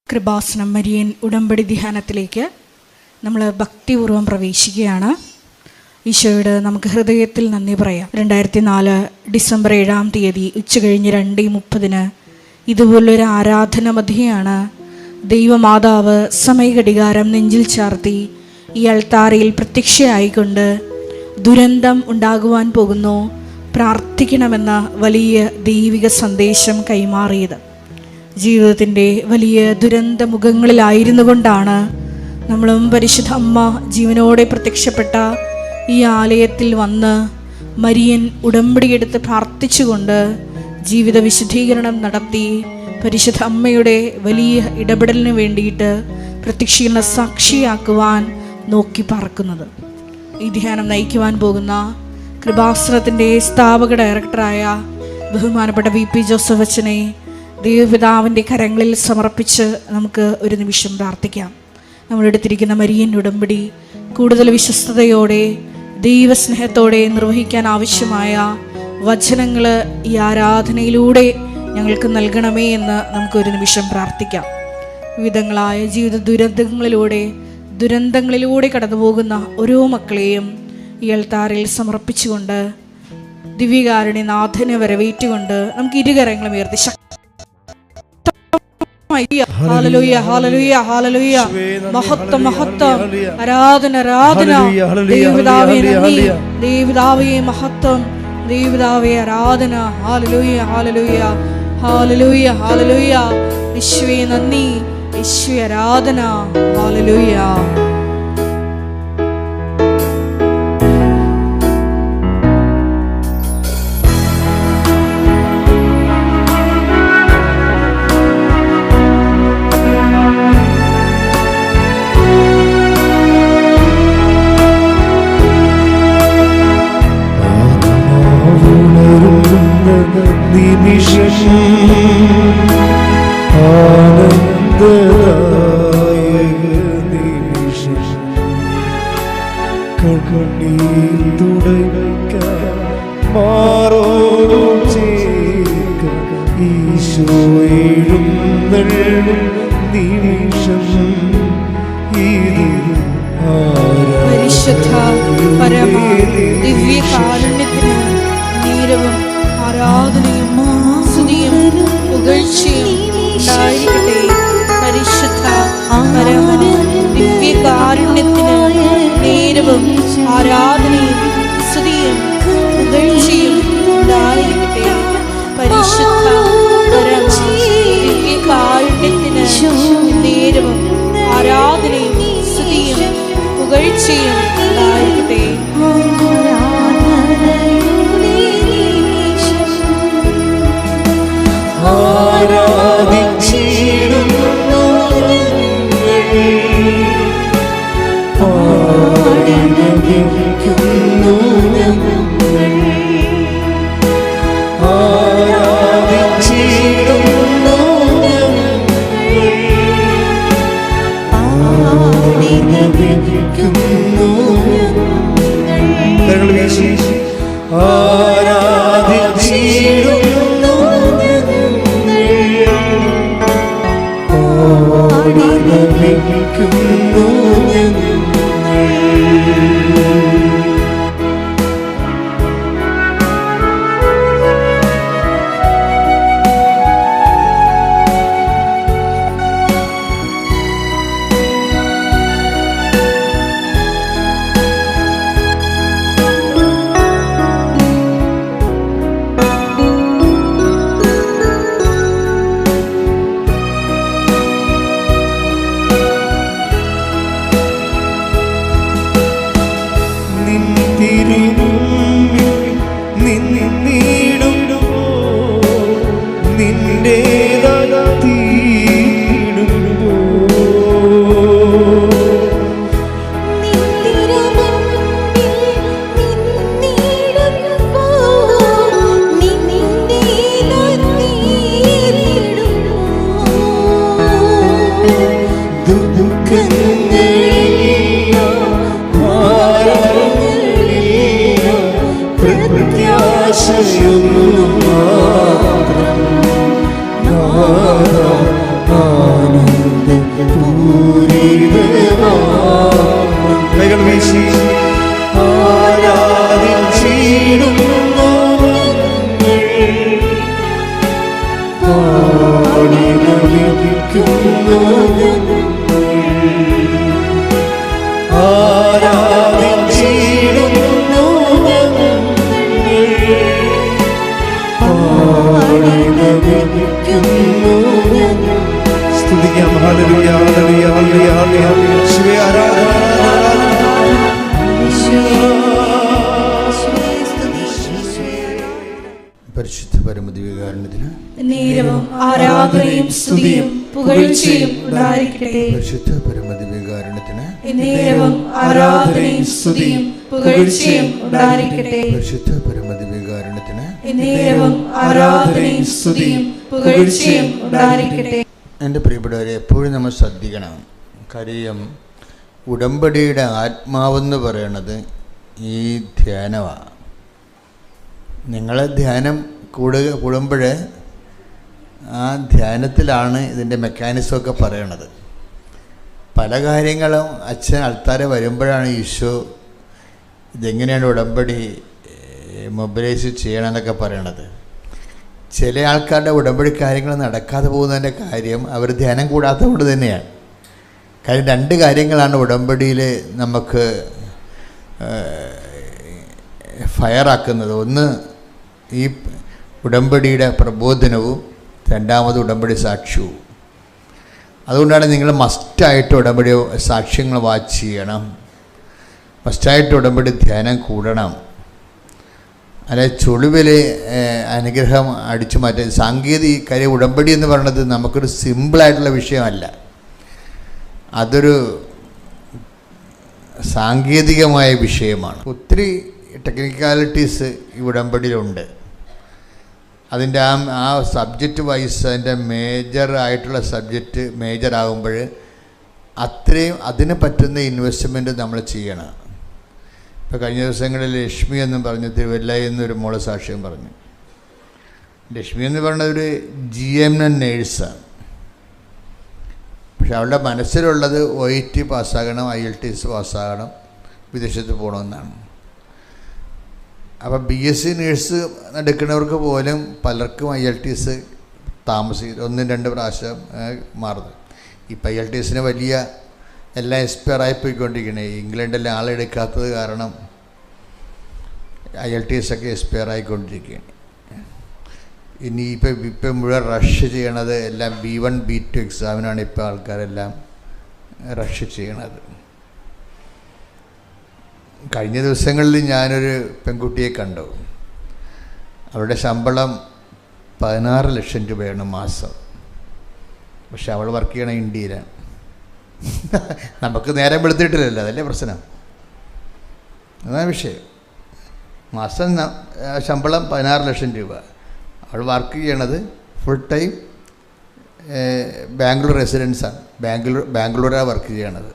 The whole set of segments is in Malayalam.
കൃപാസനം മരിയൻ ഉടമ്പടി ധ്യാനത്തിലേക്ക് നമ്മൾ ഭക്തിപൂർവ്വം പ്രവേശിക്കുകയാണ്. ഈശോയോട് നമുക്ക് ഹൃദയത്തിൽ നന്ദി പറയാം. 2004 ഡിസംബർ 7-ാം തീയതി ഉച്ചകഴിഞ്ഞ് 2:30 ഇതുപോലൊരു ആരാധന മധ്യയാണ് ദൈവമാതാവ് സമയഘടികാരം നെഞ്ചിൽ ചാർത്തി ഈ അൾത്താരയിൽ പ്രത്യക്ഷയായിക്കൊണ്ട് ദുരന്തം ഉണ്ടാകുവാൻ പോകുന്നു, പ്രാർത്ഥിക്കണമെന്ന വലിയ ദൈവിക സന്ദേശം കൈമാറിയത്. ജീവിതത്തിൻ്റെ വലിയ ദുരന്ത മുഖങ്ങളിലായിരുന്നു കൊണ്ടാണ് നമ്മളും പരിശുദ്ധ അമ്മ ജീവനോടെ പ്രത്യക്ഷപ്പെട്ട ഈ ആലയത്തിൽ വന്ന് മരിയൻ ഉടമ്പടിയെടുത്ത് പ്രാർത്ഥിച്ചുകൊണ്ട് ജീവിത വിശുദ്ധീകരണം നടത്തി പരിശുദ്ധ അമ്മയുടെ വലിയ ഇടപെടലിന് വേണ്ടിയിട്ട് പ്രത്യക്ഷീകരണ സാക്ഷിയാക്കുവാൻ നോക്കി പറക്കുന്നത്. ഈ ധ്യാനം നയിക്കുവാൻ പോകുന്ന കൃപാസനത്തിൻ്റെ സ്ഥാപക ഡയറക്ടറായ ബഹുമാനപ്പെട്ട VP ജോസഫ് അച്ഛനെ ദൈവപിതാവിൻ്റെ കരങ്ങളിൽ സമർപ്പിച്ച് നമുക്ക് ഒരു നിമിഷം പ്രാർത്ഥിക്കാം. നമ്മളെടുത്തിരിക്കുന്ന മരിയൻ ഉടമ്പടി കൂടുതൽ വിശ്വസ്തയോടെ ദൈവസ്നേഹത്തോടെ നിർവഹിക്കാൻ ആവശ്യമായ വചനങ്ങൾ ഈ ആരാധനയിലൂടെ ഞങ്ങൾക്ക് നൽകണമേ എന്ന് നമുക്കൊരു നിമിഷം പ്രാർത്ഥിക്കാം. വിവിധങ്ങളായ ജീവിത ദുരന്തങ്ങളിലൂടെ കടന്നു പോകുന്ന ഓരോ മക്കളെയും ഈ അൾത്താരയിൽ സമർപ്പിച്ചുകൊണ്ട് ദിവ്യകാരുണ്യ നാഥനെ വരവേറ്റുകൊണ്ട് നമുക്ക് ഇരുകരങ്ങളും ഉയർത്തി ഹല്ലേലൂയ ഹല്ലേലൂയ ഹല്ലേലൂയ മഹത്വം മഹത്വം ആരാധന ആരാധന ദൈവപിതാവേ നന്ദി ദൈവപിതാവേ മഹത്വം ദൈവപിതാവേ ആരാധന ഹല്ലേലൂയ ഹല്ലേലൂയ ഹല്ലേലൂയ ഹല്ലേലൂയ യേശുവേ നന്ദി യേശുവേ ആരാധന ഹല്ലേലൂയ. പരിശുദ്ധ പരമ ദിവ്യകാരുണ്യത്തിന് നീരവും ആരാധനയും സ്തുതിയും പുകഴ്ചയും ഉണ്ടായിരിക്കട്ടെ. പരിശുദ്ധ പരമ ദിവ്യകാരുണ്യത്തിന് നീരവും ആരാധനയും സ്തുതിയും പുകഴ്ചയും ഉണ്ടായിരിക്കട്ടെ. പരിശുദ്ധ പരമ ദിവ്യകാരുണ്യത്തിന് നീരവും ആരാധനയും സ്തുതിയും പുകഴ്ചയും ഉണ്ടായിരിക്കട്ടെ. സ്തുതിക്കാം. ഹല്ലേലൂയ, ഹല്ലേലൂയ, ഹല്ലേലൂയ, ഹല്ലേലൂയ. യേശുവേ ആരാധന. പരിശുദ്ധ പരമദിവ്യകാരുണ്യത്തിന് നേരവും ആരാധനയും സ്തുതിയും പുകഴ്ചയും ഉണ്ടായിരിക്കട്ടെ. പരിശുദ്ധ പരമദിവ്യകാരുണ്യത്തിന് നേരവും ആരാധനയും സ്തുതിയും പുകഴ്ചയും ഉണ്ടായിരിക്കട്ടെ. പരിശുദ്ധ പരമദിവ്യകാരുണ്യത്തിന് നേരവും ആരാധനയും സ്തുതിയും പുകഴ്ചയും ഉണ്ടായിരിക്കട്ടെ. എൻ്റെ പ്രിയപ്പെട്ടവരെ, എപ്പോഴും നമ്മൾ ശ്രദ്ധിക്കണം. കാര്യം ഉടമ്പടിയുടെ ആത്മാവെന്ന് പറയണത് ഈ ധ്യാനമാണ്. നിങ്ങൾ ധ്യാനം കൂടുമ്പോൾ ആ ധ്യാനത്തിലാണ് ഇതിൻ്റെ മെക്കാനിസമൊക്കെ പറയണത്. പല കാര്യങ്ങളും അച്ഛൻ ആൾക്കാരെ വരുമ്പോഴാണ് ഈശോ ഇതെങ്ങനെയാണ് ഉടമ്പടി മൊബിലൈസ് ചെയ്യണമെന്നൊക്കെ പറയണത്. ചില ആൾക്കാരുടെ ഉടമ്പടി കാര്യങ്ങൾ നടക്കാതെ പോകുന്നതിൻ്റെ കാര്യം അവർ ധ്യാനം കൂടാത്തത് കൊണ്ട് തന്നെയാണ്. കാര്യം രണ്ട് കാര്യങ്ങളാണ് ഉടമ്പടിയിൽ നമുക്ക് ഫയറാക്കുന്നത്. ഒന്ന് ഈ ഉടമ്പടിയുടെ പ്രബോധനവും, രണ്ടാമത് ഉടമ്പടി സാക്ഷ്യവും. അതുകൊണ്ടാണ് നിങ്ങൾ മസ്റ്റായിട്ട് ഉടമ്പടി സാക്ഷ്യങ്ങൾ വാച്ച് ചെയ്യണം, മസ്റ്റായിട്ട് ഉടമ്പടി ധ്യാനം കൂടണം. അല്ലെ ചുളിവിൽ അനുഗ്രഹം അടിച്ചു മാറ്റാൻ സാങ്കേതിക കാര്യം. ഉടമ്പടി എന്ന് പറയുന്നത് നമുക്കൊരു സിമ്പിളായിട്ടുള്ള വിഷയമല്ല, അതൊരു സാങ്കേതികമായ വിഷയമാണ്. ഒത്തിരി ടെക്നിക്കാലിറ്റീസ് ഈ ഉടമ്പടിയിലുണ്ട്. അതിൻ്റെ ആ സബ്ജക്റ്റ് വൈസ് അതിൻ്റെ മേജറായിട്ടുള്ള സബ്ജക്റ്റ് മേജറാകുമ്പോൾ അത്രയും അതിന് പറ്റുന്ന ഇൻവെസ്റ്റ്മെൻറ്റ് നമ്മൾ ചെയ്യണം. ഇപ്പോൾ കഴിഞ്ഞ ദിവസങ്ങളിൽ ലക്ഷ്മി എന്നും പറഞ്ഞ് തിരുവല്ലയിൽ നിന്നൊരു മോള് സാക്ഷ്യം പറഞ്ഞു. ലക്ഷ്മി എന്ന് പറയുന്നത് ഒരു GMN നേഴ്സാണ്. പക്ഷെ അവളുടെ മനസ്സിലുള്ളത് OIT പാസ്സാകണം, IELTS പാസ്സാകണം, വിദേശത്ത് പോകണമെന്നാണ്. അപ്പോൾ BSc നേഴ്സ് എടുക്കുന്നവർക്ക് പോലും പലർക്കും IELTS താമസിക്കും, 1-2 പ്രാവശ്യം മാറുന്നു. ഇപ്പം IELTSന് വലിയ എല്ലാം എക്സ്പയറായി പോയിക്കൊണ്ടിരിക്കണേ. ഇംഗ്ലണ്ടിലെ ആളെടുക്കാത്തത് കാരണം IELTS ഒക്കെ എക്സ്പയറായിക്കൊണ്ടിരിക്കുകയാണ്. ഇപ്പം മുഴുവൻ റഷ് ചെയ്യണത് എല്ലാം B1 B2 എക്സാമിനാണ് ഇപ്പോൾ ആൾക്കാരെല്ലാം റഷ് ചെയ്യണത്. കഴിഞ്ഞ ദിവസങ്ങളിൽ ഞാനൊരു പെൺകുട്ടിയെ കണ്ടു. അവരുടെ ശമ്പളം 16 ലക്ഷം രൂപയാണ് മാസം. പക്ഷെ അവൾ വർക്ക് ചെയ്യണ ഇന്ത്യയിലാണ്. നമുക്ക് നേരം വെളുത്തിട്ടില്ലല്ലോ, അതല്ലേ പ്രശ്നം. അതാണ് വിഷയം. മാസം ശമ്പളം 16 ലക്ഷം രൂപ. അവൾ വർക്ക് ചെയ്യണത് ഫുൾ ടൈം ബാംഗ്ലൂർ റെസിഡൻസാണ്. ബാംഗ്ലൂരാണ് വർക്ക് ചെയ്യണത്.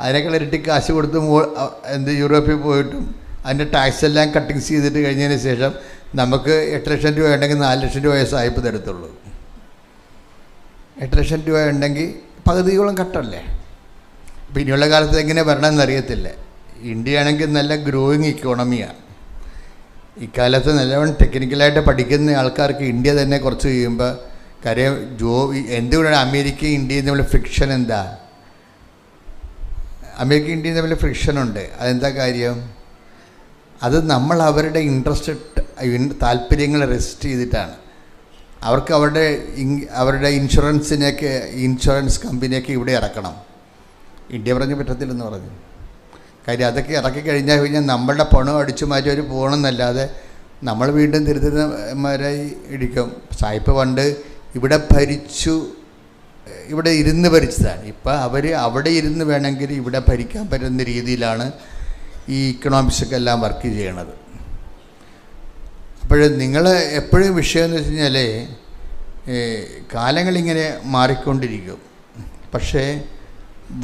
അതിനേക്കാൾ ഇരട്ടി കാശ് കൊടുത്ത് യൂറോപ്പിൽ പോയിട്ടും അതിൻ്റെ ടാക്സ് എല്ലാം കട്ടിങ്സ് ചെയ്തിട്ട് കഴിഞ്ഞതിന് ശേഷം നമുക്ക് 8 ലക്ഷം രൂപ ഉണ്ടെങ്കിൽ 4 ലക്ഷം രൂപ സായിപ്പ് തരത്തുള്ളൂ. 8 ലക്ഷം രൂപ ഉണ്ടെങ്കിൽ പകുതിയോളം കട്ടല്ലേ. അപ്പോൾ ഇനിയുള്ള കാലത്ത് എങ്ങനെ വരണമെന്ന് അറിയത്തില്ല. ഇന്ത്യ ആണെങ്കിൽ നല്ല ഗ്രോയിങ് ഇക്കോണമിയാണ്. ഇക്കാലത്ത് നല്ലവണ്ണം ടെക്നിക്കലായിട്ട് പഠിക്കുന്ന ആൾക്കാർക്ക് ഇന്ത്യ തന്നെ കുറച്ച് കഴിയുമ്പോൾ കാര്യം എന്തുകൊണ്ടാണ് അമേരിക്കയും ഇന്ത്യയും തമ്മിൽ ഫ്രിക്ഷൻ? എന്താ അമേരിക്ക ഇന്ത്യയും തമ്മിൽ ഫ്രിക്ഷനുണ്ട്. അതെന്താ കാര്യം? അത് നമ്മൾ അവരുടെ താല്പര്യങ്ങൾ റെസിസ്റ്റ് ചെയ്തിട്ടാണ്. അവർക്ക് അവരുടെ ഇൻഷുറൻസ് കമ്പനിയൊക്കെ ഇവിടെ ഇറക്കണം. ഇന്ത്യ പറഞ്ഞ് പറ്റത്തില്ലെന്ന് പറഞ്ഞു. കാര്യം അതൊക്കെ ഇറക്കി കഴിഞ്ഞാൽ നമ്മളുടെ പണം അടിച്ചു മാറ്റി അവർ പോകണമെന്നല്ലാതെ നമ്മൾ വീണ്ടും തിരുത്തന്മാരായി ഇടിക്കും. സായിപ്പ് പണ്ട് ഇവിടെ ഇവിടെ ഇരുന്ന് ഭരിച്ചതാണ്. ഇപ്പം അവർ അവിടെ ഇരുന്ന് വേണമെങ്കിൽ ഇവിടെ ഭരിക്കാൻ പറ്റുന്ന രീതിയിലാണ് ഈ ഇക്കണോമിക്സൊക്കെ എല്ലാം വർക്ക് ചെയ്യണത്. അപ്പോൾ നിങ്ങൾ എപ്പോഴും വിഷയം എന്ന് വെച്ച് കഴിഞ്ഞാൽ കാലങ്ങളിങ്ങനെ മാറിക്കൊണ്ടിരിക്കും. പക്ഷേ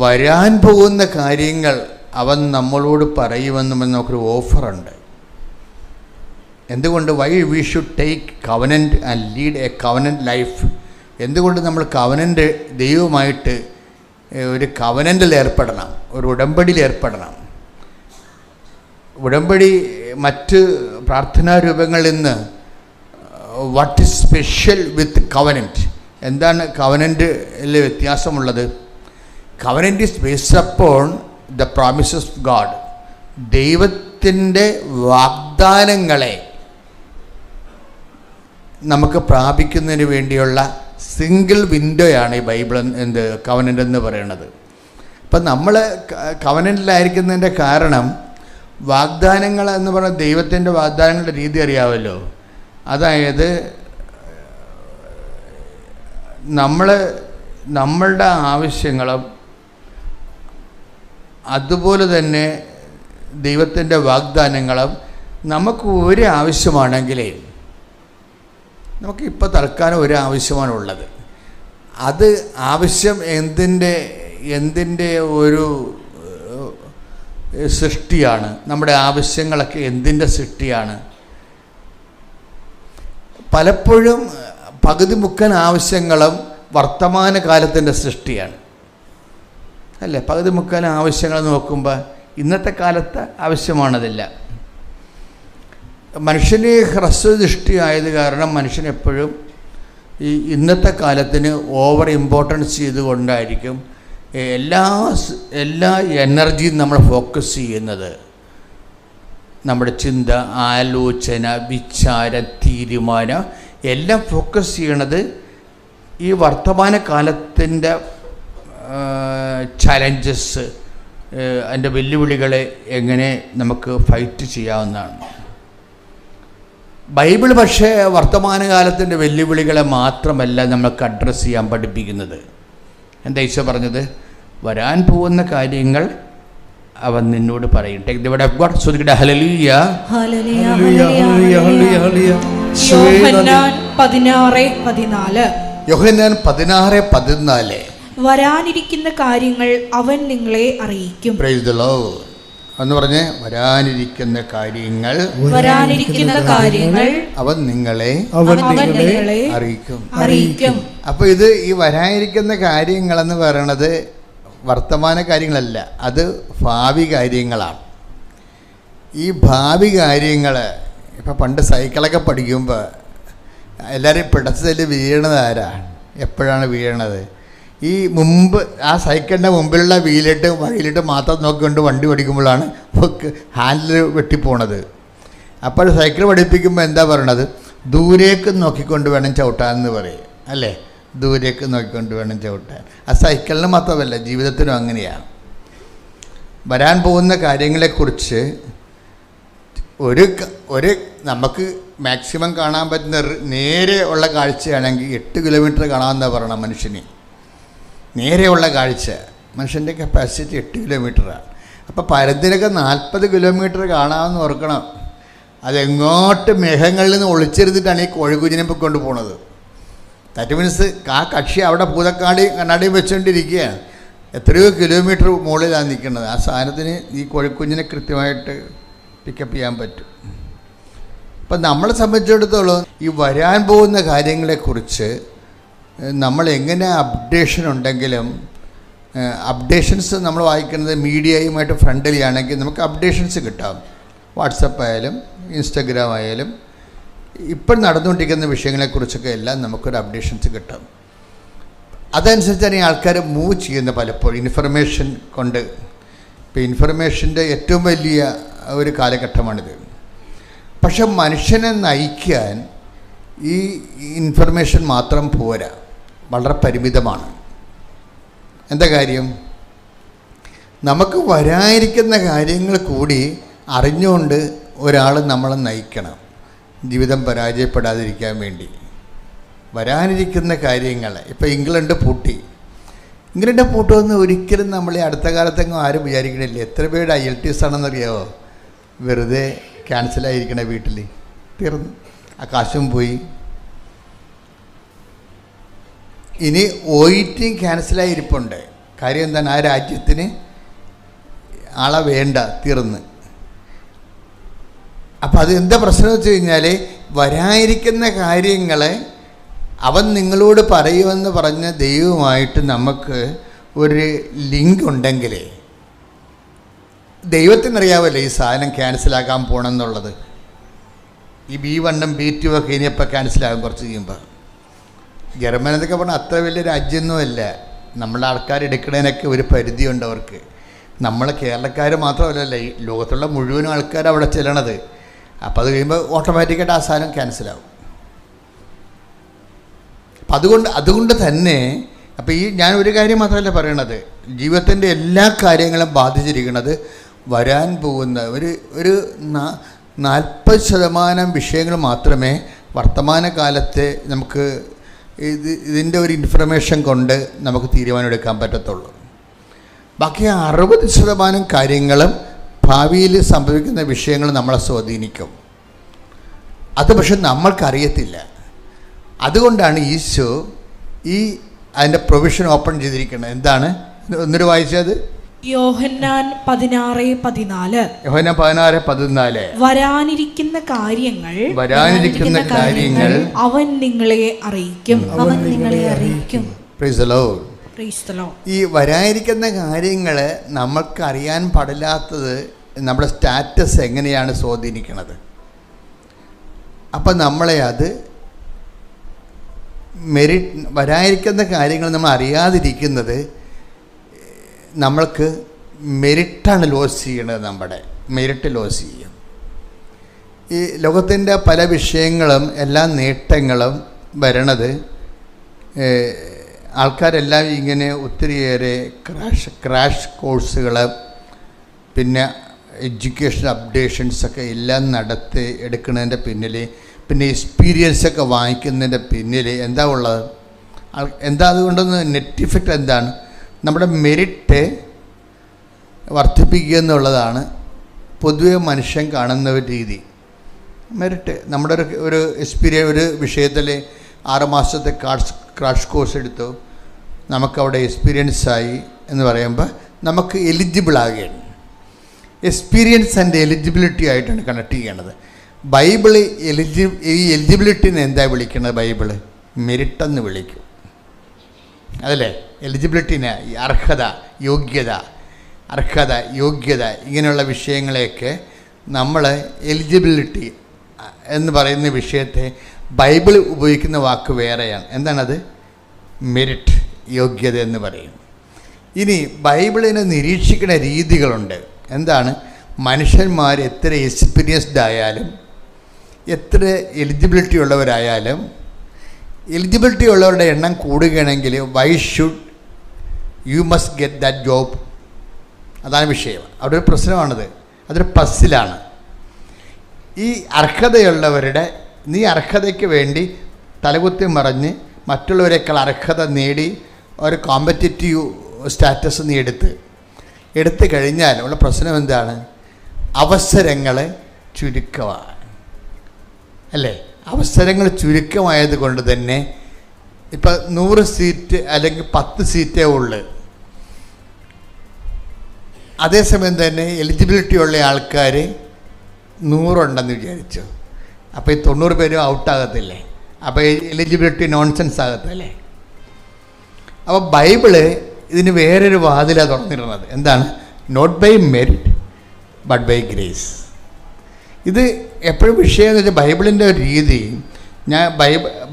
വരാൻ പോകുന്ന കാര്യങ്ങൾ അവൻ നമ്മളോട് പറയുമെന്നും നമുക്കൊരു ഓഫറുണ്ട്. എന്തുകൊണ്ട് why we should take covenant and lead a covenant life? എന്തുകൊണ്ട് നമ്മൾ കവനൻ്റ് ദൈവമായിട്ട് ഒരു കവനൻ്റിൽ ഏർപ്പെടണം, ഒരു ഉടമ്പടിയിൽ ഏർപ്പെടണം? ഉടമ്പടി മറ്റ് പ്രാർത്ഥനാ രൂപങ്ങളിൽ നിന്ന് what is special with covenant? എന്താണ് കവനൻറ്റിൽ വ്യത്യാസമുള്ളത്? Covenant is based upon the promises of God. ദൈവത്തിൻ്റെ വാഗ്ദാനങ്ങളെ നമുക്ക് പ്രാപിക്കുന്നതിന് വേണ്ടിയുള്ള സിംഗിൾ വിൻഡോയാണ് ഈ ബൈബിൾ കവനൻ്റ് എന്ന് പറയുന്നത്. അപ്പം നമ്മൾ കവനൻ്റിലായിരിക്കുന്നതിൻ്റെ കാരണം വാഗ്ദാനങ്ങൾ എന്ന് പറയുന്ന ദൈവത്തിൻ്റെ വാഗ്ദാനങ്ങളുടെ രീതി അറിയാമല്ലോ. അതായത് നമ്മളുടെ ആവശ്യങ്ങളും അതുപോലെ തന്നെ ദൈവത്തിൻ്റെ വാഗ്ദാനങ്ങളും നമുക്ക് ഒരു ആവശ്യമാണെങ്കിലേ, നമുക്കിപ്പോൾ തൽക്കാലം ഒരു ആവശ്യമാണുള്ളത്. അത് ആവശ്യം എന്തിൻ്റെ ഒരു സൃഷ്ടിയാണ്? നമ്മുടെ ആവശ്യങ്ങളൊക്കെ എന്തിൻ്റെ സൃഷ്ടിയാണ്? പലപ്പോഴും പകുതി മുക്കൻ ആവശ്യങ്ങളും വർത്തമാനകാലത്തിൻ്റെ സൃഷ്ടിയാണ്, അല്ലേ? പകുതി മുക്കൻ ആവശ്യങ്ങൾ നോക്കുമ്പോൾ ഇന്നത്തെ കാലത്ത് ആവശ്യമാണതില്ല. മനുഷ്യന് ഹ്രസ്വദൃഷ്ടിയായത് കാരണം മനുഷ്യനെപ്പോഴും ഈ ഇന്നത്തെ കാലത്തിന് ഓവർ ഇമ്പോർട്ടൻസ് ചെയ്തുകൊണ്ടായിരിക്കും എല്ലാ എനർജിയും നമ്മൾ ഫോക്കസ് ചെയ്യുന്നത്. നമ്മുടെ ചിന്ത, ആലോചന, വിചാരം, തീരുമാനം എല്ലാം ഫോക്കസ് ചെയ്യണത് ഈ വർത്തമാന കാലത്തിൻ്റെ ചലഞ്ചസ്, അതിൻ്റെ വെല്ലുവിളികളെ എങ്ങനെ നമുക്ക് ഫൈറ്റ് ചെയ്യാവുന്നതാണ്. ബൈബിൾ പക്ഷേ വർത്തമാനകാലത്തിൻ്റെ വെല്ലുവിളികളെ മാത്രമല്ല നമുക്ക് അഡ്രസ്സ് ചെയ്യാൻ പഠിപ്പിക്കുന്നത്. എന്താ ഈശോ പറഞ്ഞത്? വരാൻ പോകുന്ന കാര്യങ്ങൾ അവൻ നിന്നോട് പറയും. Take the word of God. ശ്രദ്ധിക്കട്ടെ. ഹല്ലേലൂയ, ഹല്ലേലൂയ, ഹല്ലേലൂയ, ഹല്ലേലൂയ. യോഹന്നാൻ 16:14. യോഹന്നാൻ 16:14. വരാനിരിക്കുന്ന കാര്യങ്ങൾ അവൻ നിങ്ങളെ അറിയിക്കും. പ്രൈസ് ദി ലോർഡ് എന്ന് പറഞ്ഞ്, വരാനിരിക്കുന്ന കാര്യങ്ങൾ അവൻ നിങ്ങളെ അറിയിക്കും. അപ്പോൾ ഇത് ഈ വരാനിരിക്കുന്ന കാര്യങ്ങളെന്ന് പറയണത് വർത്തമാന കാര്യങ്ങളല്ല, അത് ഭാവി കാര്യങ്ങളാണ്. ഈ ഭാവി കാര്യങ്ങൾ ഇപ്പം പണ്ട് സൈക്കിളൊക്കെ പഠിക്കുമ്പോൾ എല്ലാവരും പിടച്ചതിൽ വീഴണത് ആരാണ്? എപ്പോഴാണ് വീഴണത്? ഈ മുമ്പ് ആ സൈക്കിളിൻ്റെ മുമ്പിലുള്ള വഴിയിലിട്ട് മാത്രം നോക്കിക്കൊണ്ട് വണ്ടി പഠിക്കുമ്പോഴാണ് ഹാൻഡിൽ വെട്ടിപ്പോണത്. അപ്പോൾ സൈക്കിൾ പഠിപ്പിക്കുമ്പോൾ എന്താ പറയണത്? ദൂരേക്ക് നോക്കിക്കൊണ്ട് വേണം ചവിട്ടാനെന്ന് പറയും, അല്ലേ? ദൂരേക്ക് നോക്കിക്കൊണ്ട് വേണം ചവിട്ടാൻ. ആ സൈക്കിളിന് മാത്രമല്ല, ജീവിതത്തിനും അങ്ങനെയാണ്. വരാൻ പോകുന്ന കാര്യങ്ങളെക്കുറിച്ച് ഒരു നമുക്ക് മാക്സിമം കാണാൻ പറ്റുന്ന നേരെ ഉള്ള കാഴ്ചയാണെങ്കിൽ 8 കിലോമീറ്റർ കാണാമെന്നാണ് പറയണം മനുഷ്യന്. നേരെയുള്ള കാഴ്ച മനുഷ്യൻ്റെ കപ്പാസിറ്റി 8 കിലോമീറ്ററാണ്. അപ്പോൾ പരത്തിനൊക്കെ 40 കിലോമീറ്റർ കാണാമെന്ന് ഓർക്കണം. അതെങ്ങോട്ട് മേഘങ്ങളിൽ നിന്ന് ഒളിച്ചെടുത്തിട്ടാണ് ഈ കോഴിക്കുഞ്ഞിനെ പൊയ്ക്കൊണ്ട് പോണത്. ദാറ്റ് മീൻസ് ആ കക്ഷി അവിടെ കണ്ണാടിയും വെച്ചുകൊണ്ടിരിക്കുകയാണ്. എത്രയോ കിലോമീറ്റർ മുകളിലാണ് നിൽക്കുന്നത്. ആ സാധനത്തിന് ഈ കോഴിക്കുഞ്ഞിനെ കൃത്യമായിട്ട് പിക്കപ്പ് ചെയ്യാൻ പറ്റും. അപ്പം നമ്മളെ സംബന്ധിച്ചിടത്തോളം ഈ വരാൻ പോകുന്ന കാര്യങ്ങളെക്കുറിച്ച് നമ്മൾ എങ്ങനെ അപ്ഡേഷൻ ഉണ്ടെങ്കിലും, അപ്ഡേഷൻസ് നമ്മൾ വായിക്കുന്നത് മീഡിയയുമായിട്ട് ഫ്രണ്ട്ലി ആണെങ്കിൽ നമുക്ക് അപ്ഡേഷൻസ് കിട്ടാം. വാട്സപ്പ് ആയാലും ഇൻസ്റ്റഗ്രാം ആയാലും ഇപ്പം നടന്നുകൊണ്ടിരിക്കുന്ന വിഷയങ്ങളെക്കുറിച്ചൊക്കെ എല്ലാം നമുക്കൊരു അപ്ഡേഷൻസ് കിട്ടും. അതനുസരിച്ചാണ് ഈ ആൾക്കാർ മൂവ് ചെയ്യുന്നത് പലപ്പോഴും ഇൻഫർമേഷൻ കൊണ്ട്. ഇപ്പോൾ ഇൻഫർമേഷൻ്റെ ഏറ്റവും വലിയ ഒരു കാലഘട്ടമാണിത്. പക്ഷെ മനുഷ്യനെ നയിക്കാൻ ഈ ഇൻഫർമേഷൻ മാത്രം പോരാ, വളരെ പരിമിതമാണ്. എന്താ കാര്യം? നമുക്ക് വരാനിരിക്കുന്ന കാര്യങ്ങൾ കൂടി അറിഞ്ഞുകൊണ്ട് ഒരാൾ നമ്മളെ നയിക്കണം, ജീവിതം പരാജയപ്പെടാതിരിക്കാൻ വേണ്ടി. വരാനിരിക്കുന്ന കാര്യങ്ങൾ ഇപ്പോൾ ഇംഗ്ലണ്ട് പൂട്ടുമെന്ന് ഒരിക്കലും നമ്മൾ ഈ അടുത്ത കാലത്തെങ്ങും ആരും വിചാരിക്കണില്ല. എത്ര പേരുടെ IELTS ആണെന്നറിയാമോ? വെറുതെ ക്യാൻസലായിരിക്കണ വീട്ടിൽ തീർന്നു, ആ കാശും പോയി. ഇനി OET ക്യാൻസലായിരിപ്പുണ്ട്. കാര്യം എന്താണ്? ആ രാജ്യത്തിന് ആളെ വേണ്ട, തീർന്ന്. അപ്പം അത് എന്താ പ്രശ്നം വെച്ച് കഴിഞ്ഞാൽ, വരാനിരിക്കുന്ന കാര്യങ്ങളെ അവൻ നിങ്ങളോട് പറയുമെന്ന് പറഞ്ഞ ദൈവമായിട്ട് നമുക്ക് ഒരു ലിങ്ക് ഉണ്ടെങ്കിൽ, ദൈവത്തിനറിയാമല്ലോ ഈ സാധനം ക്യാൻസലാക്കാൻ പോകണമെന്നുള്ളത്. ഈ B1 B2 ഒക്കെ ഇനിയിപ്പോൾ ക്യാൻസലാകും കുറച്ച് കഴിയുമ്പോൾ. ജർമ്മനി എന്നൊക്കെ പറഞ്ഞാൽ അത്ര വലിയ രാജ്യമൊന്നുമല്ല. നമ്മളെ ആൾക്കാർ എടുക്കുന്നതിനൊക്കെ ഒരു പരിധിയുണ്ട് അവർക്ക്. നമ്മൾ കേരളക്കാർ മാത്രമല്ലല്ലോ, ഈ ലോകത്തുള്ള മുഴുവൻ ആൾക്കാർ അവിടെ ചെല്ലണത്. അപ്പോൾ അത് കഴിയുമ്പോൾ ഓട്ടോമാറ്റിക്കായിട്ട് ആ സാധനം ക്യാൻസലാവും. അപ്പം അതുകൊണ്ട് തന്നെ അപ്പോൾ ഈ ഞാൻ ഒരു കാര്യം മാത്രമല്ല പറയണത്, ജീവിതത്തിൻ്റെ എല്ലാ കാര്യങ്ങളും ബാധിച്ചിരിക്കുന്നത് വരാൻ പോകുന്ന ഒരു 40% വിഷയങ്ങൾ മാത്രമേ വർത്തമാനകാലത്തെ നമുക്ക് ഇതിൻ്റെ ഒരു ഇൻഫർമേഷൻ കൊണ്ട് നമുക്ക് തീരുമാനമെടുക്കാൻ പറ്റത്തുള്ളൂ. ബാക്കി 60% കാര്യങ്ങളും ഭാവിയിൽ സംഭവിക്കുന്ന വിഷയങ്ങൾ നമ്മളെ സ്വാധീനിക്കും. അത് പക്ഷെ നമ്മൾക്കറിയത്തില്ല. അതുകൊണ്ടാണ് ഈശോ അതിൻ്റെ പ്രൊവിഷൻ ഓപ്പൺ ചെയ്തിരിക്കുന്നത്. എന്താണ് ഒന്നിട്ട് വായിച്ചത്? യോഹന്നാൻ 16:14. യോഹന്നാൻ 16:14. വരാനിരിക്കുന്ന കാര്യങ്ങൾ അവൻ നിങ്ങളെ അറിയിക്കും. Praise the Lord. ഈ വരാനിരിക്കുന്ന കാര്യങ്ങൾ നമ്മൾക്കറിയാൻ പാടില്ലാത്തത് നമ്മുടെ സ്റ്റാറ്റസ് എങ്ങനെയാണ് സ്വാധീനിക്കുന്നത്. അപ്പം നമ്മളെ അത് വരാനിരിക്കുന്ന കാര്യങ്ങൾ നമ്മൾ അറിയാതിരിക്കുന്നത് നമ്മൾക്ക് മെരിറ്റാണ് ലോസ് ചെയ്യണത്. നമ്മുടെ മെരിറ്റ് ലോസ് ചെയ്യും. ഈ ലോകത്തിൻ്റെ പല വിഷയങ്ങളും എല്ലാ നേട്ടങ്ങളും വരണത് ആൾക്കാരെല്ലാം ഇങ്ങനെ ഒത്തിരിയേറെ ക്രാഷ് കോഴ്സുകൾ, പിന്നെ എഡ്യൂക്കേഷൻ അപ്ഡേഷൻസൊക്കെ എല്ലാം നടത്തി എടുക്കുന്നതിൻ്റെ പിന്നിൽ, പിന്നെ എക്സ്പീരിയൻസൊക്കെ വാങ്ങിക്കുന്നതിൻ്റെ പിന്നിൽ എന്താ ഉള്ളത്? എന്താ അതുകൊണ്ടൊന്ന് നെറ്റ് ഇഫക്റ്റ് എന്താണ്? നമ്മുടെ മെരിറ്റ് വർദ്ധിപ്പിക്കുക എന്നുള്ളതാണ് പൊതുവെ മനുഷ്യൻ കാണുന്ന ഒരു രീതി. മെരിറ്റ് നമ്മുടെ ഒരു ഒരു വിഷയത്തിൽ 6 മാസത്തെ ക്രാഷ് കോഴ്സ് എടുത്തു, നമുക്കവിടെ എക്സ്പീരിയൻസായി എന്ന് പറയുമ്പോൾ നമുക്ക് എലിജിബിൾ ആകുകയാണ്. എക്സ്പീരിയൻസ് ആൻഡ് എലിജിബിലിറ്റി ആയിട്ടാണ് കണക്ട് ചെയ്യണത്. ബൈബിള് ഈ എലിജിബിലിറ്റിനെ എന്താ വിളിക്കുന്നത്? ബൈബിള് മെരിറ്റെന്ന് വിളിക്കും. അതല്ലേ എലിജിബിലിറ്റിനെ? അർഹത, യോഗ്യത ഇങ്ങനെയുള്ള വിഷയങ്ങളെയൊക്കെ നമ്മൾ എലിജിബിലിറ്റി എന്ന് പറയുന്ന വിഷയത്തെ ബൈബിൾ ഉപയോഗിക്കുന്ന വാക്ക് വേറെയാണ്. എന്താണത്? മെരിറ്റ്, യോഗ്യത എന്ന് പറയും. ഇനി ബൈബിളിനെ നിരീക്ഷിക്കുന്ന രീതികളുണ്ട്. എന്താണ്? മനുഷ്യന്മാർ എത്ര എക്സ്പീരിയൻസ്ഡ് ആയാലും, എത്ര എലിജിബിലിറ്റി ഉള്ളവരായാലും, എലിജിബിലിറ്റി ഉള്ളവരുടെ എണ്ണം കൂടുകയാണെങ്കിൽ why should you must get that job? അതാണ് വിഷയം. അവിടെ ഒരു പ്രശ്നമാണത്. അതൊരു പസ്സിലാണ്. ഈ അർഹതയുള്ളവരുടെ നീ അർഹതയ്ക്ക് വേണ്ടി തലകുത്തി മറിഞ്ഞ് മറ്റുള്ളവരെക്കാൾ അർഹത നേടി ഒരു കോമ്പറ്റീറ്റീവ് സ്റ്റാറ്റസ് നീ എടുത്തു കഴിഞ്ഞാൽ ഉള്ള പ്രശ്നം എന്താണ്? അവസരങ്ങൾ ചുരുക്കമാണ്. അല്ലേ? അവസരങ്ങൾ ചുരുക്കമായത് കൊണ്ട് തന്നെ ഇപ്പം 100 സീറ്റ് അല്ലെങ്കിൽ 10 സീറ്റേ ഉള്ളു. അതേസമയം തന്നെ എലിജിബിലിറ്റി ഉള്ള ആൾക്കാർ 100 ഉണ്ടെന്ന് വിചാരിച്ചു. അപ്പോൾ ഈ 90 പേരും ഔട്ടാകത്തില്ലേ? അപ്പോൾ എലിജിബിലിറ്റി നോൺസെൻസ് ആകത്തല്ലേ? അപ്പോൾ ബൈബിള് ഇതിന് വേറൊരു വാതിലാണ് തുറന്നിരുന്നത്. എന്താണ്? Not by merit but by grace. ഇത് എപ്പോഴും വിഷയം എന്ന് വെച്ചാൽ ബൈബിളിൻ്റെ ഒരു രീതി,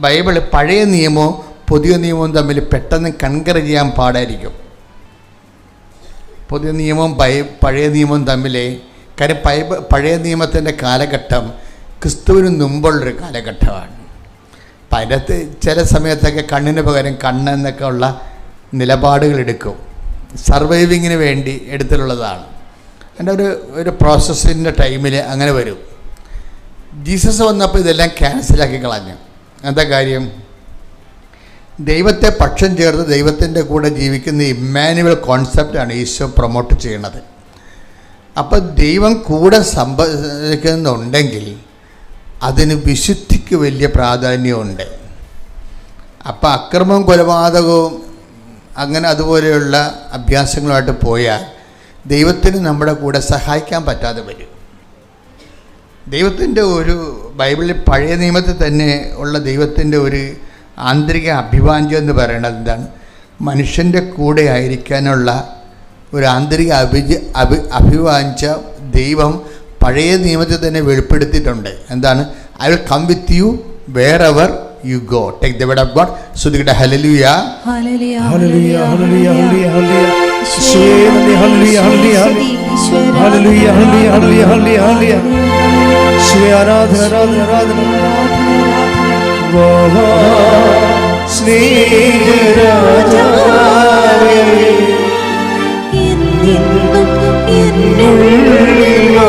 ബൈബിള് പഴയ നിയമവും പുതിയ നിയമവും തമ്മിൽ പെട്ടെന്ന് കൺകർ ചെയ്യാൻ പാടായിരിക്കും. പുതിയ നിയമവും പഴയ നിയമവും തമ്മിൽ, കാര്യം പഴയ നിയമത്തിൻ്റെ കാലഘട്ടം ക്രിസ്തുവിന് മുമ്പുള്ളൊരു കാലഘട്ടമാണ്. അപ്പം അതിനകത്ത് ചില സമയത്തൊക്കെ കണ്ണിന് പകരം കണ്ണെന്നൊക്കെ ഉള്ള നിലപാടുകൾ എടുക്കും. സർവൈവിങ്ങിന് വേണ്ടി എടുത്തിട്ടുള്ളതാണ്. അതിൻ്റെ ഒരു പ്രോസസ്സിൻ്റെ ടൈമിൽ അങ്ങനെ വരും. ജീസസ് വന്നപ്പോൾ ഇതെല്ലാം ക്യാൻസലാക്കി കളഞ്ഞു. എന്താ കാര്യം? ദൈവത്തെ പക്ഷം ചേർത്ത് ദൈവത്തിൻ്റെ കൂടെ ജീവിക്കുന്ന ഇമ്മാനുവൽ കോൺസെപ്റ്റാണ് ഈശോ പ്രൊമോട്ട് ചെയ്യണത്. അപ്പോൾ ദൈവം കൂടെ സംഭവിക്കുന്നുണ്ടെങ്കിൽ അതിന് വിശുദ്ധിക്ക് വലിയ പ്രാധാന്യമുണ്ട്. അപ്പോൾ അക്രമവും കൊലപാതകവും അങ്ങനെ അതുപോലെയുള്ള അഭ്യാസങ്ങളുമായിട്ട് പോയാൽ ദൈവത്തിന് നമ്മുടെ കൂടെ സഹായിക്കാൻ പറ്റാതെ വരും. ദൈവത്തിൻ്റെ ഒരു ബൈബിളിൽ പഴയ നിയമത്തിൽ തന്നെ ഉള്ള ദൈവത്തിൻ്റെ ഒരു ആന്തരിക അഭിവാഞ്ചം എന്ന് പറയുന്നത് എന്താണ്? മനുഷ്യൻ്റെ കൂടെ ആയിരിക്കാനുള്ള ഒരു ആന്തരിക അഭിവാഞ്ച ദൈവം പഴയ നിയമത്തിൽ തന്നെ വെളിപ്പെടുത്തിയിട്ടുണ്ട്. എന്താണ്? I will come with you wherever you go. Take the word of God. Sudhikata hallelujah. Hallelujah. Hallelujah. Hallelujah. Hallelujah. Hallelujah. Hallelujah. Hallelujah. Hallelujah. Hallelujah. Hallelujah. Shwe ആരാധന ആരാധന വാ സ്നേഹരാജാവേ എന്നും എന്നുള്ളിൽ വാ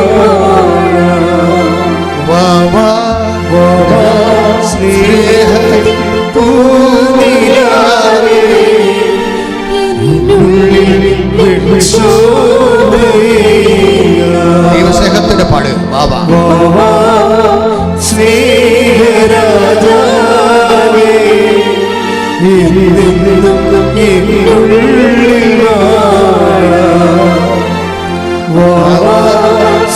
വാ വാ വാ സ്നേഹത്തിൻ പൂനിലാവേ ദൈവസ്നേഹത്തിന്റെ പാട് വാ വാ സ്നേഹരാജാവേ എന്നും എന്നുള്ളിൽ വാ വാ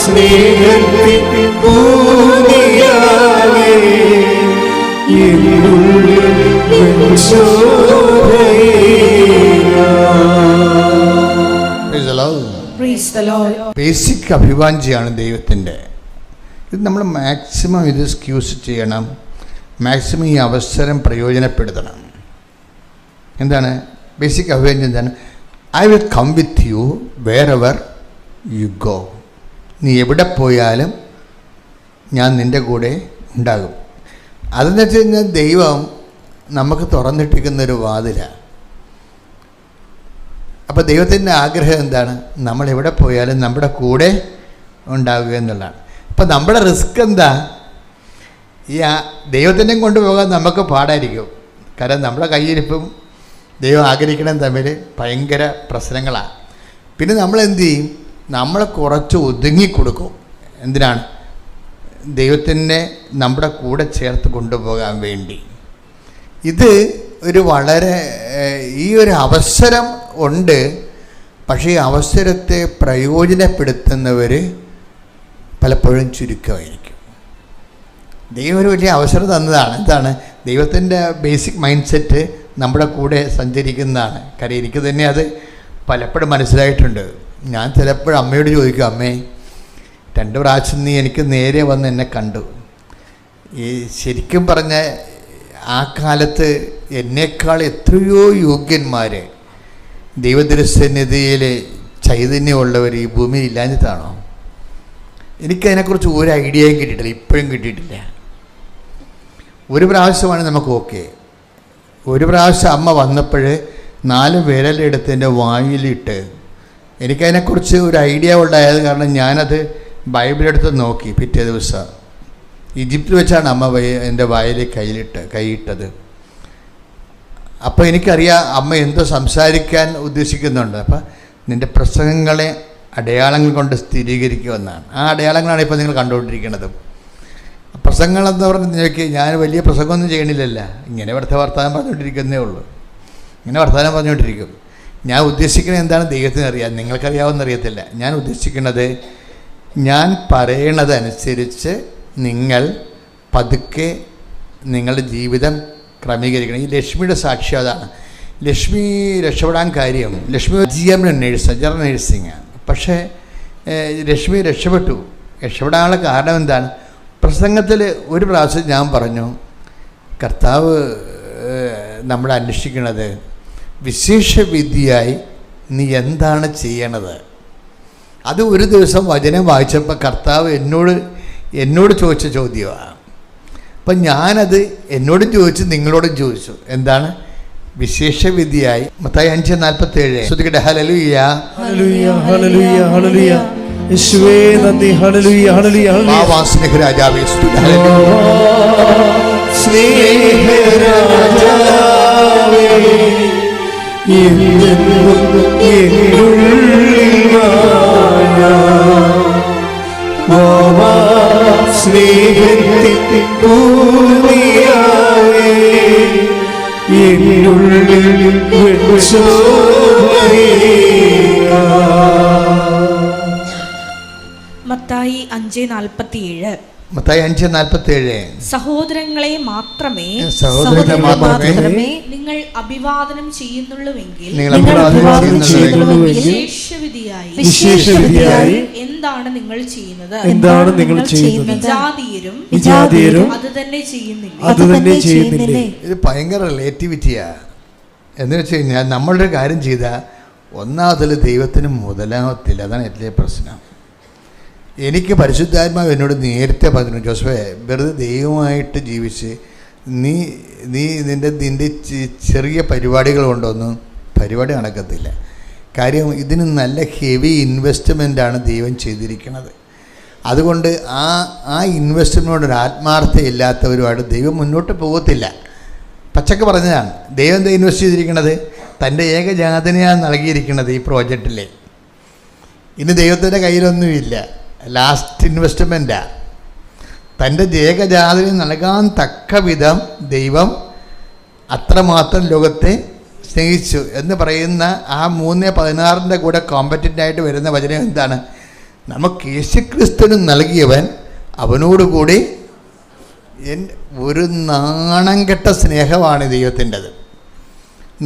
സ്നേഹത്തിൻ പൂനിലാവേ എന്നുള്ളിൽ Praise the Lord. ബേസിക് അഭിവാഞ്ചിയാണ് ദൈവത്തിൻ്റെ. ഇത് നമ്മൾ മാക്സിമം ഇത് സ്ക്യൂസ് ചെയ്യണം, മാക്സിമം ഈ അവസരം പ്രയോജനപ്പെടുത്തണം. എന്താണ് ബേസിക് അഭിവാഞ്ചി? എന്താണ്? I will come with you wherever you go. നീ എവിടെ പോയാലും ഞാൻ നിൻ്റെ കൂടെ ഉണ്ടാകും. അതെന്ന് വെച്ച് കഴിഞ്ഞാൽ ദൈവം നമുക്ക് തുറന്നിട്ടിരിക്കുന്നൊരു വാതിലാണ്. അപ്പോൾ ദൈവത്തിൻ്റെ ആഗ്രഹം എന്താണ്? നമ്മളെവിടെ പോയാലും നമ്മുടെ കൂടെ ഉണ്ടാവുക എന്നുള്ളതാണ്. അപ്പോൾ നമ്മുടെ റിസ്ക് എന്താ? ഈ ദൈവത്തിനെ കൊണ്ടുപോകാൻ നമുക്ക് പാടായിരിക്കും. കാരണം നമ്മുടെ കയ്യിരിപ്പും ദൈവം ആഗ്രഹിക്കണം തമ്മിൽ ഭയങ്കര പ്രശ്നങ്ങളാണ്. പിന്നെ നമ്മൾ എന്തു ചെയ്യും? നമ്മൾ കുറച്ച് ഒതുങ്ങിക്കൊടുക്കും. എന്തിനാണ്? ദൈവത്തിനെ നമ്മുടെ കൂടെ ചേർത്ത് കൊണ്ടുപോകാൻ വേണ്ടി. ഇത് ഒരു വളരെ ഈ ഒരു അവസരം ഉണ്ട്. പക്ഷേ ഈ അവസരത്തെ പ്രയോജനപ്പെടുത്തുന്നവർ പലപ്പോഴും ചുരുക്കമായിരിക്കും. ദൈവം ഒരു വലിയ അവസരം തന്നതാണ്. എന്താണ്? ദൈവത്തിൻ്റെ ബേസിക് മൈൻഡ് സെറ്റ് നമ്മുടെ കൂടെ സഞ്ചരിക്കുന്നതാണ്. കാര്യം എനിക്ക് തന്നെ അത് പലപ്പോഴും മനസ്സിലായിട്ടുണ്ട്. ഞാൻ ചിലപ്പോഴും അമ്മയോട് ചോദിക്കും, അമ്മേ 2 പ്രാവശ്യം നീ എനിക്ക് നേരെ വന്ന് എന്നെ കണ്ടു. ഈ ശരിക്കും പറഞ്ഞ ആ കാലത്ത് എന്നേക്കാൾ എത്രയോ യോഗ്യന്മാർ ദൈവദൃശ്യനിധിയിൽ ചൈതന്യമുള്ളവർ ഈ ഭൂമിയിൽ ഇല്ലാഞ്ഞിട്ടാണോ? എനിക്കതിനെക്കുറിച്ച് ഒരു ഐഡിയയും കിട്ടിയിട്ടില്ല, ഇപ്പോഴും കിട്ടിയിട്ടില്ല. ഒരു പ്രാവശ്യമാണ് നമുക്ക് ഓക്കെ. ഒരു പ്രാവശ്യം അമ്മ വന്നപ്പോൾ 4 വിരലെടുത്ത് എൻ്റെ വായിലിട്ട് എനിക്കതിനെക്കുറിച്ച് ഒരു ഐഡിയ ഉണ്ടായത് കാരണം ഞാനത് ബൈബിളെടുത്ത് നോക്കി. പിറ്റേ ദിവസം ഈജിപ്തിൽ വെച്ചാണ് അമ്മ എൻ്റെ വായിൽ കൈയിട്ടത്. അപ്പോൾ എനിക്കറിയാം അമ്മ എന്തോ സംസാരിക്കാൻ ഉദ്ദേശിക്കുന്നുണ്ട്. അപ്പം നിൻ്റെ പ്രസംഗങ്ങളെ അടയാളങ്ങൾ കൊണ്ട് സ്ഥിരീകരിക്കുമെന്നാണ്. ആ അടയാളങ്ങളാണ് ഇപ്പോൾ നിങ്ങൾ കണ്ടുകൊണ്ടിരിക്കുന്നത്. പ്രസംഗങ്ങളെന്ന് പറഞ്ഞ് നോക്കി, ഞാൻ വലിയ പ്രസംഗമൊന്നും ചെയ്യണില്ലല്ല, ഇങ്ങനെ വർത്തമാനം പറഞ്ഞുകൊണ്ടിരിക്കുന്നേ ഉള്ളൂ. ഇങ്ങനെ വർത്തമാനം പറഞ്ഞുകൊണ്ടിരിക്കും. ഞാൻ ഉദ്ദേശിക്കുന്നത് എന്താണ് ദൈവത്തിന് അറിയാം, നിങ്ങൾക്കറിയാവുന്നറിയത്തില്ല. ഞാൻ ഉദ്ദേശിക്കുന്നത്, ഞാൻ പറയണതനുസരിച്ച് നിങ്ങൾ പതുക്കെ നിങ്ങളുടെ ജീവിതം ക്രമീകരിക്കണം. ഈ ലക്ഷ്മിയുടെ സാക്ഷ്യം അതാണ്. ലക്ഷ്മി രക്ഷപ്പെടാൻ കാര്യം, ലക്ഷ്മി GM ജനറൽ നേഴ്സിംഗാണ്. പക്ഷേ ലക്ഷ്മി രക്ഷപ്പെടാനുള്ള കാരണം എന്താണ്? പ്രസംഗത്തിൽ ഒരു പ്രാവശ്യം ഞാൻ പറഞ്ഞു, കർത്താവ് നമ്മളെ അന്വേഷിക്കുന്നത് വിശേഷവിദ്യയായി നീ എന്താണ് ചെയ്യണത്. അത് ഒരു ദിവസം വചനം വായിച്ചപ്പോൾ കർത്താവ് എന്നോട് ചോദിച്ച ചോദ്യമാണ്. അപ്പം ഞാനത് എന്നോടും ചോദിച്ചു, നിങ്ങളോടും ചോദിച്ചു. എന്താണ്? വിശേഷവിദ്യയായി. മത്തായി 5:47. ശ്രദ്ധിക്കട്ടെ. ഹല്ലേലൂയ ഹല്ലേലൂയ ഹല്ലേലൂയ ഹല്ലേലൂയ യേശുവേ നന്ദി. ഹല്ലേലൂയ ഹല്ലേലൂയ ഹല്ലേലൂയ സ്നേഹരാജാവേ സ്തുതി. ഹല്ലേലൂയ സ്നേഹരാജാവേ എന്നും എന്നുള്ളിൽ വാ സ്നേഹത്തിൻ പൂനിലാവേ എന്നുള്ളിൽ മത്തായി 5:47. മത്തായി 5:47. സഹോദരങ്ങളെ മാത്രമേ സഹോദരങ്ങളെ നിങ്ങൾ നിങ്ങൾ അഭിവാദനം ചെയ്യുന്നുള്ളുവെങ്കിൽ വിശേഷവിധിയായി എന്താണ് നിങ്ങൾ ചെയ്യുന്നത്? വിജാതീയരും അത് തന്നെ ചെയ്യുന്നില്ലേ? ഇത് ഭയങ്കര റിലേറ്റിവിറ്റിയാ. എന്ന് വെച്ച് കഴിഞ്ഞാൽ നമ്മളൊരു കാര്യം ചെയ്താൽ ഒന്നാമതിൽ ദൈവത്തിന് മുതലാവത്തില്ല. അതാണ് ഏറ്റവും പ്രശ്നം. എനിക്ക് പരിശുദ്ധാത്മാവ് എന്നോട് നേരത്തെ പറഞ്ഞു, ജോസഫേ, വെറുതെ ദൈവമായിട്ട് ജീവിച്ച് നീ നിൻ്റെ ചെറിയ പരിപാടികൾ കൊണ്ടൊന്നും പരിപാടി നടക്കത്തില്ല. കാര്യം ഇതിന് നല്ല ഹെവി ഇൻവെസ്റ്റ്മെൻറ്റാണ് ദൈവം ചെയ്തിരിക്കുന്നത്. അതുകൊണ്ട് ആ ഇൻവെസ്റ്റ്മെൻറ്റിനോടൊരു ആത്മാർത്ഥയില്ലാത്തവരുമായിട്ട് ദൈവം മുന്നോട്ട് പോകത്തില്ല. പച്ചക്ക് പറഞ്ഞതാണ്. ദൈവം എന്താ ഇൻവെസ്റ്റ് ചെയ്തിരിക്കുന്നത്? തൻ്റെ ഏകജാതനെയാണ് നൽകിയിരിക്കുന്നത് ഈ പ്രോജക്റ്റിൽ. ഇനി ദൈവത്തിൻ്റെ കയ്യിലൊന്നുമില്ല. ലാസ്റ്റ് ഇൻവെസ്റ്റ്മെൻറ്റാണ്. തൻ്റെ ഏകജാതനെ നൽകാൻ തക്ക വിധം ദൈവം അത്രമാത്രം ലോകത്തെ സ്നേഹിച്ചു എന്ന് പറയുന്ന ആ 3:16 കൂടെ കോമ്പറ്റൻ്റായിട്ട് വരുന്ന വചനം എന്താണ്? നമുക്ക് യേശുക്രിസ്തുവിന് നൽകിയവൻ അവനോടുകൂടി ഒരു നാണം കെട്ട സ്നേഹമാണ് ദൈവത്തിൻ്റെത്.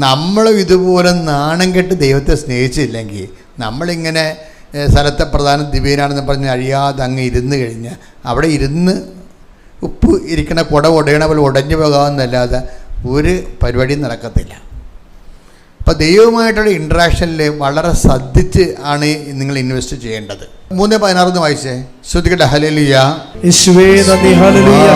നമ്മളും ഇതുപോലെ നാണം കെട്ട് ദൈവത്തെ സ്നേഹിച്ചില്ലെങ്കിൽ നമ്മളിങ്ങനെ സ്ഥലത്തെ പ്രധാന ദിവ്യനാണെന്ന് പറഞ്ഞ് അഴിയാതെ അങ്ങ് ഇരുന്ന് കഴിഞ്ഞാൽ അവിടെ ഇരുന്ന് ഉപ്പ് ഇരിക്കണ കുട ഉടയണ പോലെ ഉടഞ്ഞു പോകാമെന്നല്ലാതെ ഒരു പരിപാടിയും നടക്കത്തില്ല. അപ്പോൾ ദൈവവുമായിട്ടുള്ള ഇൻട്രാക്ഷനിൽ വളരെ ശ്രദ്ധിച്ച് ആണ് നിങ്ങൾ ഇൻവെസ്റ്റ് ചെയ്യേണ്ടത്. 3:16 വായിച്ചേ. ശ്രുതികട്ടെ. ഹല്ലേലൂയ. യേശുവേ നന്ദി. ഹല്ലേലൂയ.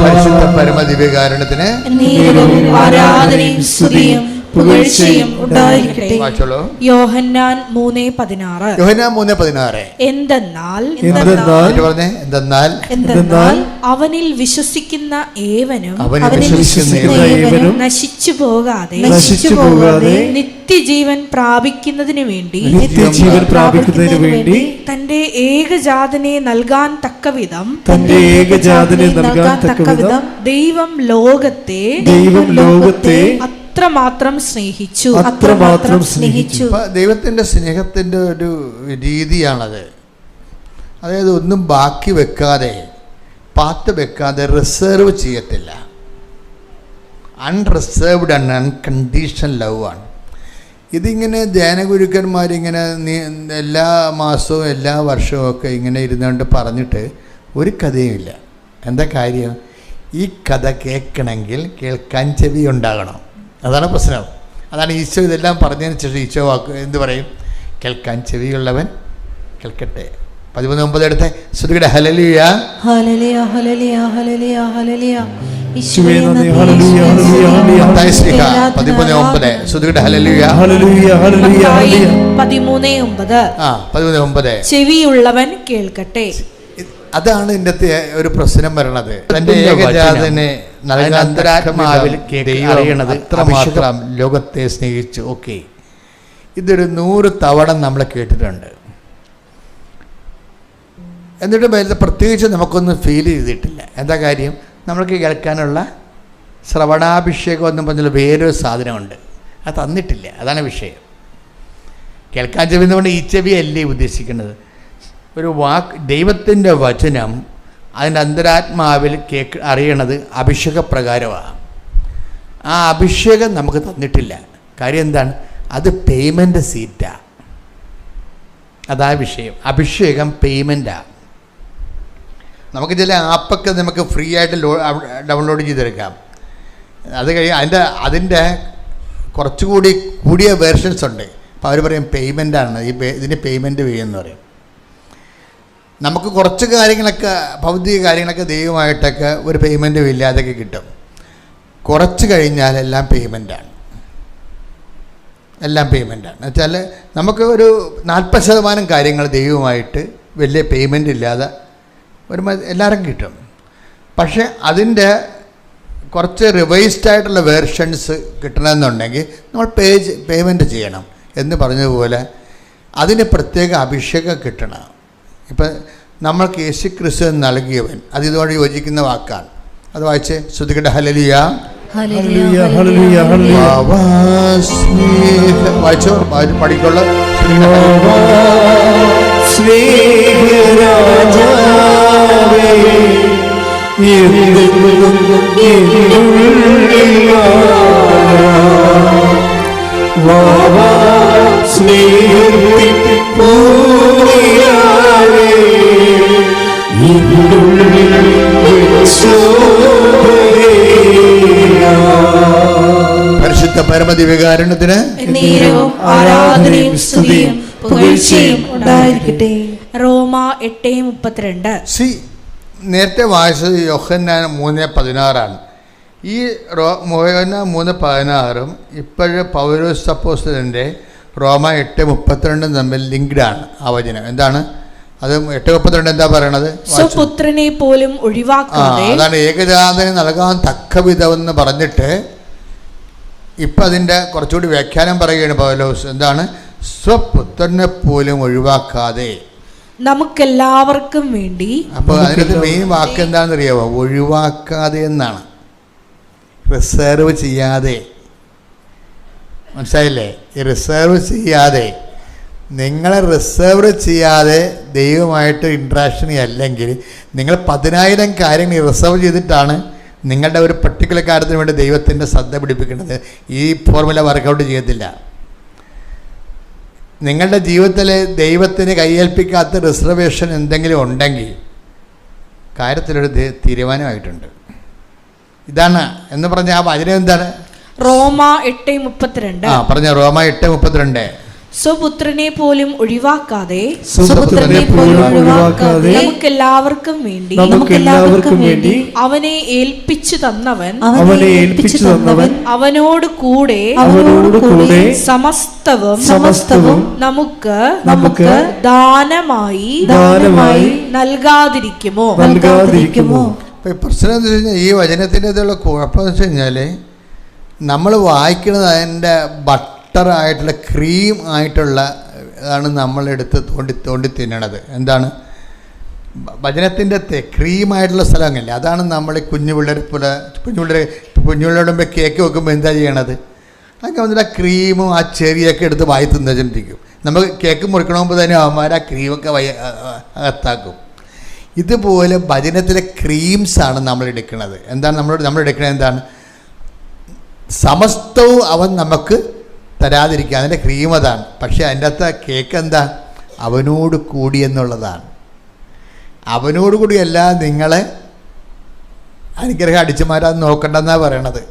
പരിശുദ്ധ പരമദിവ്യകാരുണ്യത്തിന് ആരാധനയും സ്തുതിയും പുകഴ്ചയും ഉണ്ടായിരിക്കട്ടെ. യോഹന്നാൻ 3:16. എന്തെന്നാൽ അവനിൽ വിശ്വസിക്കുന്ന ഏവനും നശിച്ചു പോകാതെ നിത്യജീവൻ പ്രാപിക്കുന്നതിന് വേണ്ടി തന്റെ ഏകജാതനെ നൽകാൻ തക്കവിധം ദൈവം ലോകത്തെ അത്രമാത്രം സ്നേഹിച്ചു. ദൈവത്തിൻ്റെ സ്നേഹത്തിൻ്റെ ഒരു രീതിയാണത്. അതായത് ഒന്നും ബാക്കി വെക്കാതെ, പാത്ത് വെക്കാതെ റിസർവ് ചെയ്യത്തില്ല. അൺറിസർവ്ഡ് ആൻഡ് അൺകണ്ടീഷണൽ ലവ് ആണ്. ഇതിങ്ങനെ ധ്യാനഗുരുക്കന്മാരിങ്ങനെ എല്ലാ മാസവും എല്ലാ വർഷവും ഒക്കെ ഇങ്ങനെ ഇരുന്നുകൊണ്ട് പറഞ്ഞിട്ട് ഒരു കഥയുമില്ല. എന്താ കാര്യം? ഈ കഥ കേൾക്കണമെങ്കിൽ കേൾക്കാൻ ചെവി ഉണ്ടാകണം. അതാണ് പ്രശ്നം. അതാണ് ഈശോ ഇതെല്ലാം പറഞ്ഞതിന് ശേഷം ഈശോ എന്ത് പറയും? കേൾക്കാൻ ചെവിയുള്ളവൻ കേൾക്കട്ടെ. 13:9 എടുത്തേ. ശ്രുതികട്ടെ. ഹല്ലേലൂയ. ഹല്ലേലൂയ. ഹല്ലേലൂയ. ഹല്ലേലൂയ. ഹല്ലേലൂയ. യേശുവേ നന്ദി. ഹല്ലേലൂയ. ഹല്ലേലൂയ. 13:9. ശ്രുതികട്ടെ. ഹല്ലേലൂയ. ഹല്ലേലൂയ. ഹല്ലേലൂയ. 13:9. ചെവിയുള്ളവൻ കേൾക്കട്ടെ. അതാണ് ഇതിൻ്റെ ഒരു പ്രശ്നം വരണത്. തൻ്റെ ഏകജാതനെ അന്തരാത്മാവിൽ അറിയണത് അത്രമാത്രം ലോകത്തെ സ്നേഹിച്ചു. ഓക്കെ, ഇതൊരു 100 തവണ നമ്മൾ കേട്ടിട്ടുണ്ട്. എന്നിട്ട് പ്രത്യേകിച്ച് നമുക്കൊന്നും ഫീൽ ചെയ്തിട്ടില്ല. എന്താ കാര്യം? നമ്മൾക്ക് കേൾക്കാനുള്ള ശ്രവണാഭിഷേകം എന്നും പറഞ്ഞാൽ വേറൊരു സാധനമുണ്ട്, അത് തന്നിട്ടില്ല. അതാണ് വിഷയം. കേൾക്കാൻ ചെവി എന്നുകൊണ്ട് ഈ ചെവി അല്ലേ ഉദ്ദേശിക്കുന്നത്. ഒരു വാക്ക്, ദൈവത്തിൻ്റെ വചനം അതിൻ്റെ അന്തരാത്മാവിൽ അറിയണത് അഭിഷേകപ്രകാരമാണ്. ആ അഭിഷേകം നമുക്ക് തന്നിട്ടില്ല. കാര്യം എന്താണ്? അത് പേയ്മെൻറ്റ് സീറ്റാണ്. അതാ വിഷയം. അഭിഷേകം പേയ്മെൻറ്റാണ്. നമുക്ക് ചില ആപ്പൊക്കെ നമുക്ക് ഫ്രീ ആയിട്ട് ഡൗൺലോഡ് ചെയ്തെടുക്കാം. അത് കഴിഞ്ഞ് അതിൻ്റെ കുറച്ചുകൂടി കൂടിയ വേർഷൻസ് ഉണ്ട്. അപ്പോൾ അവർ പറയും പേയ്മെൻറ്റാണ്, ഇതിന് പേയ്മെൻറ്റ് ചെയ്യുമെന്ന് പറയും. നമുക്ക് കുറച്ച് കാര്യങ്ങളൊക്കെ, ഭൗതിക കാര്യങ്ങളൊക്കെ ദൈവമായിട്ടൊക്കെ ഒരു പേയ്മെൻറ്റും ഇല്ലാതൊക്കെ കിട്ടും. കുറച്ച് കഴിഞ്ഞാൽ എല്ലാം പേയ്മെൻറ്റാണ്. എന്നുവെച്ചാൽ നമുക്ക് ഒരു 40% കാര്യങ്ങൾ ദൈവമായിട്ട് വലിയ പേയ്മെൻ്റ് ഇല്ലാതെ വരുമ്പോൾ എല്ലാവരും കിട്ടും. പക്ഷേ അതിൻ്റെ കുറച്ച് റിവൈസ്ഡ് ആയിട്ടുള്ള വേർഷൻസ് കിട്ടണമെന്നുണ്ടെങ്കിൽ നമ്മൾ പേയ്മെൻറ്റ് ചെയ്യണം എന്ന് പറഞ്ഞതുപോലെ അതിന് പ്രത്യേക അഭിഷേകം കിട്ടണം. ഇപ്പം നമ്മൾക്ക് യേശു ക്രിസ്തു നൽകിയവൻ, അത് ഇതോടെ യോജിക്കുന്ന വാക്കാണ്. അത് വായിച്ച് ശ്രദ്ധിക്കട്ടെ. ഹല്ലേലൂയ, ഹല്ലേലൂയ, ഹല്ലേലൂയ, ഹല്ലേലൂയ. വായിച്ചോ, പഠിക്കൊള്ള. സ്നേഹരാജാവേ, എന്നെന്നും എന്നുള്ളിൽ വാവാ, സ്നേഹത്തിൻ പൂനിലാവേ, എന്നുള്ളിൽ പരിശുദ്ധ പരമദിവ്യകാരുണ്യത്തിന് എന്നേരവും ആരാധനയും സ്തുതിയും പുകഴ്ചയും ഉണ്ടായിരിക്കട്ടെ. റോമ 8:32. നേരത്തെ വായിച്ചത് യോഹന്നാൻ 3:16 ഈ യോഹന്നാൻ 3:16 ഇപ്പോഴും പൗലോസ് അപ്പോസ്തലൻ്റെ റോമ 8:32 തമ്മിൽ ലിങ്ക്ഡാണ് ആ വചനം. എന്താണ് അത്? 8:32 എന്താ പറയണത്? സ്വപുത്രനെ പോലും ഒഴിവാക്കാതെ, അതാണ് ഏകജാതന് നൽകാൻ തക്ക വിധമെന്ന് പറഞ്ഞിട്ട് ഇപ്പം അതിൻ്റെ കുറച്ചുകൂടി വ്യാഖ്യാനം പറയുകയാണ് പൗലോസ്. എന്താണ്? സ്വപുത്രനെ പോലും ഒഴിവാക്കാതെ, നമുക്കെല്ലാവർക്കും വേണ്ടി. അപ്പോൾ അതിനകത്ത് മെയിൻ വാക്ക് എന്താണെന്ന് അറിയാമോ? ഒഴിവാക്കാതെ എന്നാണ്, റിസർവ് ചെയ്യാതെ. മനസ്സിലായില്ലേ? ഈ റിസർവ് ചെയ്യാതെ, നിങ്ങളെ റിസർവ് ചെയ്യാതെ ദൈവമായിട്ട് ഇൻട്രാക്ഷൻ അല്ലെങ്കിൽ നിങ്ങൾ 10,000 കാര്യങ്ങൾ റിസർവ് ചെയ്തിട്ടാണ് നിങ്ങളുടെ ഒരു പർട്ടിക്കുലർ കാര്യത്തിന് വേണ്ടി ദൈവത്തിൻ്റെ ശ്രദ്ധ പിടിപ്പിക്കുന്നത്. ഈ ഫോർമുല വർക്കൗട്ട് ചെയ്യത്തില്ല. നിങ്ങളുടെ ജീവിതത്തിൽ ദൈവത്തിന് കൈയേൽപ്പിക്കാത്ത റിസർവേഷൻ എന്തെങ്കിലും ഉണ്ടെങ്കിൽ കാര്യത്തിലൊരു തീരുമാനമായിട്ടുണ്ട്. ഇതാണ് എന്ന് പറഞ്ഞ ആ വചനം എന്താണ്? റോമ 8:32. പറഞ്ഞ റോമ 8:32. സ്വപുത്രനെ പോലും ഒഴിവാക്കാതെ, നമുക്കെല്ലാവർക്കും വേണ്ടി അവനെ ഏൽപ്പിച്ചു തന്നവൻ അവനോട് കൂടെ സമസ്തവും നമുക്ക് ദാനമായി നൽകാതിരിക്കുമോ? പ്രശ്നം എന്ന് വെച്ച് കഴിഞ്ഞാൽ ഈ വചനത്തിൻ്റെ ഇതുള്ള കുഴപ്പമെന്ന് വെച്ച് കഴിഞ്ഞാൽ നമ്മൾ വായിക്കുന്നത് അതിൻ്റെ ബട്ടറായിട്ടുള്ള ക്രീം ആയിട്ടുള്ള ആണ് നമ്മളെടുത്ത് തോണ്ടി തിന്നണത്. എന്താണ്? വചനത്തിൻ്റെ ക്രീമായിട്ടുള്ള സ്ഥലമല്ലേ, അതാണ് നമ്മൾ കുഞ്ഞു പിള്ളേരോട് കേക്ക് വെക്കുമ്പോൾ എന്താ ചെയ്യണത്? അങ്ങനെ വന്നിട്ട് ആ ക്രീമും ആ ചെറിയൊക്കെ എടുത്ത് വായി തിന്നിരിക്കും. നമുക്ക് കേക്ക് മുറിക്കണമെങ്കിൽ തന്നെ അവന്മാർ ആ ക്രീമൊക്കെ അകത്താക്കും. ഇതുപോലെ ഭജനത്തിലെ ക്രീംസാണ് നമ്മൾ എടുക്കുന്നത്. എന്താണ് നമ്മൾ എടുക്കുന്നത്? എന്താണ്? സമസ്തവും അവൻ നമുക്ക് തരാതിരിക്കുക, അതിൻ്റെ ക്രീം അതാണ്. പക്ഷേ അതിൻ്റെ അകത്ത് കേക്ക് എന്താ? അവനോട് കൂടി എന്നുള്ളതാണ്. അവനോട് കൂടിയല്ല നിങ്ങളെ അനുഗ്രഹം അടിച്ചു മാറ്റാൻ നോക്കണ്ടെന്നാണ് പറയണത്.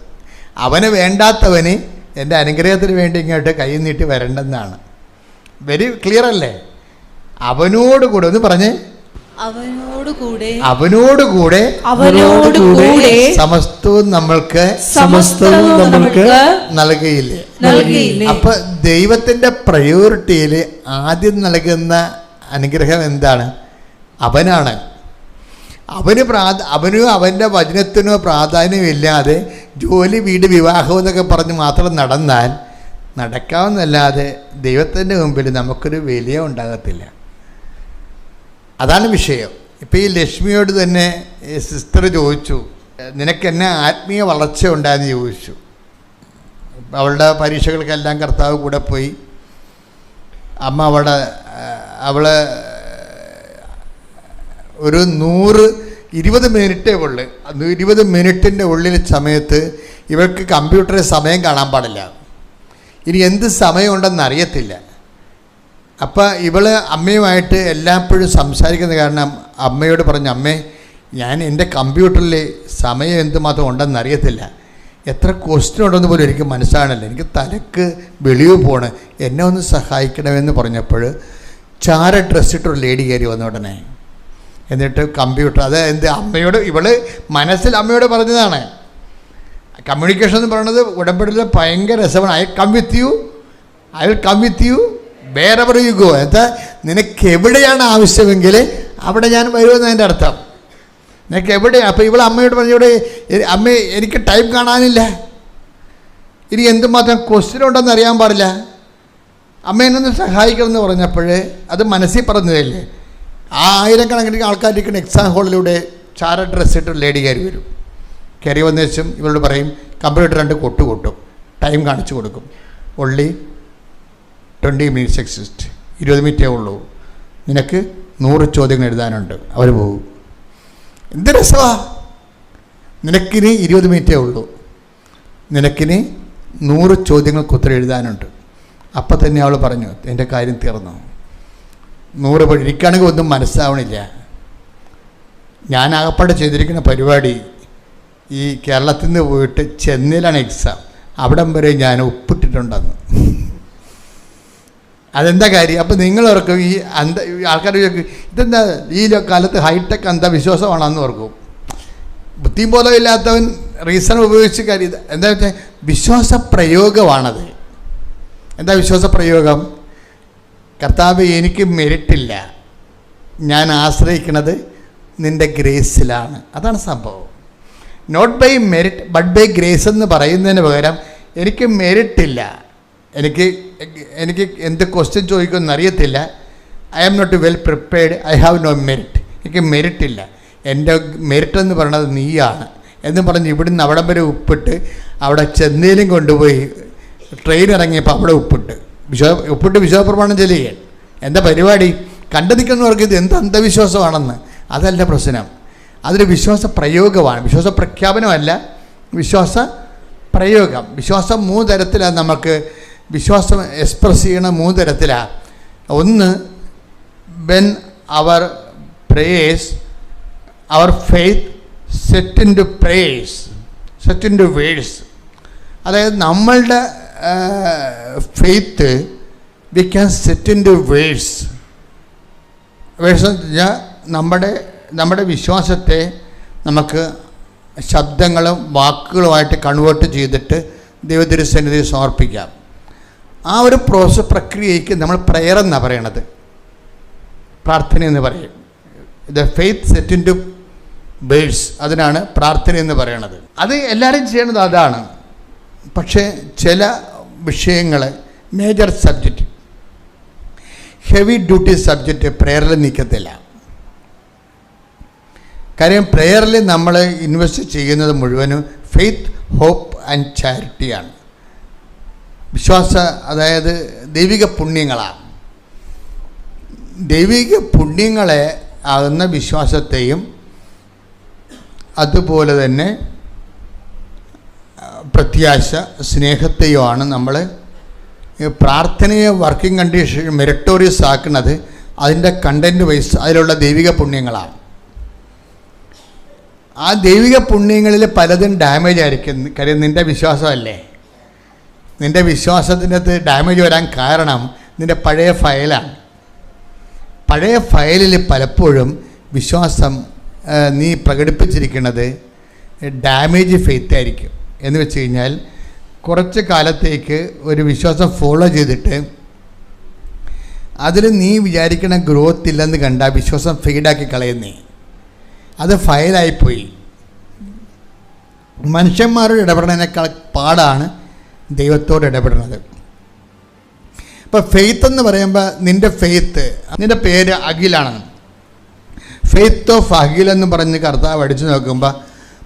അവന് വേണ്ടാത്തവന് എൻ്റെ അനുഗ്രഹത്തിന് വേണ്ടി ഇങ്ങോട്ട് കൈ നീട്ടി വരണ്ടെന്നാണ്. വെരി ക്ലിയർ അല്ലേ? അവനോട് കൂടെ ഒന്ന് പറഞ്ഞേ. അവനോട് കൂടെ സമസ്തവും നമ്മൾക്ക് നൽകുകയില്ലേ? അപ്പൊ ദൈവത്തിന്റെ പ്രയോറിറ്റിയിൽ ആദ്യം നൽകുന്ന അനുഗ്രഹം എന്താണ്? അവനാണ്. അവനോ അവൻ്റെ വചനത്തിനോ പ്രാധാന്യമില്ലാതെ ജോലി, വീട്, വിവാഹം എന്നൊക്കെ പറഞ്ഞ് മാത്രം നടന്നാൽ നടക്കാവുന്നല്ലാതെ ദൈവത്തിൻ്റെ മുമ്പിൽ നമുക്കൊരു വില ഉണ്ടാകത്തില്ല. അതാണ് വിഷയം. ഇപ്പോൾ ഈ ലക്ഷ്മിയോട് തന്നെ സിസ്റ്റർ ചോദിച്ചു, നിനക്കെന്നെ ആത്മീയ വളർച്ച ഉണ്ടായെന്ന് ചോദിച്ചു. അവളുടെ പരീക്ഷകൾക്കെല്ലാം കർത്താവ് കൂടെ പോയി. അമ്മ അവളെ ഒരു 120 മിനിറ്റേ ഉള്ളു. 20 മിനിറ്റിൻ്റെ ഉള്ളിൽ സമയത്ത് ഇവർക്ക് കമ്പ്യൂട്ടറിൽ സമയം കാണാൻ പാടില്ല. ഇനി എന്ത് സമയമുണ്ടെന്ന് അറിയത്തില്ല. അപ്പം ഇവള് അമ്മയുമായിട്ട് എല്ലായ്പ്പോഴും സംസാരിക്കുന്ന കാരണം അമ്മയോട് പറഞ്ഞു, അമ്മേ ഞാൻ എൻ്റെ കമ്പ്യൂട്ടറിൽ സമയം എന്തുമാത്രം ഉണ്ടെന്ന് അറിയത്തില്ല, എത്ര ക്വസ്റ്റ്യൻ ഉണ്ടെന്ന് പോലും എനിക്ക് മനസ്സിലാണില്ല, എനിക്ക് തലക്ക് വെളിവ് പോണ്, എന്നെ ഒന്ന് സഹായിക്കണമെന്ന് പറഞ്ഞപ്പോൾ ചാര ഡ്രസ്സിട്ടൊരു ലേഡി കയറി വന്ന ഉടനെ എന്നിട്ട് കമ്പ്യൂട്ടർ അത് അമ്മയോട് ഇവള് മനസ്സിൽ അമ്മയോട് പറഞ്ഞതാണ്. കമ്മ്യൂണിക്കേഷൻ എന്ന് പറയുന്നത് ഉടമ്പടിയിൽ ഭയങ്കര രസമാണ്. I come with you wherever you go. എന്താ നിനക്ക് എവിടെയാണ് ആവശ്യമെങ്കിൽ അവിടെ ഞാൻ വരുമെന്ന് അതിൻ്റെ അർത്ഥം. നിനക്ക് എവിടെയാണ്? അപ്പോൾ ഇവൾ അമ്മയോട് പറഞ്ഞോടെ, അമ്മ എനിക്ക് ടൈം കാണാനില്ല, ഇനി എന്തുമാത്രം ക്വസ്റ്റ്യൻ ഉണ്ടെന്ന് അറിയാൻ പാടില്ല. അമ്മേനൊന്ന് സഹായിക്കണമെന്ന് പറഞ്ഞപ്പോൾ അത് മനസ്സിൽ പറഞ്ഞതല്ലേ. ആ ആയിരക്കണക്കിന് ആൾക്കാരിരിക്കുന്ന എക്സാം ഹാളിലൂടെ ചാര ഡ്രസ്സ് ഇട്ട് ലേഡി കയറി വരും. കയറി വന്ന ശേഷം ഇവരോട് പറയും, കമ്പ്യൂട്ടർ 2 കൊട്ട് കൊട്ടും, ടൈം കാണിച്ചു കൊടുക്കും. ഓൺലി 20 minutes എക്സിസ്റ്റ്, 20 മിനിറ്റേ ഉള്ളൂ, നിനക്ക് 100 ചോദ്യങ്ങൾ എഴുതാനുണ്ട്. അവർ പോകും. എന്ത് രസമാണ്! നിനക്കിനി 20 മിനിറ്റേ ഉള്ളൂ, നിനക്കിനി 100 ചോദ്യങ്ങൾക്ക് ഉത്തരം എഴുതാനുണ്ട്. അപ്പം തന്നെ അവൾ പറഞ്ഞു, എൻ്റെ കാര്യം തീർന്നു. 100 എനിക്കാണെങ്കിൽ ഒന്നും മനസ്സിലാവണില്ല. ഞാൻ ആകപ്പാടെ ചെയ്തിരിക്കുന്ന പരിപാടി ഈ കേരളത്തിൽ നിന്ന് പോയിട്ട് ചെന്നൈയിലാണ് എക്സാം, അവിടം വരെ ഞാൻ ഒപ്പിട്ടിട്ടുണ്ടെന്ന്. അതെന്താ കാര്യം? അപ്പം നിങ്ങളോർക്കും ഈ ആൾക്കാർ ഇതെന്താ ഈ കാലത്ത് ഹൈടെക് അന്ധവിശ്വാസമാണെന്ന് ഓർക്കും. ബുദ്ധിയും ബോധമില്ലാത്തവൻ റീസൺ ഉപയോഗിച്ച് കാര്യം എന്താ വെച്ചാൽ വിശ്വാസ പ്രയോഗമാണത്. എന്താ വിശ്വാസ പ്രയോഗം? കർത്താവ്, എനിക്ക് മെരിറ്റില്ല, ഞാൻ ആശ്രയിക്കുന്നത് നിൻ്റെ ഗ്രേസിലാണ്. അതാണ് സംഭവം. Not by merit but by grace എന്ന് പറയുന്നതിന് പകരം എനിക്ക് മെരിറ്റില്ല, എനിക്ക് എന്ത് ക്വസ്റ്റ്യൻ ചോദിക്കുമെന്ന് അറിയത്തില്ല, I am not well prepared, I have no merit, എനിക്ക് മെരിറ്റില്ല, എൻ്റെ മെരിറ്റ് എന്ന് പറയുന്നത് നീയാണ് എന്ന് പറഞ്ഞ് ഇവിടുന്ന് അവിടം വരെ ഉപ്പിട്ട് അവിടെ ചെന്നൈയിലും കൊണ്ടുപോയി ട്രെയിൻ ഇറങ്ങിയപ്പോൾ അവിടെ ഉപ്പിട്ട് വിശ്വാസപ്രമാണം ചെല്ലുകയാണ്. എന്താ പരിപാടി? കണ്ടു നിൽക്കുന്നവർക്ക് ഇത് എന്ത് അന്ധവിശ്വാസമാണെന്ന്. അതല്ല പ്രശ്നം, അതൊരു വിശ്വാസ പ്രയോഗമാണ്, വിശ്വാസ പ്രഖ്യാപനമല്ല, വിശ്വാസ പ്രയോഗം. വിശ്വാസം 3 തരത്തിലാണ്. നമുക്ക് വിശ്വാസം എക്സ്പ്രസ് ചെയ്യണ 3 തരത്തിലാണ്. ഒന്ന്, when our prayers our faith set into prayers, set into words. അതായത് നമ്മളുടെ faith we can set into words. Words എന്ന് വെച്ചാൽ നമ്മുടെ വിശ്വാസത്തെ നമുക്ക് ശബ്ദങ്ങളും വാക്കുകളുമായിട്ട് കൺവേർട്ട് ചെയ്തിട്ട് ദൈവത്തിരുസന്നിധിയിൽ സമർപ്പിക്കാം. ആ ഒരു പ്രക്രിയയ്ക്ക് നമ്മൾ പ്രയർ എന്നാണ് പറയണത്, പ്രാർത്ഥന എന്ന് പറയും. The faith set into words, അതിനാണ് പ്രാർത്ഥന എന്ന് പറയണത്. അത് എല്ലാവരും ചെയ്യണത് അതാണ്. പക്ഷേ ചില വിഷയങ്ങൾ, major subject, heavy duty subject പ്രേയറിൽ നിൽക്കത്തില്ല. കാര്യം പ്രേയറിൽ നമ്മൾ ഇൻവെസ്റ്റ് ചെയ്യുന്നത് മുഴുവനും ഫെയ്ത്ത്, ഹോപ്പ് ആൻഡ് ചാരിറ്റിയാണ്. അതായത് ദൈവിക പുണ്യങ്ങളാണ്. ദൈവിക പുണ്യങ്ങളെ ആകുന്ന വിശ്വാസത്തെയും അതുപോലെ തന്നെ പ്രത്യാശ, സ്നേഹത്തെയുമാണ് നമ്മൾ പ്രാർത്ഥനയെ വർക്കിംഗ് കണ്ടീഷൻ മെറിറ്റോറിയസ് ആക്കുന്നത്. അതിൻ്റെ കണ്ടൻറ്റ് വൈസ് അതിലുള്ള ദൈവിക പുണ്യങ്ങളാണ്. ആ ദൈവിക പുണ്യങ്ങളിൽ പലതും ഡാമേജ് ആയിരിക്കും. കാര്യം നിൻ്റെ വിശ്വാസമല്ലേ. നിൻ്റെ വിശ്വാസത്തിനകത്ത് ഡാമേജ് വരാൻ കാരണം നിൻ്റെ പഴയ ഫയലാണ്. പഴയ ഫയലിൽ പലപ്പോഴും വിശ്വാസം നീ പ്രകടിപ്പിച്ചിരിക്കുന്നത് ഡാമേജ് ഫെയ്ത്ത് ആയിരിക്കും. എന്ന് വെച്ച് കഴിഞ്ഞാൽ കുറച്ച് കാലത്തേക്ക് ഒരു വിശ്വാസം ഫോളോ ചെയ്തിട്ട് അതിൽ നീ വിചാരിക്കണ ഗ്രോത്ത് ഇല്ലെന്ന് കണ്ട വിശ്വാസം ഫീഡാക്കി കളയുന്നേ, അത് ഫയലായിപ്പോയി. മനുഷ്യന്മാരോട് ഇടപെടുന്നതിനേക്കാൾ പാടാണ് ദൈവത്തോട് ഇടപെടുന്നത്. ഇപ്പോൾ ഫെയ്ത്ത് എന്ന് പറയുമ്പോൾ നിൻ്റെ ഫെയ്ത്ത്, നിൻ്റെ പേര് അഖിലാണ്, ഫെയ്ത്ത് ഓഫ് അഖിൽ എന്ന് പറഞ്ഞ് കർത്താവ് അടിച്ചു നോക്കുമ്പോൾ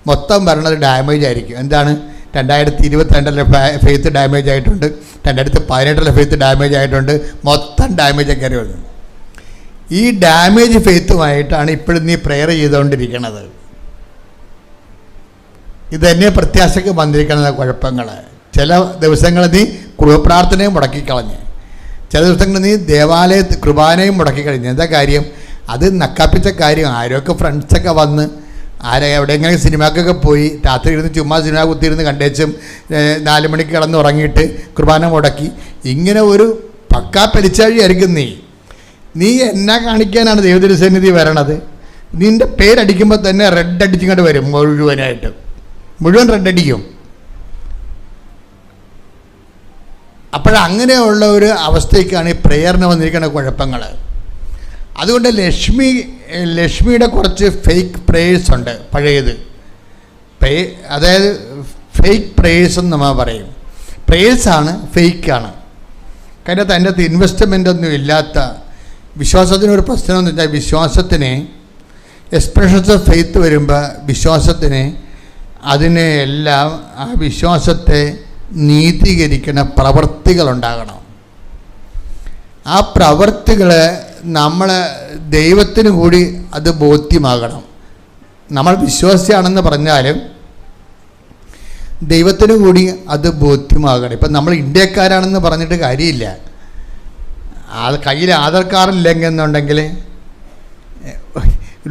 മൊത്തം വരണത് ഡാമേജ് ആയിരിക്കും. എന്താണ്? 2022 ഫെയ്ത്ത് ഡാമേജ് ആയിട്ടുണ്ട്, 2018 ഫെയ്ത്ത് ഡാമേജ് ആയിട്ടുണ്ട്, മൊത്തം ഡാമേജ് കയറി വരുന്നത്. ഈ ഡാമേജ് ഫെയ്ത്തുമായിട്ടാണ് ഇപ്പോഴും നീ പ്രെയർ ചെയ്തുകൊണ്ടിരിക്കുന്നത്. ഇതന്നെ പ്രത്യാശയ്ക്ക് വന്നിരിക്കുന്ന കുഴപ്പങ്ങൾ. ചില ദിവസങ്ങൾ നീ കൃപപ്രാർത്ഥനയും മുടക്കിക്കളഞ്ഞ്, ചില ദിവസങ്ങൾ നീ ദേവാലയത്തിൽ കുർബാനയും മുടക്കിക്കഴിഞ്ഞ്. എന്താ കാര്യം? അത് നക്കാപ്പിച്ച കാര്യം. ആരൊക്കെ ഫ്രണ്ട്സൊക്കെ വന്ന് എവിടെയെങ്കിലും സിനിമക്കൊക്കെ പോയി രാത്രി ഇരുന്ന് ചുമ്മാ സിനിമ കുത്തിയിരുന്ന് കണ്ടേച്ചും 4 മണിക്ക് കിടന്ന് ഉറങ്ങിയിട്ട് കുർബാന മുടക്കി, ഇങ്ങനെ ഒരു പക്കാ പരിച്ചാഴിയായിരിക്കും നീ എന്നാ കാണിക്കാനാണ് ദൈവത്തിരുസന്നിധി വരണത്? നിൻ്റെ പേരടിക്കുമ്പോൾ തന്നെ റെഡ് അടിച്ചിങ്ങോട്ട് വരും, മുഴുവൻ റെഡ് അടിക്കും. അപ്പോഴങ്ങനെയുള്ള ഒരു അവസ്ഥയ്ക്കാണ് ഈ പ്രെയറിന് വന്നിരിക്കുന്ന കുഴപ്പങ്ങൾ. അതുകൊണ്ട് ലക്ഷ്മിയുടെ കുറച്ച് ഫേക്ക് പ്രേയേഴ്സ് ഉണ്ട്, പഴയത്. അതായത് ഫേക്ക് പ്രേയേഴ്സ് എന്ന് നമ്മൾ പറയും. പ്രേയേഴ്സാണ്, ഫേക്കാണ്. കാര്യം അതിൻ്റെ അകത്ത് ഇൻവെസ്റ്റ്മെൻ്റ് ഒന്നും ഇല്ലാത്ത വിശ്വാസത്തിനൊരു പ്രശ്നം എന്ന് വെച്ചാൽ വിശ്വാസത്തിന് എക്സ്പ്രഷൻസ് ഓഫ് ഫെയ്ത്ത് വരുമ്പോൾ വിശ്വാസത്തിന് അതിനെ എല്ലാം ആ വിശ്വാസത്തെ നീതീകരിക്കുന്ന പ്രവൃത്തികളുണ്ടാകണം. ആ പ്രവൃത്തികൾ നമ്മൾ ദൈവത്തിന് കൂടി അത് ബോധ്യമാകണം. നമ്മൾ വിശ്വാസിയാണെന്ന് പറഞ്ഞാലും ദൈവത്തിന് കൂടി അത് ബോധ്യമാകണം. ഇപ്പം നമ്മൾ ഇന്ത്യക്കാരാണെന്ന് പറഞ്ഞിട്ട് കാര്യമില്ല. കയ്യിൽ ആധാർ കാർഡ് ഇല്ലെന്നുണ്ടെങ്കിൽ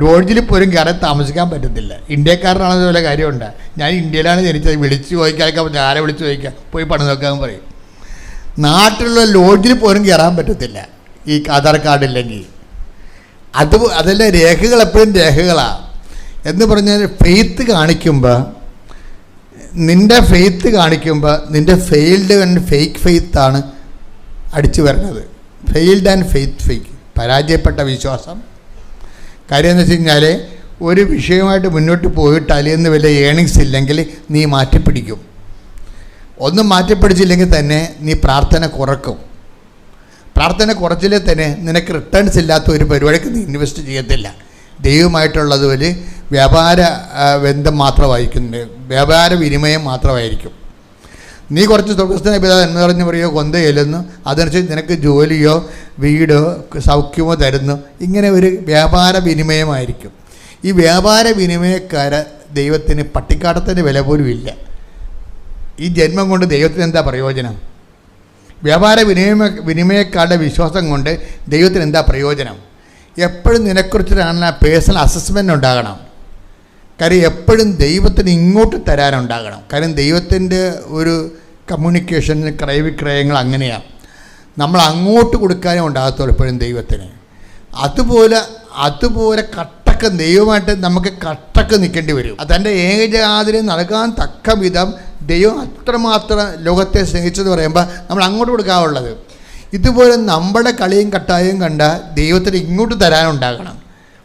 ലോഡ്ജിൽ പോലും കയറാൻ താമസിക്കാൻ പറ്റത്തില്ല. ഇന്ത്യക്കാരനാണെന്ന് പോലെ കാര്യമുണ്ട്. ഞാൻ ഇന്ത്യയിലാണ് ജനിച്ചത്, വിളിച്ച് ചോദിക്കാൻ പറ്റും, ആരെ വിളിച്ച് ചോദിക്കാം, പോയി പണം നോക്കാൻ പറയും. നാട്ടിലുള്ള ലോഡ്ജിൽ പോലും കയറാൻ പറ്റത്തില്ല ഈ ആധാർ കാർഡ് ഇല്ലെങ്കിൽ. അതെല്ലാം രേഖകൾ എപ്പോഴും രേഖകളാണ് എന്ന് പറഞ്ഞാൽ ഫെയ്ത്ത് കാണിക്കുമ്പോൾ നിൻ്റെ ഫെയ്ത്ത് കാണിക്കുമ്പോൾ നിൻ്റെ ഫെയിൽഡ് ആൻഡ് ഫേക്ക് ഫെയ്ത്താണ് അടിച്ചു വരുന്നത്. ഫെയിൽഡ് ആൻഡ് ഫേക്ക് പരാജയപ്പെട്ട വിശ്വാസം. കാര്യം എന്ന് വെച്ച് കഴിഞ്ഞാൽ ഒരു വിഷയമായിട്ട് മുന്നോട്ട് പോയിട്ട് അതിൽ നിന്ന് വലിയ ഏണിങ്സ് ഇല്ലെങ്കിൽ നീ മാറ്റിപ്പിടിക്കും. ഒന്നും മാറ്റിപ്പിടിച്ചില്ലെങ്കിൽ തന്നെ നീ പ്രാർത്ഥന കുറക്കും. പ്രാർത്ഥന കുറച്ചില്ലേ തന്നെ നിനക്ക് റിട്ടേൺസ് ഇല്ലാത്ത ഒരു പരിപാടിക്ക് നീ ഇൻവെസ്റ്റ് ചെയ്യത്തില്ല. ദൈവമായിട്ടുള്ളത് ഒരു വ്യാപാര ബന്ധം മാത്രമായിരിക്കും, വ്യാപാര വിനിമയം മാത്രമായിരിക്കും. നീ കുറച്ച് സ്വർഗ്ഗസ്ഥന പിതാവ് എന്ന് പറഞ്ഞ് പറയുകയോ കൊന്ത ചെല്ലുന്നു, അതനുസരിച്ച് നിനക്ക് ജോലിയോ വീടോ സൗഖ്യമോ തരുന്നു. ഇങ്ങനെ ഒരു വ്യാപാര വിനിമയമായിരിക്കും. ഈ വ്യാപാര വിനിമയക്കാരെ ദൈവത്തിന് പട്ടിക്കാട്ടത്തിൻ്റെ വില പോലും ഇല്ല. ഈ ജന്മം കൊണ്ട് ദൈവത്തിന് എന്താ പ്രയോജനം? വ്യാപാര വിനിമയക്കാരുടെ വിശ്വാസം കൊണ്ട് ദൈവത്തിന് എന്താ പ്രയോജനം? എപ്പോഴും നിന്നെക്കുറിച്ചിട്ടാണ് പേഴ്സണൽ അസസ്മെൻ്റ് ഉണ്ടാകണം. കാര്യം എപ്പോഴും ദൈവത്തിന് ഇങ്ങോട്ട് തരാനുണ്ടാകണം. കാര്യം ദൈവത്തിൻ്റെ ഒരു കമ്മ്യൂണിക്കേഷൻ ക്രയവിക്രയങ്ങൾ അങ്ങനെയാണ്. നമ്മൾ അങ്ങോട്ട് കൊടുക്കാനേ ഉണ്ടാകത്തുള്ളൂ എപ്പോഴും ദൈവത്തിന്. അതുപോലെ കട്ടക്ക് ദൈവമായിട്ട് നമുക്ക് കട്ടക്ക് നിൽക്കേണ്ടി വരും. തൻ്റെ ഏകജാതിനെ നൽകാൻ തക്ക വിധം ദൈവം അത്രമാത്രം ലോകത്തെ സ്നേഹിച്ചെന്ന് പറയുമ്പോൾ നമ്മൾ അങ്ങോട്ട് കൊടുക്കാറുള്ളത്. ഇതുപോലെ നമ്മുടെ കളിയും കട്ടായും കണ്ട ദൈവത്തിന് ഇങ്ങോട്ട് തരാനുണ്ടാകണം.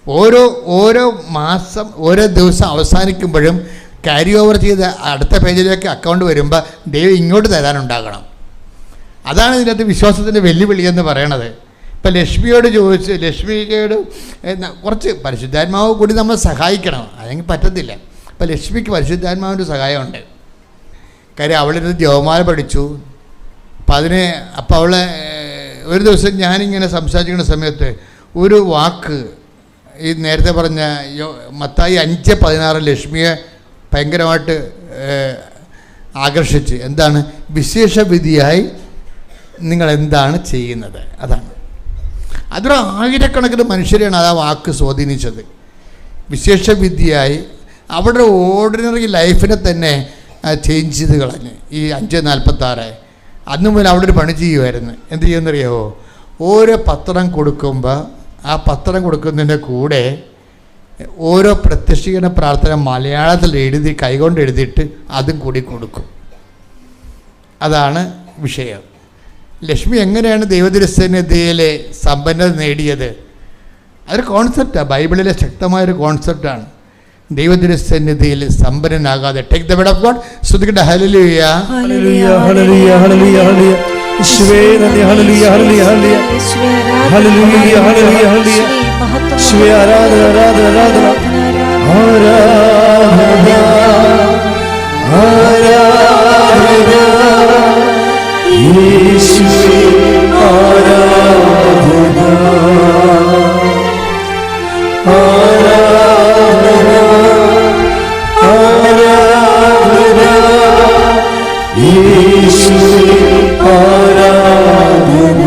ഓരോ മാസം ഓരോ ദിവസം അവസാനിക്കുമ്പോഴും ക്യാരി ഓവർ ചെയ്ത് അടുത്ത പേജിലേക്ക് അക്കൗണ്ട് വരുമ്പോൾ ദൈവം ഇങ്ങോട്ട് തരാനുണ്ടാകണം. അതാണ് ഇതിനകത്ത് വിശ്വാസത്തിൻ്റെ വെല്ലുവിളി എന്ന് പറയണത്. ഇപ്പം ലക്ഷ്മിയോട് ചോദിച്ച് ലക്ഷ്മിയോട് കുറച്ച് പരിശുദ്ധാത്മാവ് കൂടി നമ്മൾ സഹായിക്കണം, അല്ലെങ്കിൽ പറ്റത്തില്ല. ഇപ്പം ലക്ഷ്മിക്ക് പരിശുദ്ധാത്മാവിൻ്റെ സഹായമുണ്ട്. കാര്യം അവളിരുന്ന് ജപമാല പഠിച്ചു. അപ്പോൾ അവളെ ഒരു ദിവസം ഞാനിങ്ങനെ സംസാരിക്കുന്ന സമയത്ത് ഒരു വാക്ക് ഈ നേരത്തെ പറഞ്ഞ മത്തായി 5:16 ലക്ഷ്മിയെ ഭയങ്കരമായിട്ട് ആകർഷിച്ച്. എന്താണ്? വിശേഷവിധിയായി നിങ്ങൾ എന്താണ് ചെയ്യുന്നത്? അതാണ്. അതൊരു ആയിരക്കണക്കിന് മനുഷ്യരെയാണ് ആ വാക്ക് സ്വാധീനിച്ചത്. വിശേഷവിധിയായി അവരുടെ ഓർഡിനറി ലൈഫിനെ തന്നെ ചേഞ്ച് ചെയ്ത് കളഞ്ഞ്. ഈ 5:46 അന്ന് മുതൽ അവിടെ ഒരു പണി ചെയ്യുമായിരുന്നു. എന്ത് ചെയ്യുമെന്നറിയാമോ? ഓരോ പത്രം കൊടുക്കുമ്പോൾ ആ പത്രം കൊടുക്കുന്നതിൻ്റെ കൂടെ ഓരോ പ്രത്യക്ഷീകരണ പ്രാർത്ഥന മലയാളത്തിൽ എഴുതി കൈകൊണ്ട് എഴുതിയിട്ട് അതും കൂടി കൊടുക്കും. അതാണ് വിഷയം. ലക്ഷ്മി എങ്ങനെയാണ് ദൈവതിരുസന്നിധിയിലെ സമ്പന്നത നേടിയത്? അതൊരു കോൺസെപ്റ്റാണ്, ബൈബിളിലെ ശക്തമായൊരു കോൺസെപ്റ്റാണ്. ദൈവതിരുസന്നിധിയിൽ സമ്പന്നനാകാതെ take the word of God. സ്തുതിക്കട്ടെ. ഹല്ലേലൂയ ഹല്ലേലൂയ ഹല്ലേലൂയ ഹല്ലേലൂയ ഹല്ലേലൂയ. യേശുവേ നന്ദി. ഹല്ലേലൂയ ഹല്ലേലൂയ ഹല്ലേലൂയ ഹല്ലേലൂയ ഹല്ലേലൂയ ഹല്ലേലൂയ. യേശുവേ ആരാധന ആരാധന ആരാധന ആരാധന യേശുവേ ആരാധന ആരാധന ആരാധന യേശുവേ ആരാധന.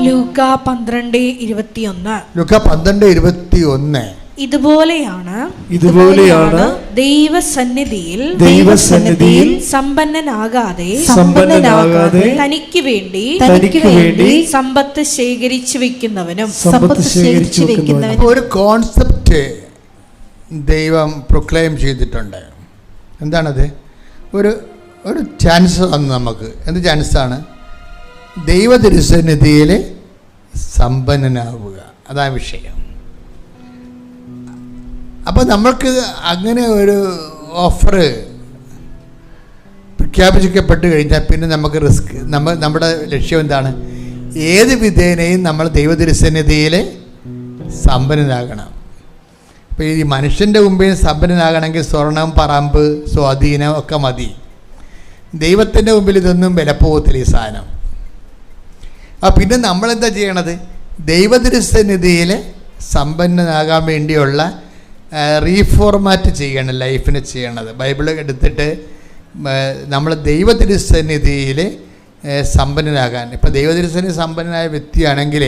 ലൂക്ക 12:21. ലൂക്ക 12:21. ഇതുപോലെയാണ് ദൈവസന്നിധിയിൽ സമ്പന്നനാകാതെ തനിക്ക് വേണ്ടി സമ്പത്ത് ശേഖരിച്ചു വെക്കുന്നവനും. ഒരു കോൺസെപ്റ്റ് ദൈവം പ്രൊക്ലെയിം ചെയ്തിട്ടുണ്ട്. എന്താണത്? ഒരു ചാൻസ് തന്നു നമുക്ക്. എന്ത് ചാൻസാണ്? ദൈവ തിരുസന്നിധിയിൽ സമ്പന്നനാവുക. അതാണ് വിഷയം. അപ്പോൾ നമ്മൾക്ക് അങ്ങനെ ഒരു ഓഫർ പ്രഖ്യാപിക്കപ്പെട്ട് കഴിഞ്ഞാൽ പിന്നെ നമുക്ക് റിസ്ക്, നമ്മുടെ ലക്ഷ്യം എന്താണ്? ഏത് വിധേനയും നമ്മൾ ദൈവതിരുസന്നിധിയിൽ സമ്പന്നനാകണം. ഇപ്പോൾ ഈ മനുഷ്യൻ്റെ മുമ്പിൽ സമ്പന്നനാകണമെങ്കിൽ സ്വർണം, പറമ്പ്, സ്വാധീനം ഒക്കെ മതി. ദൈവത്തിൻ്റെ മുമ്പിൽ ഇതൊന്നും വിലപ്പോകത്തില്ല ഈ സാധനം. പിന്നെ നമ്മളെന്താ ചെയ്യണത്? ദൈവതിരുസന്നിധിയിൽ സമ്പന്നനാകാൻ വേണ്ടിയുള്ള റീഫോർമാറ്റ് ചെയ്യണം, ലൈഫിന് ചെയ്യണത്. ബൈബിൾ എടുത്തിട്ട് നമ്മൾ ദൈവതിരുസന്നിധിയിൽ സമ്പന്നനാകാൻ. ഇപ്പോൾ ദൈവതിരുസന്നിധി സമ്പന്നനായ വ്യക്തിയാണെങ്കിൽ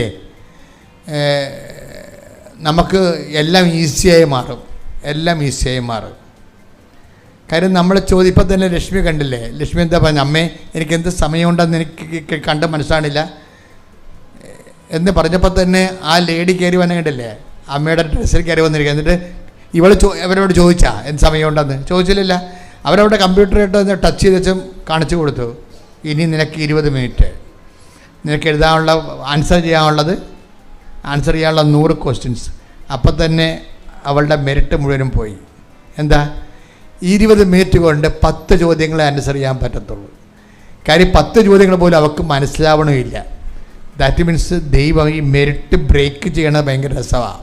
നമുക്ക് എല്ലാം ഈസിയായി മാറും, എല്ലാം ഈസിയായി മാറും. കാര്യം നമ്മൾ ഇപ്പം തന്നെ ലക്ഷ്മി കണ്ടില്ലേ? ലക്ഷ്മി എന്താ പറഞ്ഞ? അമ്മേ, എനിക്ക് എന്ത് സമയമുണ്ടെന്ന് എനിക്ക് കണ്ട് മനസ്സിലാണില്ല എന്ന് പറഞ്ഞപ്പോൾ തന്നെ ആ ലേഡി കയറി വന്ന കണ്ടില്ലേ? അമ്മയുടെ ഡ്രസ്സിൽ കയറി വന്നിരിക്കുക. എന്നിട്ട് അവരോട് ചോദിച്ചാ എന്ത് സമയമുണ്ടെന്ന്? ചോദിച്ചില്ല. അവരവിടെ കമ്പ്യൂട്ടറായിട്ട് ടച്ച് ചെയ്ത് വെച്ചും കാണിച്ചു കൊടുത്തു. ഇനി നിനക്ക് 20 മിനിറ്റ്, നിനക്ക് എഴുതാനുള്ള ആൻസർ ചെയ്യാനുള്ള 100 ക്വസ്റ്റ്യൻസ്. അപ്പം തന്നെ അവളുടെ മെറിറ്റ് മുഴുവനും പോയി. എന്താ? 20 മിനിറ്റ് കൊണ്ട് 10 ചോദ്യങ്ങളെ ആൻസർ ചെയ്യാൻ പറ്റത്തുള്ളൂ. കാര്യം 10 ചോദ്യങ്ങൾ പോലും അവൾക്ക് മനസ്സിലാവണമില്ല. ദാറ്റ് മീൻസ് ദൈവം ഈ മെറിറ്റ് ബ്രേക്ക് ചെയ്യണത് ഭയങ്കര രസമാണ്.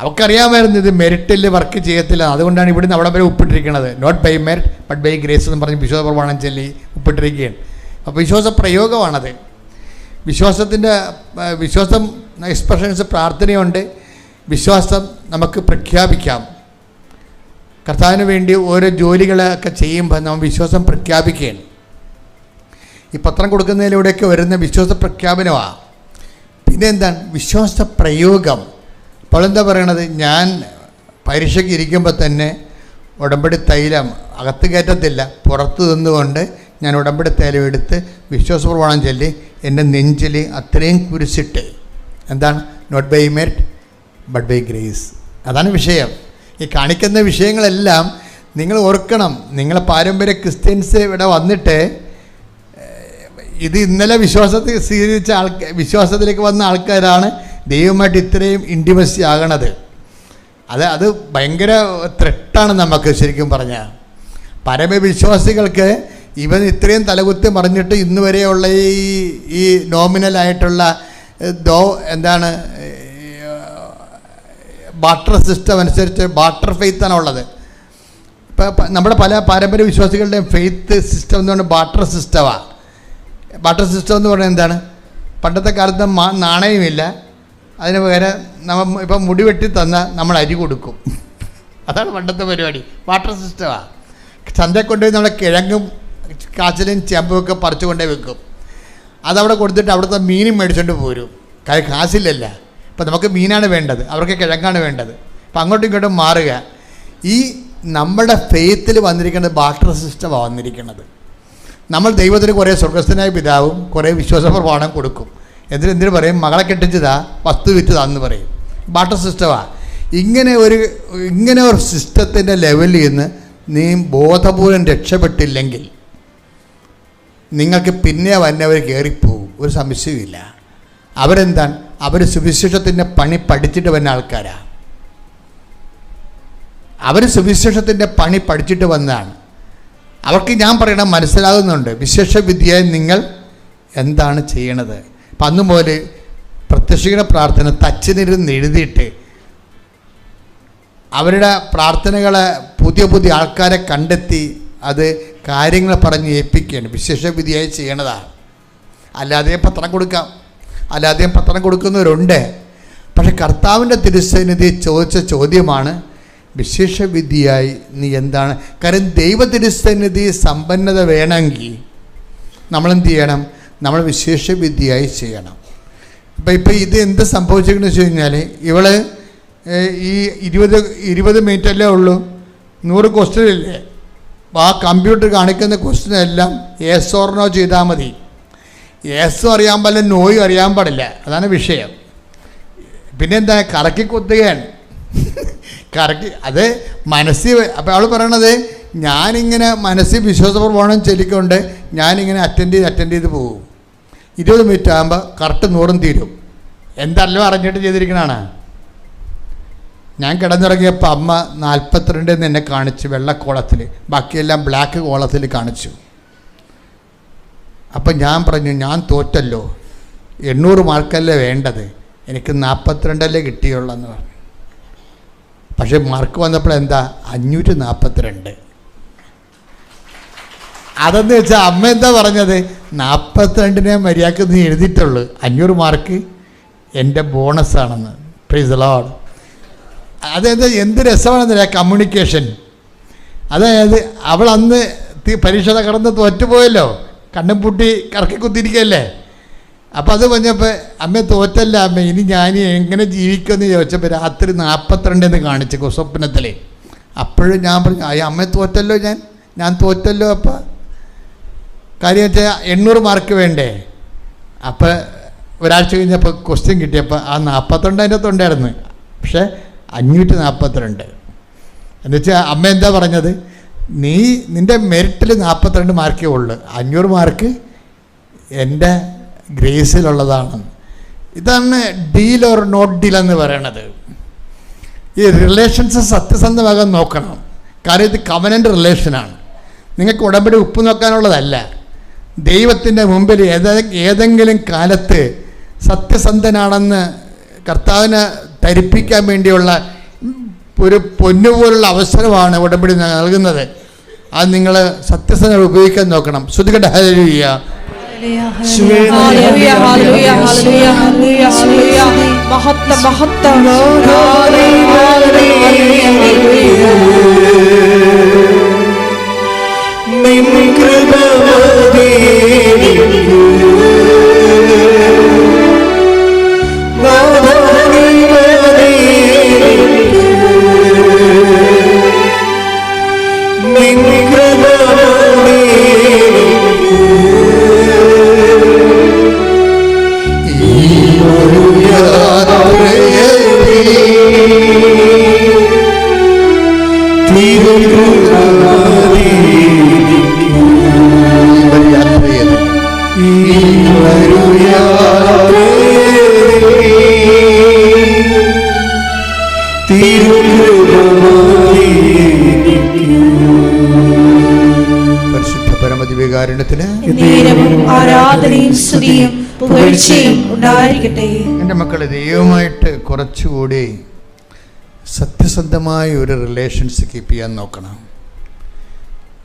അവൾക്കറിയാമായിരുന്നു ഇത് മെറിറ്റിൽ വർക്ക് ചെയ്യത്തില്ല. അതുകൊണ്ടാണ് ഇവിടുന്ന് അവിടെ വരെ ഉപ്പിട്ടിരിക്കുന്നത്. Not by merit but by grace എന്ന് പറഞ്ഞ് വിശ്വാസ പ്രമാണം ചൊല്ലി ഉപ്പിട്ടിരിക്കുകയാണ്. അപ്പോൾ വിശ്വാസ പ്രയോഗമാണത്. വിശ്വാസം എക്സ്പ്രഷൻസ് പ്രാർത്ഥനയുണ്ട്. വിശ്വാസം നമുക്ക് പ്രഖ്യാപിക്കാം. കർത്താവിന് വേണ്ടി ഓരോ ജോലികളൊക്കെ ചെയ്യുമ്പോൾ നമ്മൾ വിശ്വാസം പ്രഖ്യാപിക്കുകയാണ്. ഈ പത്രം കൊടുക്കുന്നതിലൂടെയൊക്കെ വരുന്ന വിശ്വാസ പ്രഖ്യാപനമാണ്. പിന്നെ എന്താണ്? വിശ്വാസ പ്രയോഗം. അപ്പോൾ എന്താ പറയണത്? ഞാൻ പരീക്ഷയ്ക്ക് ഇരിക്കുമ്പോൾ തന്നെ ഉടമ്പടി തൈലം അകത്ത് കയറ്റത്തില്ല, പുറത്ത് നിന്നുകൊണ്ട് ഞാൻ ഉടമ്പടി തൈലം എടുത്ത് വിശ്വാസപ്രമാണം ചൊല്ലി എൻ്റെ നെഞ്ചിൽ അത്രയും കുരിശിട്ട്. എന്താണ്? Not by merit but by grace. അതാണ് വിഷയം. ഈ കാണിക്കുന്ന വിഷയങ്ങളെല്ലാം നിങ്ങൾ ഓർക്കണം. നിങ്ങളെ പാരമ്പര്യ ക്രിസ്ത്യൻസ് ഇവിടെ വന്നിട്ട് ഇത് ഇന്നലെ വിശ്വാസത്തിൽ സ്വീകരിച്ച വിശ്വാസത്തിലേക്ക് വന്ന ആൾക്കാരാണ് ദൈവമായിട്ട് ഇത്രയും ഇൻറ്റിമസി ആകണത്. അത് ഭയങ്കര ത്രെട്ടാണ് നമുക്ക്. ശരിക്കും പറഞ്ഞാൽ പരമവിശ്വാസികൾക്ക് ഇവൻ ഇത്രയും തലകുത്തി മറിഞ്ഞിട്ട് ഇന്ന് വരെയുള്ള ഈ നോമിനലായിട്ടുള്ള എന്താണ് ബാർട്ടർ സിസ്റ്റം അനുസരിച്ച് ബാർട്ടർ ഫെയ്ത്താണ് ഉള്ളത്. ഇപ്പം നമ്മുടെ പല പാരമ്പര്യ വിശ്വാസികളുടെയും ഫെയ്ത്ത് സിസ്റ്റം എന്ന് പറഞ്ഞാൽ ബാർട്ടർ സിസ്റ്റമാണ്. ബാർട്ടർ സിസ്റ്റം എന്ന് പറഞ്ഞാൽ എന്താണ്? പണ്ടത്തെ കാലത്ത് നാണയമില്ല, അതിന് പകരം ഇപ്പം മുടി വെട്ടി തന്നാൽ നമ്മൾ അരി കൊടുക്കും. അതാണ് പണ്ടത്തെ പരിപാടി. ബാർട്ടർ സിസ്റ്റമാണ്. ചന്തയിൽ കൊണ്ടുപോയി നമ്മളെ കിഴങ്ങും കാച്ചിലും ചെമ്പുമൊക്കെ പറിച്ചു കൊണ്ടേ വെക്കും. അതവിടെ കൊടുത്തിട്ട് അവിടുത്തെ മീനും മേടിച്ചുകൊണ്ട് പോരും. കാശില്ലല്ല. ഇപ്പം നമുക്ക് മീനാണ് വേണ്ടത്, അവർക്ക് കിഴങ്ങാണ് വേണ്ടത്. അപ്പം അങ്ങോട്ടും ഇങ്ങോട്ടും മാറുക. ഈ നമ്മുടെ ഫെയ്ത്തിൽ വന്നിരിക്കുന്നത് ബാർട്ടർ സിസ്റ്റമാണ് വന്നിരിക്കുന്നത്. നമ്മൾ ദൈവത്തിന് കുറേ സ്വർഗസ്ഥനായ പിതാവും കുറേ വിശ്വാസപ്രമാണം കൊടുക്കും. എന്തിനു പറയും? മകളെ കെട്ടിച്ചതാ, വസ്തു വിറ്റതാന്ന് പറയും. ബാർട്ടർ സിസ്റ്റമാണ്. ഇങ്ങനെ ഒരു സിസ്റ്റത്തിൻ്റെ ലെവലിൽ നിന്ന് നീ ബോധപൂർവം രക്ഷപ്പെട്ടില്ലെങ്കിൽ നിങ്ങൾക്ക് പിന്നെ വന്നവർ കയറിപ്പോവും. ഒരു സംശയമില്ല. അവരെന്താണ്? അവർ സുവിശേഷത്തിൻ്റെ പണി പഠിച്ചിട്ട് വന്ന ആൾക്കാരാണ്. അവർ സുവിശേഷത്തിൻ്റെ പണി പഠിച്ചിട്ട് വന്നതാണ്. അവർക്ക് ഞാൻ പറയണം മനസ്സിലാകുന്നുണ്ട്. വിശേഷ വിദ്യയായി നിങ്ങൾ എന്താണ് ചെയ്യണത്? അപ്പം അന്ന് പോലെ പ്രത്യക്ഷീകരണ പ്രാർത്ഥന തച്ചിനിരുന്ന് എഴുതിയിട്ട് അവരുടെ പ്രാർത്ഥനകളെ പുതിയ ആൾക്കാരെ കണ്ടെത്തി അത് കാര്യങ്ങൾ പറഞ്ഞ് ഏൽപ്പിക്കുകയാണ്. വിശേഷ വിദ്യയായി ചെയ്യണതാണ്. അല്ലാതെയും പത്രം കൊടുക്കുന്നവരുണ്ട്. പക്ഷെ കർത്താവിൻ്റെ തിരുസന്നിധി ചോദിച്ച ചോദ്യമാണ് വിശേഷ വിദ്യയായി നീ എന്താണ്? കാരണം ദൈവ തിരുസന്നിധി സമ്പന്നത വേണമെങ്കിൽ നമ്മളെന്ത് ചെയ്യണം? നമ്മൾ വിശേഷ വിദ്യയായി ചെയ്യണം. ഇപ്പം ഇത് എന്ത് സംഭവിച്ചിരിക്കുന്നു വെച്ച് കഴിഞ്ഞാൽ ഇവള് ഈ 20 മിനിറ്റല്ലേ ഉള്ളൂ, 100 ക്വസ്റ്റ്യൻ ഇല്ലേ? ആ കമ്പ്യൂട്ടർ കാണിക്കുന്ന ക്വസ്റ്റ്യൻ എല്ലാം യെസ് ഓർ നോ ചെയ്താൽ മതി. യെസ്സും അറിയാൻ പാടില്ല, നോയും അറിയാൻ പാടില്ല. അതാണ് വിഷയം. പിന്നെന്താ? കറക്കി കുത്തുകയാണ്. അത് മനസ്സിൽ. അപ്പോൾ അവൾ പറയണത് ഞാനിങ്ങനെ മനസ്സിൽ വിശ്വാസപ്രമാണം ചൊല്ലിക്കൊണ്ട് ഞാനിങ്ങനെ അറ്റൻഡ് ചെയ്ത് പോകും. 20 മിനിറ്റ് ആകുമ്പോൾ കറക്റ്റ് 100 തീരും. എന്തല്ലോ അറിഞ്ഞിട്ട് ചെയ്തിരിക്കണതാണ്. ഞാൻ കിടന്നുറങ്ങിയപ്പോൾ അമ്മ 42 എന്നെ കാണിച്ചു, വെള്ളക്കോളത്തിൽ, ബാക്കിയെല്ലാം ബ്ലാക്ക് കോളത്തിൽ കാണിച്ചു. അപ്പം ഞാൻ പറഞ്ഞു, ഞാൻ തോറ്റല്ലോ, 800 മാർക്കല്ലേ വേണ്ടത്, എനിക്ക് 42 കിട്ടിയുള്ളെന്ന് പറഞ്ഞു. പക്ഷേ മാർക്ക് വന്നപ്പോൾ എന്താ 542. അതെന്ന് വെച്ചാൽ അമ്മ എന്താ പറഞ്ഞത്, 42 മര്യാദക്ക് നീ എഴുതിയിട്ടുള്ളൂ, 500 മാർക്ക് എൻ്റെ ബോണസാണെന്ന്. Praise the Lord. അതായത് എന്ത് രസമാണെന്നില്ല കമ്മ്യൂണിക്കേഷൻ. അതായത് അവൾ അന്ന് പരീക്ഷ കടന്ന് തോറ്റുപോയല്ലോ, കണ്ണും പൂട്ടി കറക്കി കുത്തിരിക്കുകയല്ലേ. അപ്പോൾ അത് പറഞ്ഞപ്പോൾ അമ്മ തോറ്റല്ല അമ്മ, ഇനി ഞാൻ എങ്ങനെ ജീവിക്കുമെന്ന് ചോദിച്ചപ്പോൾ രാത്രി 42 കാണിച്ചു സ്വപ്നത്തിൽ. അപ്പോഴും ഞാൻ പറഞ്ഞു, അമ്മ തോറ്റല്ലോ, ഞാൻ തോറ്റല്ലോ. അപ്പം കാര്യം വെച്ചാൽ 800 മാർക്ക് വേണ്ടേ. അപ്പോൾ ഒരാഴ്ച കഴിഞ്ഞപ്പോൾ ക്വസ്റ്റ്യൻ കിട്ടിയപ്പോൾ ആ 42 അതിൻ്റെ തൊണ്ടായിരുന്നു, പക്ഷേ 542. എന്നുവെച്ചാൽ അമ്മ എന്താ പറഞ്ഞത്, നിൻ്റെ മെറിറ്റിൽ 42 മാർക്കേ ഉള്ളൂ, 500 മാർക്ക് എൻ്റെ ഗ്രേസിലുള്ളതാണ്. ഇതാണ് ഡീൽ ഓർ നോട്ട് ഡീൽ എന്ന് പറയണത്. ഈ റിലേഷൻസ് സത്യസന്ധമാകാൻ നോക്കണം. കാരണം ഇത് കവനൻ്റ് റിലേഷനാണ്. നിങ്ങൾക്ക് ഉടമ്പടി ഉപ്പ് നോക്കാനുള്ളതല്ല. ദൈവത്തിൻ്റെ മുമ്പിൽ ഏതെങ്കിലും കാലത്ത് സത്യസന്ധനാണെന്ന് കർത്താവിനെ ധരിപ്പിക്കാൻ വേണ്ടിയുള്ള ഒരു പൊന്നുപോലുള്ള അവസരമാണ് ഉടമ്പടി നൽകുന്നത്. അത് നിങ്ങൾ സത്യസന്ധത ഉപയോഗിക്കാൻ നോക്കണം. ശ്രുതികട ഹല്ലേലൂയ. പരിശുദ്ധ പരമദിവ്യകാരുണ്യത്തിന് ആരാധനയും സ്തുതിയും പുകഴ്ചയും ഉണ്ടായിരിക്കട്ടെ. എൻ്റെ മക്കളെ, ദൈവമായിട്ട് കുറച്ചുകൂടി സത്യസന്ധമായ ഒരു റിലേഷൻസ് കീപ്പ് ചെയ്യാൻ നോക്കണം.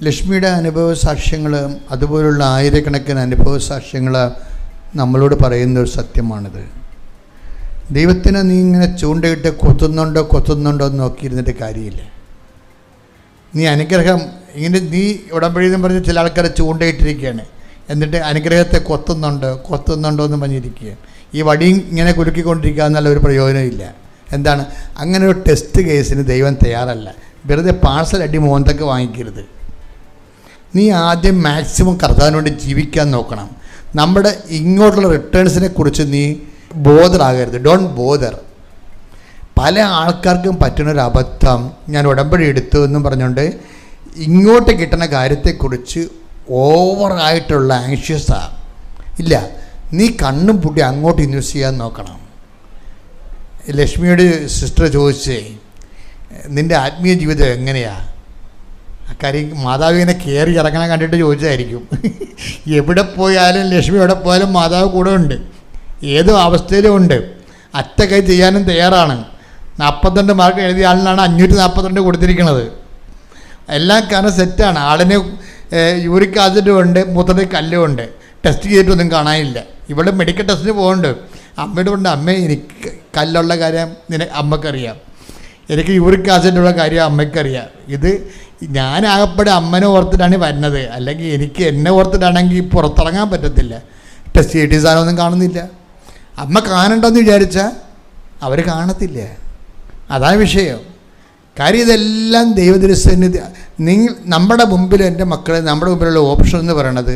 ലക്ഷ്മിയുടെ അനുഭവ സാക്ഷ്യങ്ങൾ, അതുപോലുള്ള ആയിരക്കണക്കിന് അനുഭവ സാക്ഷ്യങ്ങൾ നമ്മളോട് പറയുന്ന ഒരു സത്യമാണിത്. ദൈവത്തിനെ നീ ഇങ്ങനെ ചൂണ്ടയിട്ട് കൊത്തുന്നുണ്ടോ എന്ന് നോക്കിയിരുന്നിട്ട് കാര്യമില്ല. നീ അനുഗ്രഹം ഇങ്ങനെ നീ ഉടമ്പടിയെന്ന് പറഞ്ഞ് ചില ആൾക്കാരെ ചൂണ്ടയിട്ടിരിക്കുകയാണ്, എന്നിട്ട് അനുഗ്രഹത്തെ കൊത്തുന്നുണ്ടോ എന്ന് പറഞ്ഞിരിക്കുകയാണ്. ഈ വടിയും ഇങ്ങനെ കുലുക്കിക്കൊണ്ടിരിക്കുക എന്നുള്ള ഒരു പ്രയോജനമില്ല. എന്താണ്, അങ്ങനെ ഒരു ടെസ്റ്റ് കേസിന് ദൈവം തയ്യാറല്ല. വെറുതെ പാഴ്സൽ അടി മോന്തൊക്കെ വാങ്ങിക്കരുത്. നീ ആദ്യം മാക്സിമം കർത്താവിനോട് ജീവിക്കാൻ നോക്കണം. നമ്മുടെ ഇങ്ങോട്ടുള്ള റിട്ടേൺസിനെ കുറിച്ച് നീ ബോധറാകരുത്. Don't bother. പല ആൾക്കാർക്കും പറ്റുന്നൊരു അബദ്ധം, ഞാൻ ഉടമ്പടി എടുത്തു എന്നും പറഞ്ഞുകൊണ്ട് ഇങ്ങോട്ട് കിട്ടുന്ന കാര്യത്തെക്കുറിച്ച് ഓവറായിട്ടുള്ള ആങ്ഷ്യസാണ്. ഇല്ല, നീ കണ്ണും പൂട്ടി അങ്ങോട്ട് ഇൻവെസ്റ്റ് ചെയ്യാൻ നോക്കണം. ലക്ഷ്മിയോട് സിസ്റ്റർ ചോദിച്ചേ, നിൻ്റെ ആത്മീയ ജീവിതം എങ്ങനെയാണ്? കാര്യം മാതാവിനെ കയറി ഇറങ്ങണ കണ്ടിട്ട് ചോദിച്ചായിരിക്കും. എവിടെ പോയാലും ലക്ഷ്മി എവിടെ പോയാലും മാതാവ് കൂടെ ഉണ്ട്, ഏത് അവസ്ഥയിലും ഉണ്ട്. അറ്റകൈ ചെയ്യാനും തയ്യാറാണ്. 42 മാർക്ക് എഴുതിയ ആളിനാണ് 542 കൊടുത്തിരിക്കുന്നത്. എല്ലാം കാരണം സെറ്റാണ്. ആളിന് യൂറിക് ആസിഡും ഉണ്ട്, മൂത്രത്തിൽ കല്ലും ഉണ്ട്. ടെസ്റ്റ് ചെയ്തിട്ടൊന്നും കാണാനില്ല. ഇവിടെ മെഡിക്കൽ ടെസ്റ്റിന് പോകുന്നുണ്ട്. അമ്മയോട് കൊണ്ട്, അമ്മ എനിക്ക് കല്ലുള്ള കാര്യം അമ്മക്കറിയാം, എനിക്ക് യൂറിക് ആസിഡുള്ള കാര്യം അമ്മയ്ക്കറിയാം. ഇത് ഞാനാകപ്പെടെ അമ്മനെ ഓർത്തിട്ടാണ് വരുന്നത്, അല്ലെങ്കിൽ എനിക്ക് എന്നെ ഓർത്തിട്ടാണെങ്കിൽ പുറത്തിറങ്ങാൻ പറ്റത്തില്ല. ടെസ്റ്റ് ചെയ്തിട്ട് സാധനമൊന്നും കാണുന്നില്ല. അമ്മ കാണണ്ടെന്ന് വിചാരിച്ചാൽ അവർ കാണത്തില്ല. അതാണ് വിഷയം. കാര്യം ഇതെല്ലാം ദൈവതിരുസന്നിധി. നമ്മുടെ മുമ്പിൽ, എൻ്റെ മക്കളെ, നമ്മുടെ മുമ്പിലുള്ള ഓപ്ഷൻ എന്ന് പറയണത്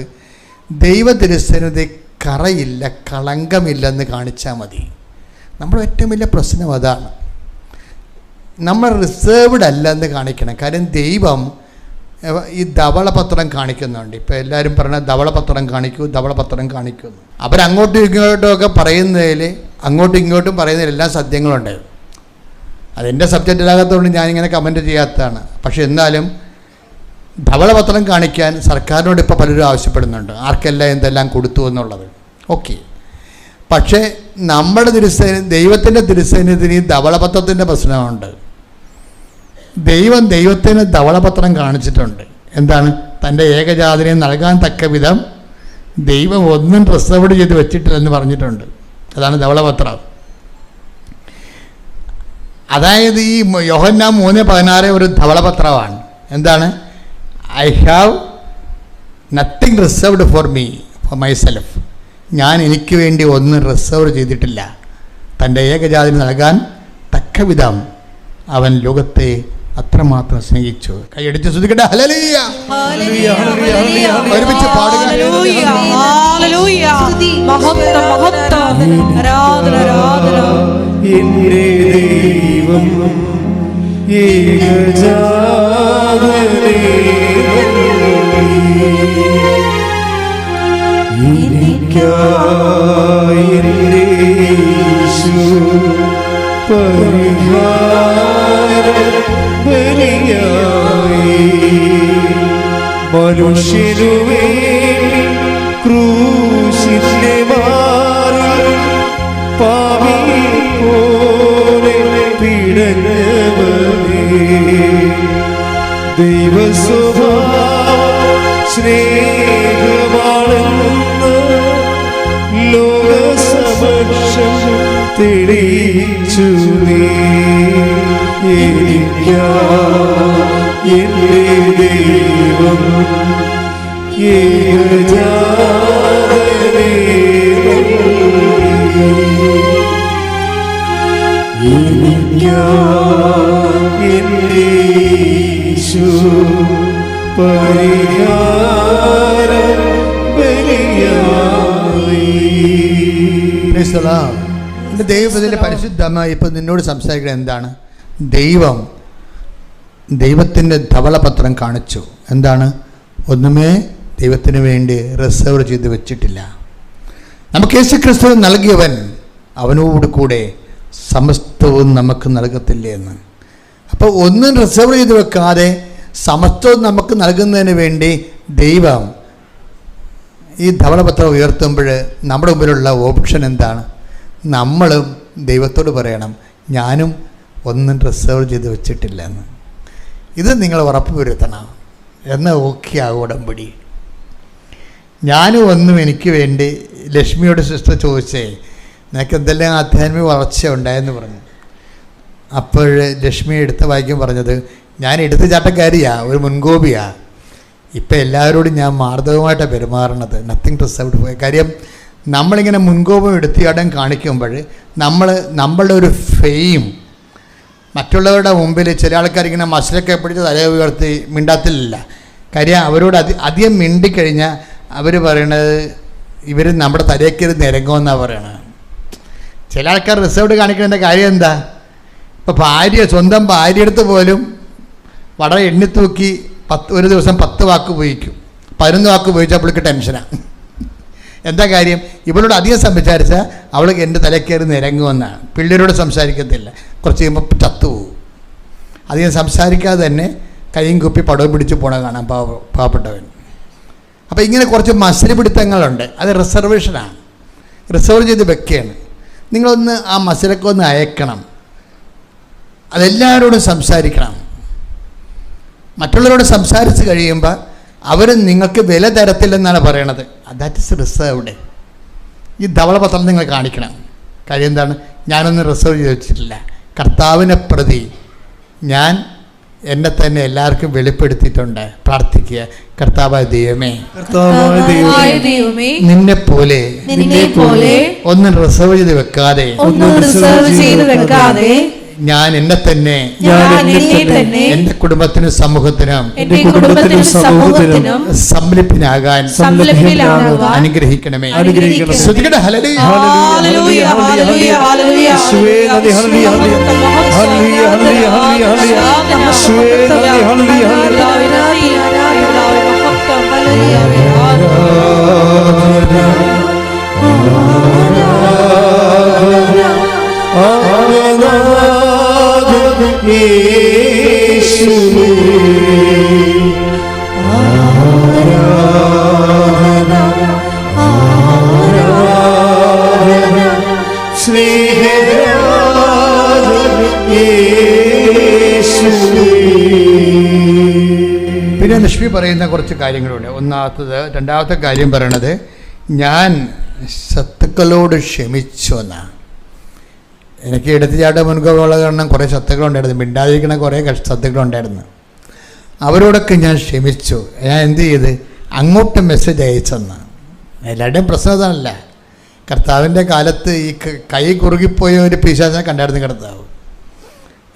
ദൈവതിരുസന്നിധി കറയില്ല, കളങ്കമില്ലെന്ന് കാണിച്ചാൽ മതി. നമ്മുടെ ഏറ്റവും വലിയ പ്രശ്നം അതാണ്. നമ്മൾ റിസേർവ്ഡ് അല്ല എന്ന് കാണിക്കണം. കാര്യം ദൈവം ഈ ധവളപത്രം കാണിക്കുന്നുണ്ട്. ഇപ്പോൾ എല്ലാവരും പറഞ്ഞ ധവളപത്രം കാണിക്കുന്നു. അവരങ്ങോട്ടും ഇങ്ങോട്ടും ഒക്കെ പറയുന്നതിൽ, അങ്ങോട്ടും ഇങ്ങോട്ടും പറയുന്നതിലെല്ലാം സത്യങ്ങളുണ്ട്. അതെൻ്റെ സബ്ജക്റ്റിലാകാത്തതുകൊണ്ട് ഞാനിങ്ങനെ കമൻറ്റ് ചെയ്യാത്തതാണ്. പക്ഷെ എന്നാലും ധവളപത്രം കാണിക്കാൻ സർക്കാരിനോട് ഇപ്പോൾ പലരും ആവശ്യപ്പെടുന്നുണ്ട്, ആർക്കെല്ലാം എന്തെല്ലാം കൊടുത്തു എന്നുള്ളത്. ഓക്കെ, പക്ഷേ നമ്മുടെ ദൈവത്തിൻ്റെ തിരുസന്നിധിയിൽ ധവളപത്രത്തിൻ്റെ പ്രശ്നമുണ്ട്. ദൈവത്തിന് ധവളപത്രം കാണിച്ചിട്ടുണ്ട്. എന്താണ്? തൻ്റെ ഏകജാതനെ നൽകാൻ തക്ക വിധം ദൈവം ഒന്നും റിസർവ് ചെയ്ത് വെച്ചിട്ടില്ലെന്ന് പറഞ്ഞിട്ടുണ്ട്. അതാണ് ധവളപത്രം. അതായത് ഈ യോഹന്നാൻ 3:16 ഒരു ധവളപത്രമാണ്. എന്താണ്? I have nothing reserved for me, four myself. ഞാൻ എനിക്ക് വേണ്ടി ഒന്നും റിസർവ് ചെയ്തിട്ടില്ല. തൻ്റെ ഏകജാതിന് നൽകാൻ തക്ക വിധം അവൻ ലോകത്തെ അത്രമാത്രം സ്നേഹിച്ചു. കൈയടിച്ച് ശ്രദ്ധിക്കട്ടെ. ഹല്ലേലൂയ, ഒരുമിച്ച് പാടുക. മഹത്വം മഹത്വം, ആരാധന ആരാധന. എൻ്റെ ദൈവം ഏകജാതനെ എനിക്കായി എൻ്റെ യേശു പരിഹാര ബലിയായി മനുഷ്യനുവേണ്ടി ക്രൂശിന്റെ മാറിൽ പാപി പോലെ പിടഞ്ഞവനേ, ദൈവസ്വഭാവം സ്നേഹമാണെന്ന് ലോകസമക്ഷം തെളിയിച്ചു നീ. എൻ്റെ ദൈവം ഏകജാതനെ എൻ്റെ യേശു പരിഹാര ബലിയായി. എൻ്റെ ദൈവത്തിൻ്റെ പരിശുദ്ധമായി ഇപ്പം നിന്നോട് സംസാരിക്കുന്നത് എന്താണ്? ദൈവത്തിൻ്റെ ധവളപത്രം കാണിച്ചു. എന്താണ്? ഒന്നുമേ ദൈവത്തിന് വേണ്ടി റിസർവ് ചെയ്ത് വെച്ചിട്ടില്ല. നമുക്ക് യേശുക്രിസ്തു നൽകിയവൻ അവനോട് കൂടെ സമസ്തവും നമുക്ക് നൽകത്തില്ലേ എന്ന്. അപ്പോൾ ഒന്നും റിസർവ് ചെയ്ത് വെക്കാതെ സമസ്തവും നമുക്ക് നൽകുന്നതിന് വേണ്ടി ദൈവം ഈ ധവളപത്രം ഉയർത്തുമ്പോൾ നമ്മുടെ മുമ്പിലുള്ള ഓപ്ഷൻ എന്താണ്? നമ്മളും ദൈവത്തോട് പറയണം, ഞാനും ഒന്നും റിസർവ് ചെയ്ത് വെച്ചിട്ടില്ല എന്ന്. ഇത് നിങ്ങൾ ഉറപ്പ് വരുത്തണം. എന്നാൽ ഓക്കെ ആകും ഉടമ്പടി. ഞാനും ഒന്നും എനിക്ക് വേണ്ടി. ലക്ഷ്മിയോട് സിസ്റ്റർ ചോദിച്ചേ, നിനക്ക് എന്തെല്ലാം ആധ്യാത്മിക വളർച്ച ഉണ്ടായെന്ന് പറഞ്ഞു. അപ്പോൾ ലക്ഷ്മി എടുത്ത വായിക്കും പറഞ്ഞത്, ഞാൻ എടുത്തുചാട്ടക്കാരിയാണ്, ഒരു മുൻകോപിയാണ്. ഇപ്പം എല്ലാവരോടും ഞാൻ മാർദ്ദവമായിട്ടാണ് പെരുമാറുന്നത്, നത്തിങ് റിസർവ്ഡ്. പോയ കാര്യം, നമ്മളിങ്ങനെ മുൻകോപം എടുത്തിയാടം കാണിക്കുമ്പോൾ നമ്മളുടെ ഒരു ഫെയിം മറ്റുള്ളവരുടെ മുമ്പിൽ ചില ആൾക്കാരിങ്ങനെ മസിലൊക്കെ പിടിച്ച് തല ഉയർത്തി മിണ്ടാത്തില്ല. കാര്യം അവരോട് അധികം മിണ്ടിക്കഴിഞ്ഞാൽ അവർ പറയണത് ഇവർ നമ്മുടെ തലയ്ക്കൊരു നിരങ്ങുമെന്നാണ് പറയണത്. ചില ആൾക്കാർ റിസർവ്ഡ് കാണിക്കുന്നതിൻ്റെ കാര്യം എന്താ? ഇപ്പോൾ സ്വന്തം ഭാര്യയെടുത്ത് പോലും വളരെ എണ്ണിത്തൂക്കി ഒരു ദിവസം 10 വാക്ക് ഉപയോഗിക്കും. 11 വാക്ക് ഉപയോഗിച്ചാൽ അവൾക്ക് ടെൻഷനാണ്. എന്താ കാര്യം? ഇവളോട് അധികം സംസാരിച്ചാൽ അവൾക്ക് എൻ്റെ തലക്കയറി നിരങ്ങുമെന്നാണ്. പിള്ളേരോട് സംസാരിക്കത്തില്ല, കുറച്ച് കഴിയുമ്പോൾ ചത്തുപോകും. അധികം സംസാരിക്കാതെ തന്നെ കൈയും കുപ്പി പടവും പിടിച്ച് പോണ കാണാം പാവപ്പെട്ടവൻ. അപ്പോൾ ഇങ്ങനെ കുറച്ച് മസിൽ പിടുത്തങ്ങളുണ്ട്. അത് റിസർവേഷനാണ്, റിസർവ് ചെയ്ത് വെക്കുകയാണ്. നിങ്ങളൊന്ന് ആ മസിലൊക്കെ ഒന്ന് അയക്കണം. അതെല്ലാവരോടും സംസാരിക്കണം. മറ്റുള്ളവരോട് സംസാരിച്ച് കഴിയുമ്പോൾ അവർ നിങ്ങൾക്ക് വില തരത്തില്ലെന്നാണ് പറയണത്. That is reserved. ഈ ധവളപത്രം നിങ്ങൾ കാണിക്കണം. കാര്യം എന്താണ്? ഞാനൊന്നും റിസർവ് ചെയ്ത് വെച്ചിട്ടില്ല. കർത്താവിനെ പ്രതി ഞാൻ എന്നെ തന്നെ എല്ലാവർക്കും വെളിപ്പെടുത്തിയിട്ടുണ്ട്. പ്രാർത്ഥിക്കുക, കർത്താവായ ദൈവമേ, നിന്നെ പോലെ ഒന്നും റിസർവ് ചെയ്ത് വെക്കാതെ ഞാൻ എന്നെ തന്നെ എന്റെ കുടുംബത്തിനും സമൂഹത്തിനും സംലഭ്യനാകാൻ അനുഗ്രഹിക്കണമേ. ശ്രദ്ധിക്കട്ടെ. ഹല്ലേലൂയ, ഹല്ലേലൂയ, ഹല്ലേലൂയ, ഹല്ലേലൂയ. യേശുവേ ആരാധന ആരാധന സ്നേഹരാജൻ യേശുവേ. പിന്നെ ലക്ഷ്മി പറയുന്ന കുറച്ച് കാര്യങ്ങളുണ്ട്. രണ്ടാമത്തെ കാര്യം പറയണത് ഞാൻ ശത്രുക്കളോട് ക്ഷമിച്ചു എന്നാണ്. എനിക്ക് എടുത്തുചാട്ട മുൻകോപമുള്ള കാരണം കുറേ ശത്രുക്കളുണ്ടായിരുന്നു, മിണ്ടാതിരിക്കണ കുറേ ശത്രുക്കളുണ്ടായിരുന്നു. അവരോടൊക്കെ ഞാൻ ക്ഷമിച്ചു. ഞാൻ എന്ത് ചെയ്ത് അങ്ങോട്ട് മെസ്സേജ് അയച്ചെന്ന്. എല്ലാവരുടെയും പ്രശ്നം അതാണല്ല. കർത്താവിൻ്റെ കാലത്ത് ഈ കൈ കുറുകിപ്പോയ ഒരു പിശാചിനെ കണ്ടായിരുന്നു കർത്താവ്.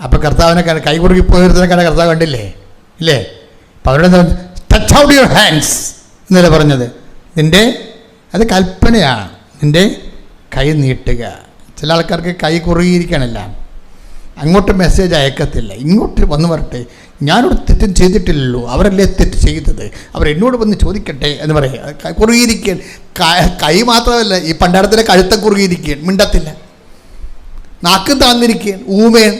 അപ്പോൾ കർത്താവിനെ കൈ കുറുകിപ്പോയതിനെ കണ്ട കർത്താവ് കണ്ടില്ലേ ഇല്ലേ? അപ്പോൾ അവരുടെ ടച്ച് ഔട്ട് യുവർ ഹാൻഡ്സ് എന്നല്ലേ പറഞ്ഞത്. നിൻ്റെ അത് കൽപ്പനയാണ്, നിൻ്റെ കൈ നീട്ടുക. ചില ആൾക്കാർക്ക് കൈ കുറുകിയിരിക്കണല്ല, അങ്ങോട്ട് മെസ്സേജ് അയക്കത്തില്ല. ഇങ്ങോട്ട് വന്ന് വരട്ടെ, ഞാനോട് തെറ്റും ചെയ്തിട്ടില്ലല്ലോ, അവരല്ലേ തെറ്റ് ചെയ്തത്, അവരെന്നോട് വന്ന് ചോദിക്കട്ടെ എന്ന് പറയുക. കുറുകിയിരിക്കാൻ കൈ മാത്രമല്ല, ഈ പണ്ടാരത്തിലെ കഴുത്ത കുറുകിയിരിക്കാൻ മിണ്ടത്തില്ല, നാക്കും താന്നിരിക്കാൻ ഊമേൻ.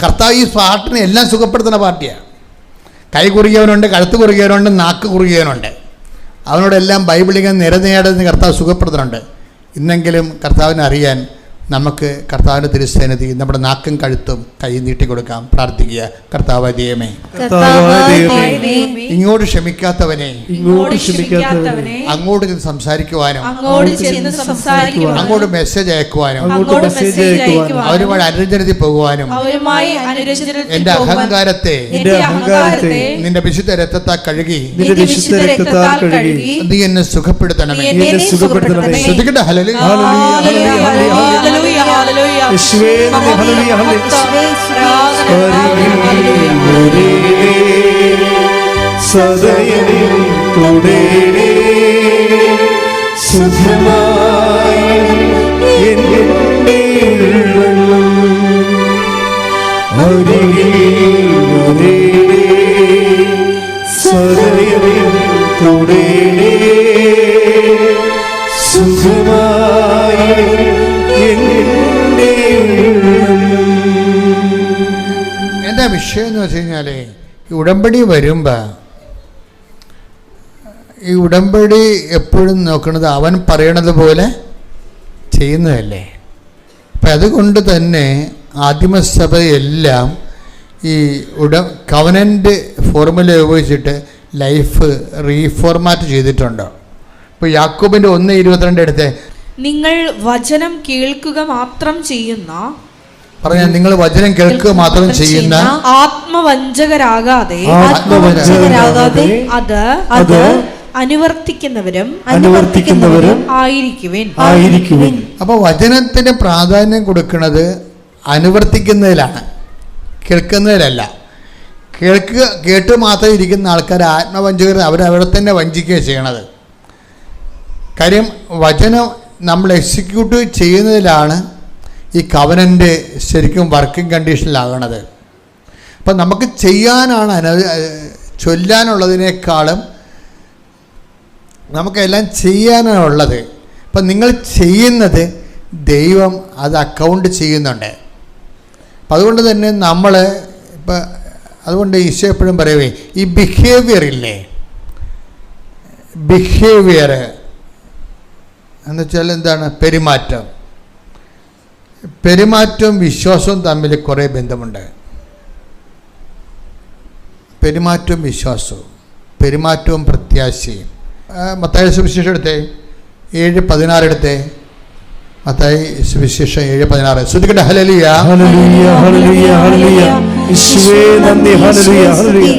കർത്താവ് ഈ പാട്ടിനെ എല്ലാം സുഖപ്പെടുത്തുന്ന പാർട്ടിയാണ്. കൈ കുറുകിയവനുണ്ട്, കഴുത്ത് കുറുകിയവനുണ്ട്, നാക്ക് കുറുകിയവനുണ്ട്. അവനോടെല്ലാം ബൈബിളിങ്ങനെ നിരനേടുന്ന കർത്താവ് സുഖപ്പെടുത്തുന്നുണ്ട്. ഇന്നെങ്കിലും കർത്താവിനെ അറിയാൻ നമുക്ക് കർത്താവിൻ്റെ തിരുസന്നിധി നമ്മുടെ നാക്കും കഴുത്തും കൈ നീട്ടിക്കൊടുക്കാം. പ്രാർത്ഥിക്കുക. കർത്താവ് ദൈവമേ, ഇങ്ങോട്ട് ക്ഷമിക്കാത്തവനെ അങ്ങോട്ട് ചെന്ന് സംസാരിക്കുവാനും അങ്ങോട്ട് മെസ്സേജ് അയക്കുവാനും അവരുമായി അനുരഞ്ജനത്തിൽ പോകുവാനും എന്റെ അഹങ്കാരത്തെ നിന്റെ വിശുദ്ധ രക്തത്താൽ കഴുകി നീ എന്നെ സുഖപ്പെടുത്തണമേ. ശ്രദ്ധിക്കട്ടെ. ഹല്ലേലൂയ. യേശുവേ നന്ദി. ഹല്ലേലൂയ ഹല്ലേലൂയ. സദയം തുടരേ സുഖമായി എൻ്റെ ഉള്ളം അരികിൽ വരേ സദയം തുടരേ സുഖമായി. എന്താ വിഷയം എന്ന് വെച്ച് കഴിഞ്ഞാൽ, ഈ ഉടമ്പടി വരുമ്പോൾ ഈ ഉടമ്പടി എപ്പോഴും നോക്കുന്നത് അവൻ പറയണത് പോലെ ചെയ്യുന്നതല്ലേ. അപ്പം അതുകൊണ്ട് തന്നെ ആദിമസഭയെല്ലാം ഈ കവനൻ്റ് ഫോർമുല ഉപയോഗിച്ചിട്ട് ലൈഫ് റീഫോർമാറ്റ് ചെയ്തിട്ടുണ്ടോ? ഇപ്പോൾ യാക്കോബിൻ്റെ 1:22 എടുത്തേ. നിങ്ങൾ വചനം കേൾക്കുക മാത്രം ചെയ്യുന്ന, പറഞ്ഞാൽ നിങ്ങൾ വചനം കേൾക്കുക മാത്രം ചെയ്യുന്ന ആത്മവഞ്ചകരാകാതെ അത് അനുവർത്തിക്കുന്നവരും ആയിരിക്കുവിൻ. അപ്പൊ വചനത്തിന് പ്രാധാന്യം കൊടുക്കുന്നത് അനുവർത്തിക്കുന്നതിലാണ്, കേൾക്കുന്നതിലല്ല. കേട്ട് മാത്രം ഇരിക്കുന്ന ആൾക്കാർ ആത്മവഞ്ചകർ, അവരവിടെ തന്നെ വഞ്ചിക്കുക ചെയ്യണത്. കാര്യം വചനം നമ്മൾ എക്സിക്യൂട്ട് ചെയ്യുന്നതിലാണ് ഈ കവനൻ്റ് ശരിക്കും വർക്കിംഗ് കണ്ടീഷനിലാകണത്. അപ്പം നമുക്ക് ചെയ്യാനാണ് ചൊല്ലാനുള്ളതിനേക്കാളും നമുക്കെല്ലാം ചെയ്യാനാണുള്ളത്. അപ്പം നിങ്ങൾ ചെയ്യുന്നത് ദൈവം അത് അക്കൗണ്ട് ചെയ്യുന്നുണ്ട്. അപ്പം അതുകൊണ്ട് തന്നെ നമ്മൾ ഇപ്പം അതുകൊണ്ട് ഈശോ എപ്പോഴും പറയുവേ, ഈ ബിഹേവിയർ ഇല്ലേ, ബിഹേവിയർ എന്ന് വെച്ചാൽ എന്താണ്? പെരുമാറ്റവും വിശ്വാസവും തമ്മിൽ കുറേ ബന്ധമുണ്ട്. പെരുമാറ്റവും വിശ്വാസവും, പെരുമാറ്റവും പ്രത്യാശയും. മത്തായി സുവിശേഷം എടുത്തേ 7:16 എടുത്തേ. മത്തായി സുവിശേഷം 7:16. ശ്രദ്ധിക്കട്ടെ. ഹല്ലേലൂയ ഹല്ലേലൂയ ഹല്ലേലൂയ ഹല്ലേലൂയ. യേശുവേ നന്ദി. ഹല്ലേലൂയ ഹല്ലേലൂയ.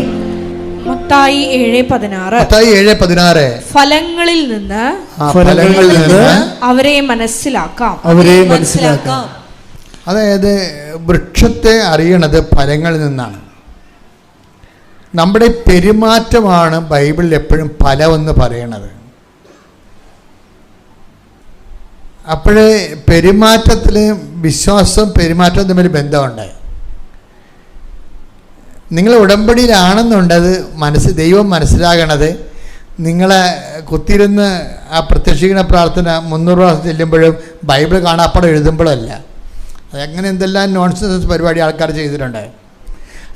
മത്തായി 7:16. മത്തായി 7:16. ഫലങ്ങളിൽ നിന്ന് അവരെ മനസ്സിലാക്കാം. അതായത് വൃക്ഷത്തെ അറിയണത് ഫലങ്ങളിൽ നിന്നാണ്. നമ്മുടെ പെരുമാറ്റമാണ് ബൈബിളിൽ എപ്പോഴും ഫലമെന്ന് പറയണത്. അപ്പോഴേ പെരുമാറ്റത്തിൽ വിശ്വാസവും പെരുമാറ്റവും തമ്മിൽ ബന്ധമുണ്ട്. നിങ്ങൾ ഉടമ്പടിയിലാണെന്നുണ്ടത് ദൈവം മനസ്സിലാകണത് നിങ്ങളെ കുത്തിയിരുന്ന് ആ പ്രത്യക്ഷീകരണ പ്രാർത്ഥന 300 പ്രാവശ്യം ചെല്ലുമ്പോഴും ബൈബിൾ കാണാപ്പടം എഴുതുമ്പോഴല്ല. അതങ്ങനെ എന്തെല്ലാം നോൺസെൻസ് പരിപാടി ആൾക്കാർ ചെയ്തിട്ടുണ്ട്.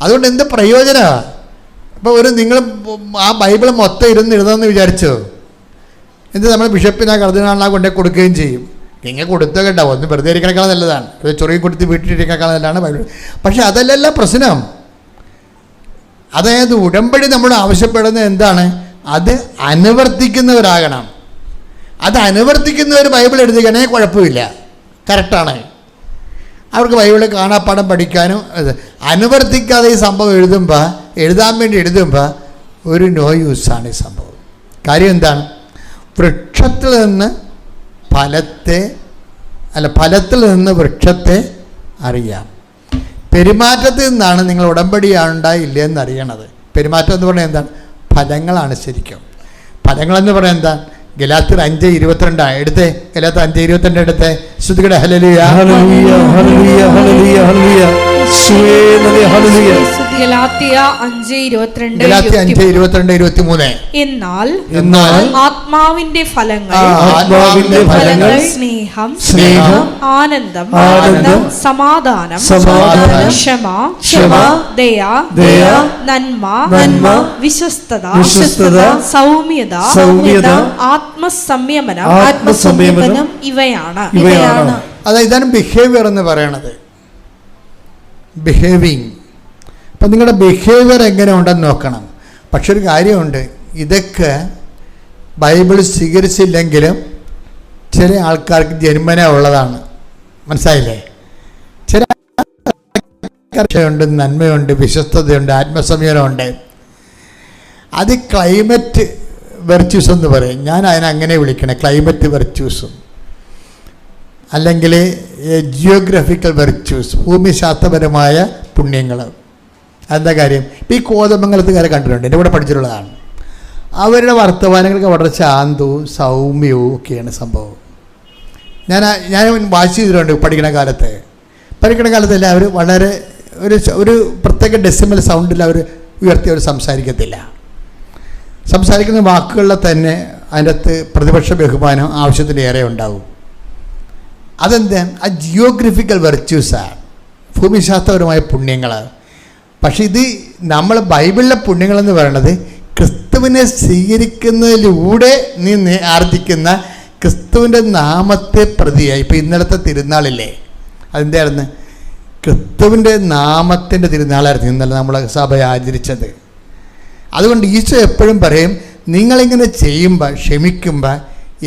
അതുകൊണ്ട് എന്ത് പ്രയോജനമാണ്? ഇപ്പോൾ നിങ്ങൾ ആ ബൈബിൾ മൊത്തം എഴുതുമെന്ന് വിചാരിച്ചോ? എന്ത് നമ്മൾ ബിഷപ്പിനാ കർദിനാളിനാ കൊണ്ടേ കൊടുക്കുകയും ചെയ്യും. ഇങ്ങനെ കൊടുത്തോ കേട്ടോ, ഒന്ന് വെറുതെ ഇരിക്കണേക്കാൾ നല്ലതാണ്, ചൊറിയ കൊടുത്ത് വീട്ടിലിരിക്കണേക്കാൾ നല്ലതാണ് ബൈബിൾ. പക്ഷെ അതല്ലല്ല പ്രശ്നം. അതായത് ഉടമ്പടി നമ്മൾ ആവശ്യപ്പെടുന്നത് എന്താണ്? അത് അനുവർത്തിക്കുന്നവരാകണം. അത് അനുവർത്തിക്കുന്നവർ ബൈബിൾ എഴുതുകയാണെങ്കിൽ കുഴപ്പമില്ല, കറക്റ്റാണ്. അവർക്ക് ബൈബിൾ കാണാപ്പാഠം പഠിക്കാനും. അനുവർത്തിക്കാതെ ഈ സംഭവം എഴുതാൻ വേണ്ടി എഴുതുമ്പോൾ ഒരു നോ യൂസാണ് ഈ സംഭവം. കാര്യം എന്താണ്? വൃക്ഷത്തിൽ നിന്ന് ഫലത്തിൽ നിന്ന് വൃക്ഷത്തെ അറിയാം. പെരുമാറ്റത്തിൽ നിന്നാണ് നിങ്ങൾ ഉടമ്പടിയാണ്ടായില്ല എന്നറിയണത്. പെരുമാറ്റം എന്ന് പറഞ്ഞാൽ എന്താണ്? ഫലങ്ങളാണ് ശരിക്കും. ഫലങ്ങളെന്ന് പറഞ്ഞാൽ എന്താ? ഗലാത്യർ 5:22 എടുത്തേ. ഗലാത്യർ 5:22 എടുത്തേ. ശ്രുതികട ഹല്ലേലൂയ ഹല്ലേലൂയ ഹല്ലേലൂയ ഹല്ലേലൂയ ഹല്ലേലൂയ. ഹല്ലേലൂയ. ഗലാത്യ 5:22 ഗലാത്യ 5:22-23. എന്നാൽ ആത്മാവിന്റെ ഫലങ്ങൾ സ്നേഹം, ആനന്ദം, സമാധാനം, ക്ഷമ, ദയ, നന്മ, വിശ്വസ്തത, സൗമ്യത, ആത്മസംയമനം ഇവയാണ്. അതായത് ഇതാണ് ബിഹേവിയർ എന്ന് പറയണത്. ബിഹേവിങ്. അപ്പം നിങ്ങളുടെ ബിഹേവിയർ എങ്ങനെ ഉണ്ടെന്ന് നോക്കണം. പക്ഷെ ഒരു കാര്യമുണ്ട്, ഇതൊക്കെ ബൈബിൾ സ്വീകരിച്ചില്ലെങ്കിലും ചില ആൾക്കാർക്ക് ജന്മന ഉള്ളതാണ്. മനസ്സിലായില്ലേ? ചില ആൾക്കാരുണ്ട്, നന്മയുണ്ട്, വിശ്വസ്തതയുണ്ട്, ആത്മസംയമനമുണ്ട്. അത് ക്ലൈമറ്റ് വെർച്യൂസ് എന്ന് പറയും. ഞാൻ അതിനങ്ങനെ വിളിക്കണേ, ക്ലൈമറ്റ് വെർച്യൂസും അല്ലെങ്കിൽ ജിയോഗ്രഫിക്കൽ വെർച്യൂസ്, ഭൂമിശാസ്ത്രപരമായ പുണ്യങ്ങൾ. അതെന്താ കാര്യം? ഇപ്പോൾ ഈ കോതമംഗലത്തുകാരെ കണ്ടിട്ടുണ്ട്, എൻ്റെ കൂടെ പഠിച്ചിട്ടുള്ളതാണ്. അവരുടെ വർത്തമാനങ്ങൾക്ക് വളരെ ശാന്തവും സൗമ്യവും ഒക്കെയാണ് സംഭവം. ഞാൻ വായിച്ചു ചെയ്തിട്ടുണ്ട് പഠിക്കണ കാലത്തല്ല. അവർ വളരെ ഒരു പ്രത്യേക ഡെസിമൽ സൗണ്ടിൽ അവർ ഉയർത്തി അവർ സംസാരിക്കത്തില്ല. സംസാരിക്കുന്ന വാക്കുകളിൽ തന്നെ അതിൻ്റെ അകത്ത് പ്രതിപക്ഷ ബഹുമാനം ആവശ്യത്തിലേറെ ഉണ്ടാവും. അതെന്താ? ആ ജിയോഗ്രഫിക്കൽ വെർച്യൂസാണ്, ഭൂമിശാസ്ത്രപരമായ പുണ്യങ്ങൾ. പക്ഷെ ഇത് നമ്മൾ ബൈബിളിലെ പുണ്യങ്ങളെന്ന് പറയുന്നത് ക്രിസ്തുവിനെ സ്വീകരിക്കുന്നതിലൂടെ നീ ആർജിക്കുന്ന ക്രിസ്തുവിൻ്റെ നാമത്തെ പ്രതിയായി. ഇപ്പോൾ ഇന്നലത്തെ തിരുനാളില്ലേ, അതെന്തായിരുന്നു? ക്രിസ്തുവിൻ്റെ നാമത്തിൻ്റെ തിരുനാളായിരുന്നു ഇന്നലെ നമ്മൾ സഭ ആചരിച്ചത്. അതുകൊണ്ട് ഈശോ എപ്പോഴും പറയും, നിങ്ങളിങ്ങനെ ചെയ്യുമ്പോൾ, ക്ഷമിക്കുമ്പോൾ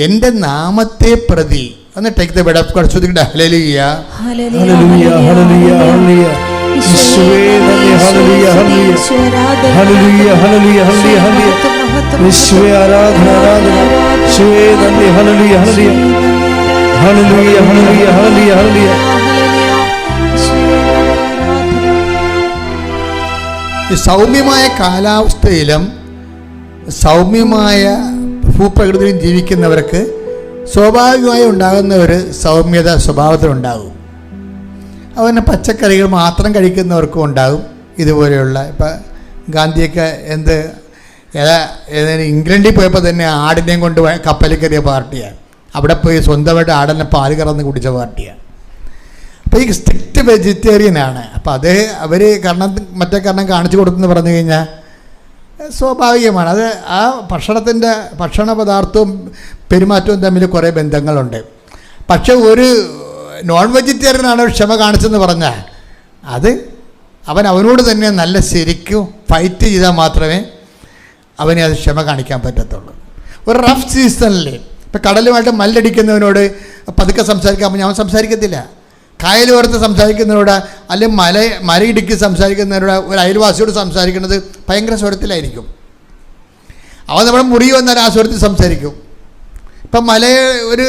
എൻ്റെ നാമത്തെ പ്രതി. ഒന്ന് take the word of God. ശ്രുതികട ഹല്ലേലൂയ ഹല്ലേലൂയ ഹല്ലേലൂയ ഹല്ലേലൂയ. യേശുവേ നന്ദി. ഹല്ലേലൂയ ഹല്ലേലൂയ ഹല്ലേലൂയ ഹല്ലേലൂയ ഹല്ലേലൂയ ഹല്ലേലൂയ. യേശുവേ ആരാധന ആരാധന. യേശുവേ നന്ദി. ഹല്ലേലൂയ ഹല്ലേലൂയ ഹല്ലേലൂയ ഹല്ലേലൂയ ഹല്ലേലൂയ ഹല്ലേലൂയ. ഈ സൗമ്യമായ കാലാവസ്ഥയിലും സൗമ്യമായ ഭൂപ്രകൃതിയിലും ജീവിക്കുന്നവർക്ക് സ്വാഭാവികമായി ഉണ്ടാകുന്ന ഒരു സൗമ്യത സ്വഭാവത്തിലുണ്ടാകും. അതുപോലെ പച്ചക്കറികൾ മാത്രം കഴിക്കുന്നവർക്കും ഉണ്ടാകും ഇതുപോലെയുള്ള. ഇപ്പം ഗാന്ധിയൊക്കെ ഇംഗ്ലണ്ടിൽ പോയപ്പോൾ തന്നെ ആടിനെയും കൊണ്ട് കപ്പലിൽ കയറിയ പാർട്ടിയാണ്. അവിടെ പോയി സ്വന്തമായിട്ട് ആടിനെ പാല് കറന്ന് കുടിച്ച പാർട്ടിയാണ്. അപ്പോൾ ഈ സ്ട്രിക്റ്റ് വെജിറ്റേറിയനാണ്. അപ്പോൾ അവർ മറ്റേ കാരണം കാണിച്ചു കൊടുത്തെന്ന് പറഞ്ഞു കഴിഞ്ഞാൽ സ്വാഭാവികമാണ്. അത് ആ ഭക്ഷണ പദാർത്ഥവും പെരുമാറ്റവും തമ്മിൽ കുറേ ബന്ധങ്ങളുണ്ട്. പക്ഷെ ഒരു നോൺ വെജിറ്റേറിയനാണ് ക്ഷമ കാണിച്ചെന്ന് പറഞ്ഞാൽ അത് അവനോട് തന്നെ നല്ല ശരിക്കും ഫൈറ്റ് ചെയ്താൽ മാത്രമേ അവന് അത് ക്ഷമ കാണിക്കാൻ പറ്റത്തുള്ളൂ. ഒരു റഫ് സീസണിൽ ഇപ്പം കടലുമായിട്ട് മല്ലടിക്കുന്നവനോട് പതുക്കെ സംസാരിക്കാൻ ഞാൻ സംസാരിക്കത്തില്ല. കായലോരത്ത് സംസാരിക്കുന്നവരോട് അല്ലെങ്കിൽ മലയിടുക്കി സംസാരിക്കുന്നവരോട് ഒരു അയൽവാസിയോട് സംസാരിക്കുന്നത് ഭയങ്കര സ്വരത്തിലായിരിക്കും. അവൻ നമ്മുടെ മുറി വന്നാൽ ആ സ്വരത്തിൽ സംസാരിക്കും. ഇപ്പം ഒരു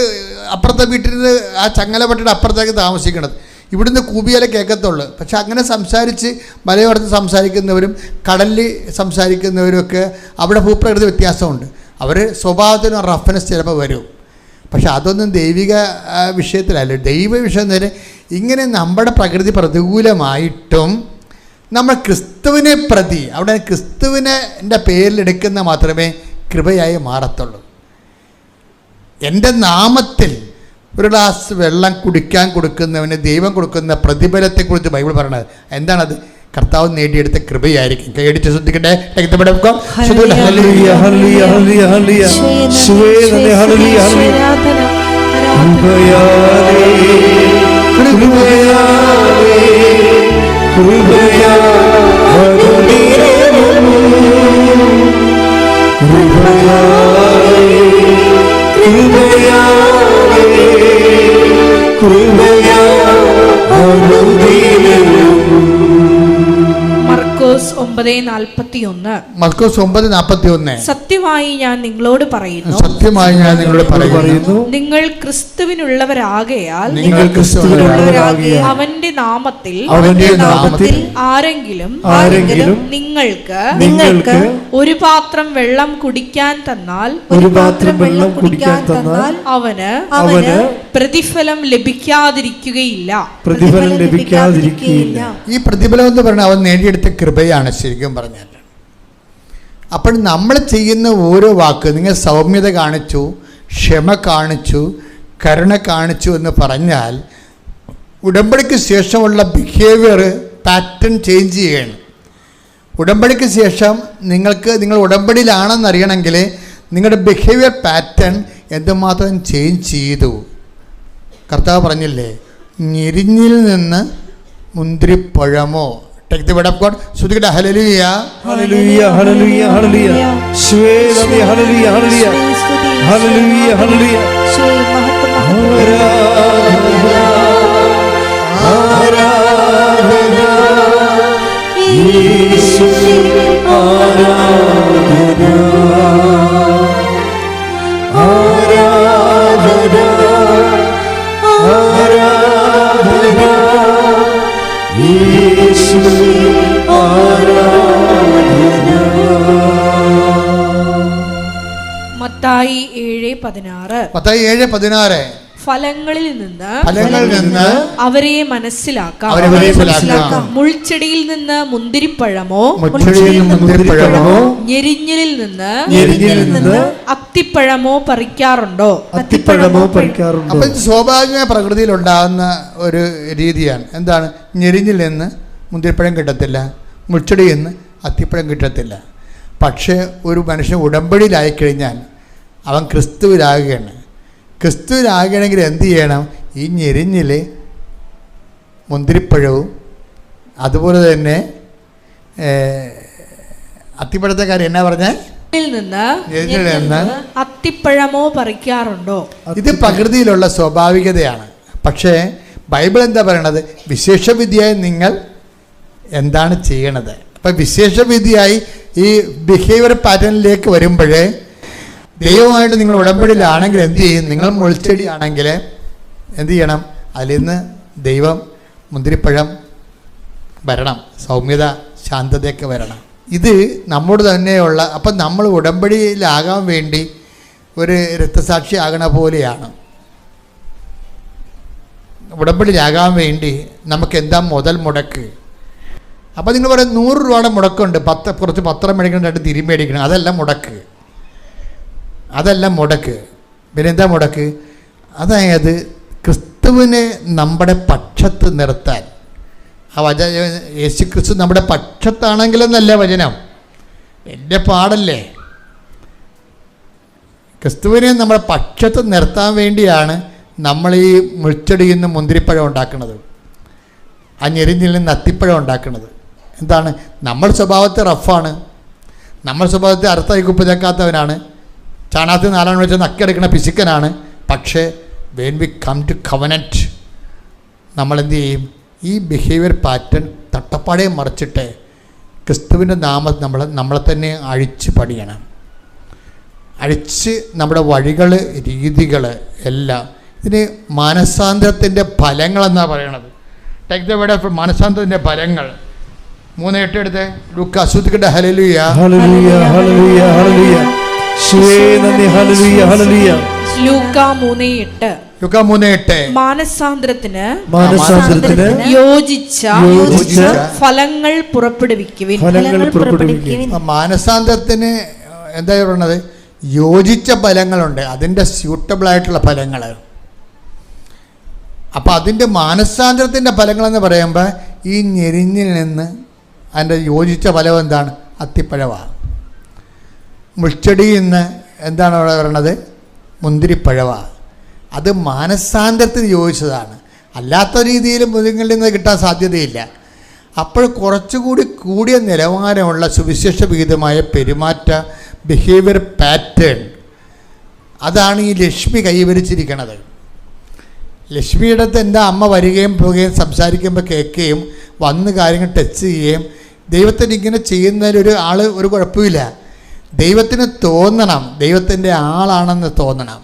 അപ്പുറത്തെ വീട്ടിൽ നിന്ന് ആ ചങ്ങലപ്പട്ടിയുടെ അപ്പുറത്തേക്ക് താമസിക്കണത്, ഇവിടുന്ന് കൂബിയാലേ കേൾക്കത്തുള്ളൂ. പക്ഷെ അങ്ങനെ സംസാരിച്ച് മലയോരത്ത് സംസാരിക്കുന്നവരും കടലിൽ സംസാരിക്കുന്നവരും ഒക്കെ അവിടെ ഭൂപ്രകൃതി വ്യത്യാസമുണ്ട്. അവർ സ്വഭാവത്തിന് റഫ്നെസ് ചിലപ്പോൾ വരും. പക്ഷെ അതൊന്നും ദൈവിക വിഷയത്തിലല്ല. ദൈവ വിഷയം നേരെ ഇങ്ങനെ നമ്മുടെ പ്രകൃതി പ്രതികൂലമായിട്ടും നമ്മൾ ക്രിസ്തുവിനെ പ്രതി, അവിടെ ക്രിസ്തുവിൻ്റെ പേരിലെടുക്കുന്ന മാത്രമേ കൃപയായി മാറത്തുള്ളൂ. എൻ്റെ നാമത്തിൽ ഒരു ഗ്ലാസ് വെള്ളം കുടിക്കാൻ കൊടുക്കുന്നവന് ദൈവം കൊടുക്കുന്ന പ്രതിഫലത്തെക്കുറിച്ച് ബൈബിൾ പറയണത് എന്താണത്? കർത്താവ് നേടിയെടുത്ത കൃപയായിരിക്കും. കൈയടിച്ച് ശ്രദ്ധിക്കട്ടെ. ഹല്ലേലൂയ ഹല്ലേലൂയ ഹല്ലേലൂയ ഹല്ലേലൂയ യേശുവേ നന്ദി ഹല്ലേലൂയ ഹല്ലേലൂയ കൃപയാലേ കൃപയാലേ മർക്കോസ് 9:41. മർക്കോസ് 9:41. സത്യമായി ഞാൻ നിങ്ങളോട് പറയുന്നു, സത്യമായി ഞാൻ നിങ്ങളോട് പറയുന്നു, നിങ്ങൾ ക്രിസ്തുവിനുള്ളവരാകയാൽ അവന്റെ നാമത്തിൽ ആരെങ്കിലും നിങ്ങൾക്ക് ഒരു പാത്രം വെള്ളം കുടിക്കാൻ തന്നാൽ അവന് പ്രതിഫലം ലഭിക്കാതിരിക്കുകയില്ല. ഈ പ്രതിഫലം എന്ന് പറഞ്ഞാൽ അവൻ നേടിയെടുത്ത കൃപയാണ് ശരിക്കും പറഞ്ഞാൽ. അപ്പോൾ നമ്മൾ ചെയ്യുന്ന ഓരോ വാക്ക്, നിങ്ങൾ സൗമ്യത കാണിച്ചു, ക്ഷമ കാണിച്ചു, കരുണ കാണിച്ചു എന്ന് പറഞ്ഞാൽ ഉടമ്പടിക്ക് ശേഷമുള്ള ബിഹേവിയർ പാറ്റേൺ ചേഞ്ച് ചെയ്യണം. ഉടമ്പടിക്ക് ശേഷം നിങ്ങൾ ഉടമ്പടിയിലാണെന്നറിയണമെങ്കിൽ നിങ്ങളുടെ ബിഹേവിയർ പാറ്റേൺ എന്തുമാത്രം ചേഞ്ച് ചെയ്തു. കർത്താവ് പറഞ്ഞില്ലേ, ഞെരിഞ്ഞിൽ നിന്ന് മുന്തിരിപ്പഴമോ. Take the word of God. ശ്രുതികട്ടെ. ഹല്ലേലൂയ ഹല്ലേലൂയ ഹല്ലേലൂയ ഹല്ലേലൂയ യേശുവേ നന്ദി ഹല്ലേലൂയ ഹല്ലേലൂയ ഹല്ലേലൂയ ഹല്ലേലൂയ ആരാധന യേശുവേ ആരാധന ആരാധന ആരാധന യേശുവേ ആരാധന. മത്തായി 7:16. മത്തായി 7:16. ഫലങ്ങളിൽ നിന്ന് അവരെ മനസ്സിലാക്കാം. മുൾച്ചെടിയിൽ നിന്ന് മുന്തിരിപ്പഴമോ ഞെരിഞ്ഞിലിൽ നിന്ന് അത്തിപ്പഴമോ പറിക്കാറുണ്ടോ? അപ്പൊ ഇത് സ്വാഭാവിക പ്രകൃതിയിൽ ഉണ്ടാകുന്ന ഒരു രീതിയാണ്. എന്താണ്? ഞെരിഞ്ഞിൽ നിന്ന് മുന്തിരിപ്പഴം കിട്ടത്തില്ല, മുൾച്ചെടിയിൽ നിന്ന് അത്തിപ്പഴം കിട്ടത്തില്ല. പക്ഷേ ഒരു മനുഷ്യൻ ഉടമ്പടിയിലായിക്കഴിഞ്ഞാൽ അവൻ ക്രിസ്തുവിലാകുകയാണ്. ക്രിസ്തുവിലാകണമെങ്കിൽ എന്ത് ചെയ്യണം? ഈ ഞെരിഞ്ഞിൽ മുന്തിരിപ്പഴവും അതുപോലെ തന്നെ അത്തിപ്പഴത്തെ കാര്യം എന്നാ പറഞ്ഞേ? അത്തിപ്പഴമോ പറിക്കാറുണ്ടോ? ഇത് പ്രകൃതിയിലുള്ള സ്വാഭാവികതയാണ്. പക്ഷേ ബൈബിൾ എന്താ പറയണത്? വിശേഷവിധിയായി നിങ്ങൾ എന്താണ് ചെയ്യണത്? അപ്പം വിശേഷവിധിയായി ഈ ബിഹേവിയർ പാറ്റേണിലേക്ക് വരുമ്പോഴേ ദൈവമായിട്ട് നിങ്ങൾ ഉടമ്പടിയിലാണെങ്കിൽ എന്ത് ചെയ്യും? നിങ്ങൾ മുൾച്ചെടി ആണെങ്കിൽ എന്ത് ചെയ്യണം? അതിൽ നിന്ന് ദൈവം മുന്തിരിപ്പഴം വരണം, സൗമ്യത, ശാന്തതയൊക്കെ വരണം. ഇത് നമ്മോട് തന്നെയുള്ള, അപ്പം നമ്മൾ ഉടമ്പടിയിലാകാൻ വേണ്ടി ഒരു രക്തസാക്ഷി ആകണ പോലെയാണ്. ഉടമ്പടിയിലാകാൻ വേണ്ടി നമുക്ക് എന്താ മുതൽ മുടക്ക്? അപ്പം നിങ്ങൾ പറയും 100 രൂപയുടെ മുടക്കുണ്ട്, കുറച്ച് പത്രം മേടിക്കണം, 2 തിരി മേടിക്കണം, അതെല്ലാം മുടക്ക്. പിന്നെ എന്താ മുടക്ക്? അതായത് ക്രിസ്തുവിനെ നമ്മുടെ പക്ഷത്ത് നിർത്താൻ. ആ യേശു ക്രിസ്തു നമ്മുടെ പക്ഷത്താണെങ്കിലെന്നല്ല വചനം, വലിയ പാടല്ലേ. ക്രിസ്തുവിനെ നമ്മുടെ പക്ഷത്ത് നിർത്താൻ വേണ്ടിയാണ് നമ്മൾ ഈ മുൾച്ചെടിയിൽ നിന്ന് മുന്തിരിപ്പഴം ഉണ്ടാക്കുന്നത്, ആ ഞെരിഞ്ഞിൽ നിന്ന് അത്തിപ്പഴം ഉണ്ടാക്കുന്നത്. എന്താണ്? നമ്മൾ സ്വഭാവത്തെ റഫാണ്, നമ്മൾ സ്വഭാവത്തെ അർത്ഥമായി കുപ്പിതേക്കാത്തവനാണ്, ചാണകത്തിൽ 4 വെച്ച് നക്കിയെടുക്കുന്ന പിശുക്കനാണ്. പക്ഷേ when we come to covenant നമ്മൾ എന്ത് ചെയ്യും? ഈ ബിഹേവിയർ പാറ്റേൺ തട്ടപ്പാടെ മറിച്ചിട്ട് ക്രിസ്തുവിൻ്റെ നാമം നമ്മളെ തന്നെ അഴിച്ച് പണിയണം. അഴിച്ച് നമ്മുടെ വഴികൾ, രീതികൾ എല്ലാം. ഇതിന് മാനസാന്തരത്തിൻ്റെ ഫലങ്ങളെന്നാണ് പറയണത്. ടേക്ക് ദ വേർഡ് ഓഫ് മാനസാന്തരത്തിൻ്റെ ഫലങ്ങൾ. 3:8 എടുത്ത് ലൂക്കാ. ശ്രുതികട്ടെ. ഹല്ലേലൂയ ഹല്ലേലൂയ ഹല്ലേലൂയ ഹല്ലേലൂയ യേശുവേ നന്ദി ഹല്ലേലൂയ ഹല്ലേലൂയ. ലൂക്കാ 3:8. മാനസാന്തരത്തിന് യോജിച്ച ഫലങ്ങൾ പുറപ്പെടുവിക്കുവിൻ. മാനസാന്തരത്തിന് എന്താ പറയണത്? യോജിച്ച ഫലങ്ങളുണ്ട്, അതിൻ്റെ സ്യൂട്ടബിളായിട്ടുള്ള ഫലങ്ങൾ. അപ്പം അതിൻ്റെ മാനസാന്തരത്തിൻ്റെ ഫലങ്ങളെന്ന് പറയുമ്പോൾ ഈ ഞെരിഞ്ഞിൽ നിന്ന് അതിൻ്റെ യോജിച്ച ഫലം എന്താണ്? അത്തിപ്പഴമാണ്. മുൾച്ചെടിയിൽ നിന്ന് എന്താണ് അവിടെ പറയണത്? മുന്തിരിപ്പഴമാണ്. അത് മാനസാന്തരത്തിന് യോജിച്ചതാണ്. അല്ലാത്ത രീതിയിൽ മൃഗങ്ങളിൽ നിന്ന് കിട്ടാൻ സാധ്യതയില്ല. അപ്പോൾ കുറച്ചുകൂടി കൂടിയ നിലവാരമുള്ള സുവിശേഷ വിഹിതമായ പെരുമാറ്റ ബിഹേവിയർ പാറ്റേൺ അതാണ് ഈ ലക്ഷ്മി കൈവരിച്ചിരിക്കുന്നത്. ലക്ഷ്മിയുടെ അടുത്ത് എൻ്റെ അമ്മ വരികയും പോവുകയും സംസാരിക്കുമ്പോൾ കേൾക്കുകയും വന്ന് കാര്യങ്ങൾ ടച്ച് ചെയ്യുകയും ദൈവത്തിന് ഇങ്ങനെ ചെയ്യുന്നതിലൊരു ആൾ ഒരു കുഴപ്പമില്ല. ദൈവത്തിന് തോന്നണം, ദൈവത്തിൻ്റെ ആളാണെന്ന് തോന്നണം.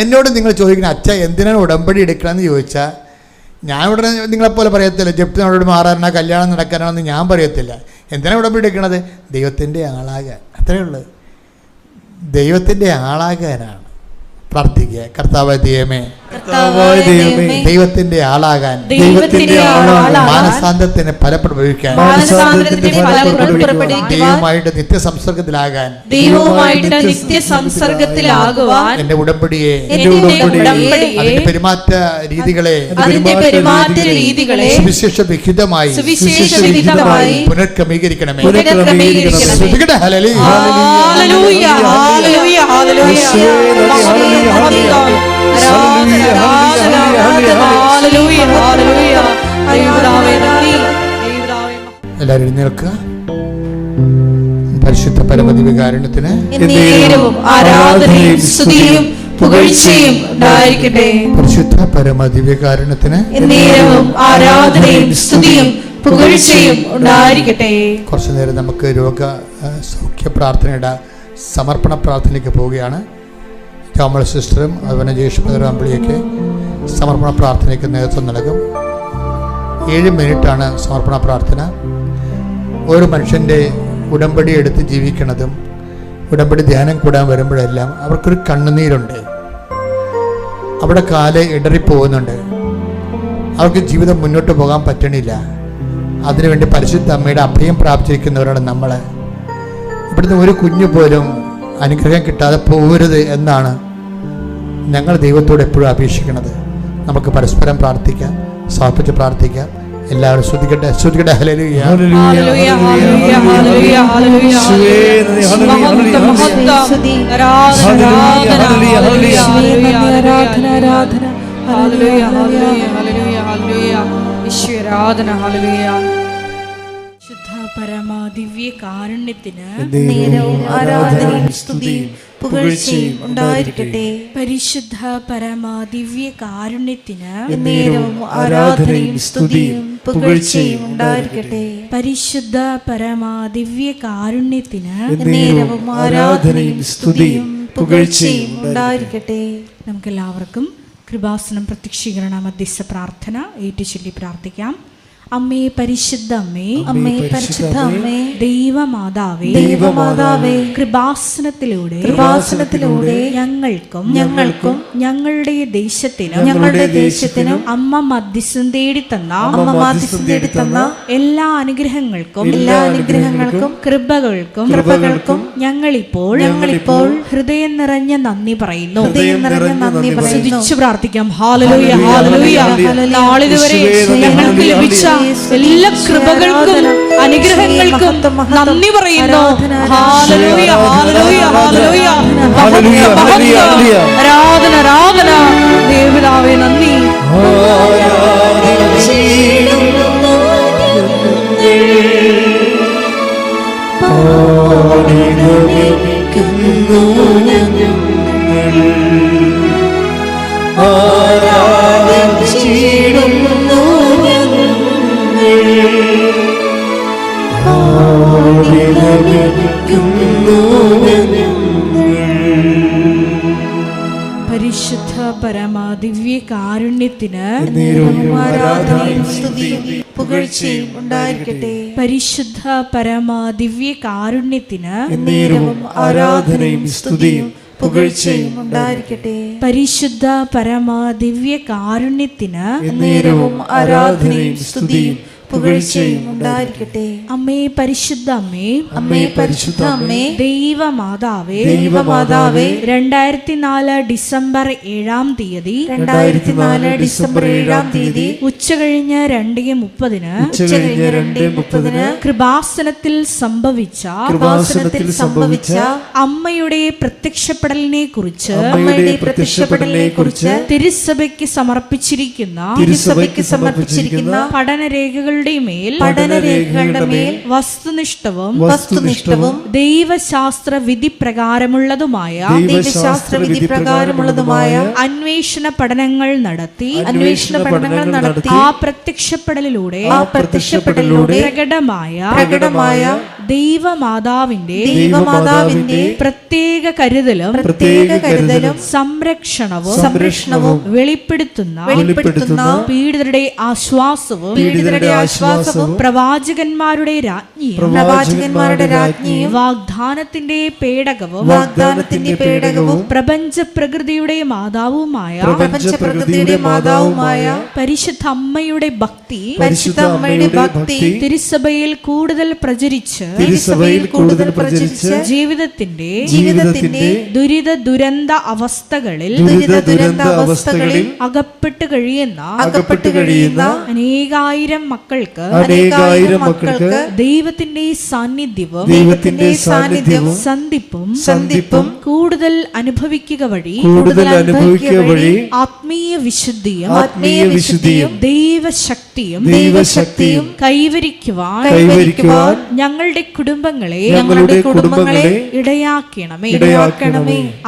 എന്നോട് നിങ്ങൾ ചോദിക്കണം, അച്ഛ എന്തിനാണ് ഉടമ്പടി എടുക്കണമെന്ന് ചോദിച്ചാൽ ഞാൻ ഉടനെ നിങ്ങളെപ്പോലെ പറയത്തില്ല, ജപ്തിനോട് മാറാനോ കല്യാണം നടക്കാനോ എന്ന് ഞാൻ പറയത്തില്ല. എന്തിനാണ് ഉടമ്പടി എടുക്കണത്? ദൈവത്തിൻ്റെ ആളാകാൻ. അത്രയേ ഉള്ളൂ. ദൈവത്തിൻ്റെ ആളാകാനാണ് പ്രാർത്ഥിക്കുക. കർത്താവായ ദൈവമേ, ദൈവത്തിന്റെ ആളാകാൻ, മാനസാന്തരത്തിന് ഫലപ്രയോഗിക്കാൻ, ദൈവമായിട്ട് നിത്യസംസർഗത്തിലാകാൻ എന്റെ ഉടമ്പടിയെ, അതിന്റെ പെരുമാറ്റ രീതികളെ സുവിശേഷ വിഹിതമായി പുനഃക്രമീകരിക്കണമേ. എല്ലാവരും എഴുന്നേൽക്കുക. പരിശുദ്ധ പരമദിവ്യകാരുണ്യത്തിന് ആരാധനയും സ്തുതിയും പുകഴ്ചയും ഉണ്ടായിരിക്കട്ടെ. പരിശുദ്ധ പരമദിവ്യകാരുണ്യത്തിന് ആരാധനയും സ്തുതിയും പുകഴ്ചയും ഉണ്ടായിരിക്കട്ടെ. കുറച്ചു നേരം നമുക്ക് രോഗ സൗഖ്യ പ്രാർത്ഥനയുടെ സമർപ്പണ പ്രാർത്ഥനയ്ക്ക് പോവുകയാണ്. കമൽ സിസ്റ്ററും അതുപോലെ ജേഷ്മതരും അമ്പിളിയൊക്കെ സമർപ്പണ പ്രാർത്ഥനയ്ക്ക് നേതൃത്വം നൽകും. 7 മിനിറ്റാണ് സമർപ്പണ പ്രാർത്ഥന. ഒരു മനുഷ്യൻ്റെ ഉടമ്പടി എടുത്ത് ജീവിക്കണതും ഉടമ്പടി ധ്യാനം കൂടാൻ വരുമ്പോഴെല്ലാം അവർക്കൊരു കണ്ണുനീരുണ്ട്, അവിടെ കാല് ഇടറിപ്പോകുന്നുണ്ട്, അവർക്ക് ജീവിതം മുന്നോട്ട് പോകാൻ പറ്റണില്ല. അതിനുവേണ്ടി പരിശുദ്ധ അമ്മയുടെ അഭയം പ്രാപിച്ചിരിക്കുന്നവരാണ് നമ്മൾ. ഇവിടുന്ന് ഒരു കുഞ്ഞു പോലും അനുഗ്രഹം കിട്ടാതെ പോകരുത് എന്നാണ് ഞങ്ങൾ ദൈവത്തോട് എപ്പോഴും അപേക്ഷിക്കുന്നത്. നമുക്ക് പരസ്പരം പ്രാർത്ഥിക്കാം, സമർപ്പിച്ച് പ്രാർത്ഥിക്കാം. എല്ലാവരും ശ്രദ്ധിക്കട്ടെ. ഹല്ലേലൂയ, ഹല്ലേലൂയ, ഹല്ലേലൂയ, ഹല്ലേലൂയ, ഹല്ലേലൂയ. പരമാദിവ്യ കാരുണ്യത്തിന് ആരാധനയും സ്തുതിയും പുകഴ്ചയും ഉണ്ടായിരിക്കട്ടെ. പരിശുദ്ധ പരമാദിവ്യ കാരുണ്യത്തിന് ആരാധനയും സ്തുതിയും പുകഴ്ചയും ഉണ്ടായിരിക്കട്ടെ. പരിശുദ്ധ പരമാദിവ്യ കാരുണ്യത്തിന് ആരാധനയും സ്തുതിയും പുകഴ്ചയും ഉണ്ടായിരിക്കട്ടെ. നമുക്കെല്ലാവർക്കും കൃപാസനം പ്രത്യക്ഷീകരണ മധ്യസ്ഥ പ്രാർത്ഥന ഏറ്റുചൊല്ലി പ്രാർത്ഥിക്കാം. അമ്മേ പരിശുദ്ധ അമ്മേ, അമ്മേ പരിശുദ്ധ അമ്മേ, ദൈവമാതാവേ, ദൈവമാതാവേ, കൃപാസനത്തിലൂടെ ഞങ്ങൾക്കും ഞങ്ങളുടെ ദേശത്തിനും അമ്മ മധ്യസ്ഥം തേടി തന്ന എല്ലാ അനുഗ്രഹങ്ങൾക്കും കൃപകൾക്കും ഞങ്ങളിപ്പോൾ ഹൃദയം നിറഞ്ഞ നന്ദി പറയുന്നു. സ്തുതിച്ചു പ്രാർത്ഥിക്കാം. Hallelujah, hallelujah. നാളിതുവരെ ഞങ്ങൾക്ക് ലഭിച്ച എല്ലാ കൃപകൾക്കും അനുഗ്രഹങ്ങൾക്കും നന്ദി പറയുന്നു. ഹല്ലേലൂയ, ഹല്ലേലൂയ, ഹല്ലേലൂയ. ആരാധന, ആരാധന. ദേവപിതാവേ നന്ദി. പരിശുദ്ധ പരമാദിവ്യ കാരുണ്യത്തിന് ആരാധനയും സ്തുതിയും പുകഴ്ചയും ഉണ്ടായിരിക്കട്ടെ. പരിശുദ്ധ പരമാദിവ്യ കാരുണ്യത്തിന് ആരാധനയും സ്തുതിയും പുകഴ്ചയും ഉണ്ടായിരിക്കട്ടെ. പരിശുദ്ധ പരമാദിവ്യ കാരുണ്യത്തിന് ആരാധനയും സ്തുതിയും പുകഴ്ചയും ഉണ്ടായിരിക്കട്ടെ. അമ്മേ പരിശുദ്ധ അമ്മേ, അമ്മേ പരിശുദ്ധ അമ്മേ, ദൈവമാതാവേ, ദൈവമാതാവേ, 2004 ഡിസംബർ 7-ാം തീയതി 2004 ഡിസംബർ 7-ാം തീയതി ഉച്ചകഴിഞ്ഞ് 2:30 ഉച്ചകഴിഞ്ഞ് 2:30 കൃപാസനത്തിൽ സംഭവിച്ച അമ്മയുടെ പ്രത്യക്ഷപ്പെടലിനെ കുറിച്ച് തിരുസഭയ്ക്ക് സമർപ്പിച്ചിരിക്കുന്ന പഠനരേഖകളുടെ മേൽ വസ്തുനിഷ്ഠവും ദൈവശാസ്ത്ര വിധി പ്രകാരമുള്ളതുമായ അന്വേഷണ പഠനങ്ങൾ നടത്തി ആ പ്രത്യക്ഷപ്പെടലിലൂടെ പ്രകടമായ ദൈവമാതാവിന്റെ പ്രത്യേക കരുതലും സംരക്ഷണവും വെളിപ്പെടുത്തുന്ന പീഡിതരുടെ ആശ്വാസവും പ്രവാചകന്മാരുടെ രാജ്ഞിയും വാഗ്ദാനത്തിന്റെ പേടകവും പ്രപഞ്ച പ്രകൃതിയുടെ മാതാവുമായ പരിശുദ്ധ അമ്മയുടെ ഭക്തി തിരുസഭയിൽ കൂടുതൽ പ്രചരിച്ച് ജീവിതത്തിന്റെ ദുരിത ദുരന്ത അവസ്ഥകളിൽ അകപ്പെട്ട് കഴിയുന്ന അനേകായിരം മക്കൾക്ക് ദൈവത്തിന്റെ സാന്നിധ്യവും സന്ധിപ്പും കൂടുതൽ അനുഭവിക്കുക വഴി ആത്മീയ വിശുദ്ധിയും ദൈവശക്തിയും കൈവരിക്കുവാൻ ഞങ്ങളുടെ കുടുംബങ്ങളെ ഇടയാക്കണമേ.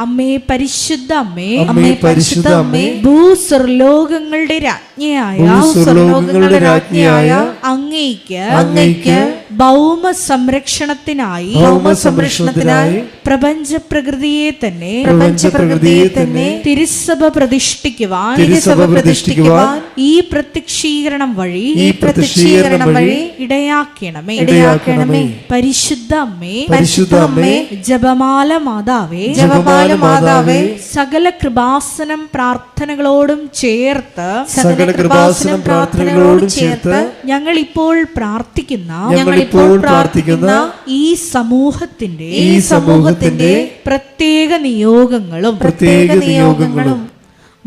അമ്മേ പരിശുദ്ധ അമ്മേ, ഭൂസ്വർലോകങ്ങളുടെ രാജ്ഞിയായ അങ്ങേയ്ക്ക് ഭൗമ സംരക്ഷണത്തിനായി പ്രപഞ്ച പ്രകൃതിയെ തന്നെ തിരുസഭ പ്രതിഷ്ഠിക്കുവാൻ ഈ പ്രത്യക്ഷീകരണം വഴി ഇടയാക്കണമേ. പരിശുദ്ധ അമ്മേ, ജപമാല മാതാവേ, സകല കൃപാസനം പ്രാർത്ഥനകളോടും ചേർത്ത് ഞങ്ങൾ ഇപ്പോൾ പ്രാർത്ഥിക്കുന്ന ഈ സമൂഹത്തിന്റെ പ്രത്യേക നിയോഗങ്ങളും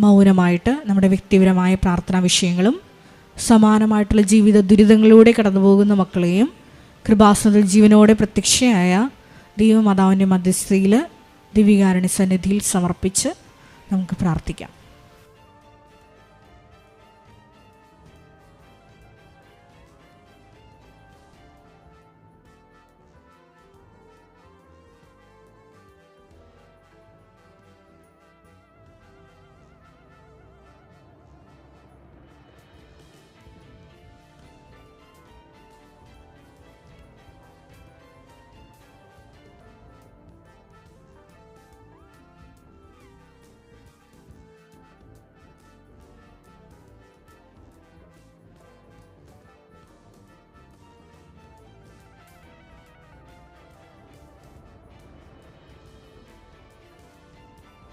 മൗനമായിട്ട് നമ്മുടെ വ്യക്തിപരമായ പ്രാർത്ഥനാ വിഷയങ്ങളും സമാനമായിട്ടുള്ള ജീവിത ദുരിതങ്ങളിലൂടെ കടന്നുപോകുന്ന മക്കളെയും കൃപാസനത്തിൽ ജീവനോടെ പ്രത്യക്ഷയായ ദൈവമാതാവിൻ്റെ മധ്യസ്ഥയിൽ ദിവ്യകാരുണ്യ സന്നിധിയിൽ സമർപ്പിച്ച് നമുക്ക് പ്രാർത്ഥിക്കാം.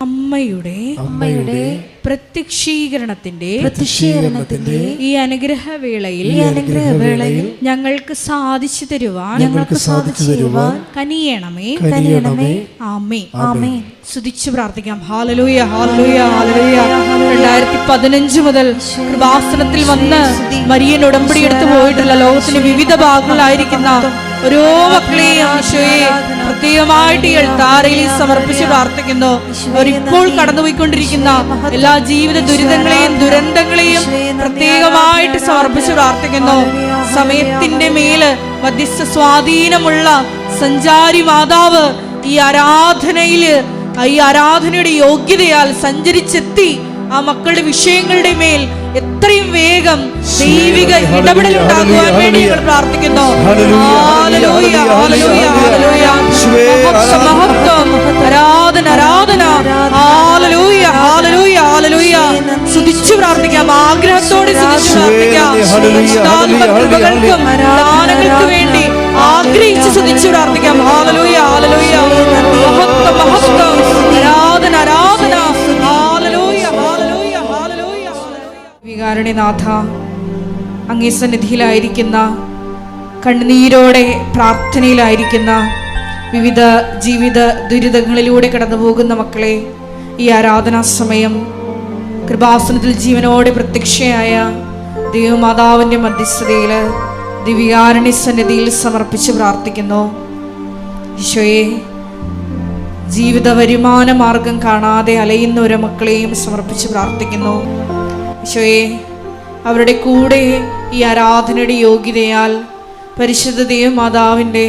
അമ്മയുടെ പ്രത്യക്ഷീകരണത്തിന്റെ ഈ അനുഗ്രഹവേളയിൽ ഞങ്ങൾക്ക് സാധിച്ചു തരുവാൻ കനിയണമേ. ആമേൻ. സ്തുതിച്ചു പ്രാർത്ഥിക്കാം. ഹല്ലേലൂയ, ഹല്ലേലൂയ, ഹല്ലേലൂയ. 2015 മുതൽ കൃപാസനത്തിൽ വന്ന് മരിയൻ ഉടമ്പടി എടുത്തു പോയിട്ടുള്ള ലോകത്തിന്റെ വിവിധ ഭാഗങ്ങളിലായിരിക്കുന്ന ഓരോ മക്കളെയും ഈശോയെ പ്രത്യേകമായിട്ട് ഈ എഴുത്താരയിൽ സമർപ്പിച്ച് പ്രാർത്ഥിക്കുന്നു. അവരിപ്പോൾ കടന്നുപോയിക്കൊണ്ടിരിക്കുന്ന എല്ലാ ജീവിത ദുരന്തങ്ങളെയും പ്രത്യേകമായിട്ട് സമർപ്പിച്ച് പ്രാർത്ഥിക്കുന്നു. സമയത്തിന്റെ മേല് മധ്യസ്ഥ സ്വാധീനമുള്ള സഞ്ചാരി മാതാവ് ഈ ആരാധനയുടെ യോഗ്യതയാൽ സഞ്ചരിച്ചെത്തി ആ മക്കളുടെ വിഷയങ്ങളുടെ മേൽ എത്രയും വേഗം ദൈവിക ഇടപെടൽ ഉണ്ടാകുവാൻ വേണ്ടി ഞങ്ങൾ പ്രാർത്ഥിക്കുന്നു. ഹല്ലേലൂയ, ഹല്ലേലൂയ, ഹല്ലേലൂയ. മഹത്വം, ആരാധന, ആരാധന. ഹല്ലേലൂയ, ഹല്ലേലൂയ, ഹല്ലേലൂയ. സ്തുതിച്ചു പ്രാർത്ഥിക്കാം. ആഗ്രഹത്തോടെ സ്തുതിച്ചു പ്രാർത്ഥിക്കാം. കൃപകൾക്കും ദാനങ്ങൾക്ക് വേണ്ടി ആഗ്രഹിച്ച് സ്തുതിച്ചു പ്രാർത്ഥിക്കാം. ഹല്ലേലൂയ, ഹല്ലേലൂയ. മഹത്വം, മഹത്വം. ആരാധന, ആരാധന. ഹല്ലേലൂയ, ഹല്ലേലൂയ, ഹല്ലേലൂയ. വികാരുണ്യനാഥ, അങ്ങേ സന്നിധിയിലായിരിക്കുന്ന, കണ്ണുനീരോടെ പ്രാർത്ഥനയിലായിരിക്കുന്ന, വിവിധ ജീവിത ദുരിതങ്ങളിലൂടെ കടന്നു പോകുന്ന മക്കളെ ഈ ആരാധനാ സമയം കൃപാസനത്തിൽ ജീവനോടെ പ്രത്യക്ഷയായ ദൈവമാതാവിൻ്റെ മധ്യസ്ഥതയിൽ ദിവ്യകാരുണ്യ സന്നിധിയിൽ സമർപ്പിച്ച് പ്രാർത്ഥിക്കുന്നു. ഈശോയെ, ജീവിത വരുമാന മാർഗം കാണാതെ അലയുന്ന ഒരു മക്കളെയും സമർപ്പിച്ച് പ്രാർത്ഥിക്കുന്നു. ഈശോയെ, അവരുടെ കൂടെ ഈ ആരാധനയുടെ യോഗ്യതയാൽ പരിശുദ്ധ ദൈവമാതാവിൻ്റെ,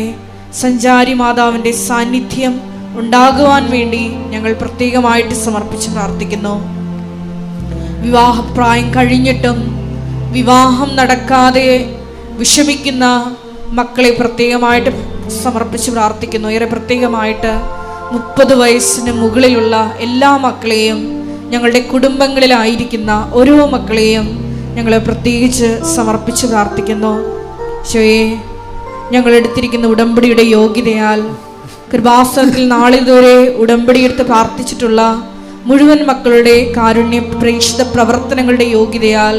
സഞ്ചാരി മാതാവിൻ്റെ സാന്നിധ്യം ഉണ്ടാകുവാൻ വേണ്ടി ഞങ്ങൾ പ്രത്യേകമായിട്ട് സമർപ്പിച്ച് പ്രാർത്ഥിക്കുന്നു. വിവാഹപ്രായം കഴിഞ്ഞിട്ടും വിവാഹം നടക്കാതെ വിഷമിക്കുന്ന മക്കളെ പ്രത്യേകമായിട്ട് സമർപ്പിച്ച് പ്രാർത്ഥിക്കുന്നു. ഏറെ പ്രത്യേകമായിട്ട് 30 വയസ്സിന് മുകളിലുള്ള എല്ലാ മക്കളെയും, ഞങ്ങളുടെ കുടുംബങ്ങളിലായിരിക്കുന്ന ഓരോ മക്കളെയും ഞങ്ങൾ പ്രത്യേകിച്ച് സമർപ്പിച്ച് പ്രാർത്ഥിക്കുന്നു. ഈശോയെ, ഞങ്ങളെടുത്തിരിക്കുന്ന ഉടമ്പടിയുടെ യോഗ്യതയാൽ കൃപാസനത്തിൽ നാളിതുവരെ ഉടമ്പടിയെടുത്ത് പ്രാർത്ഥിച്ചിട്ടുള്ള മുഴുവൻ മക്കളുടെ കാരുണ്യ പ്രേക്ഷിത പ്രവർത്തനങ്ങളുടെ യോഗ്യതയാൽ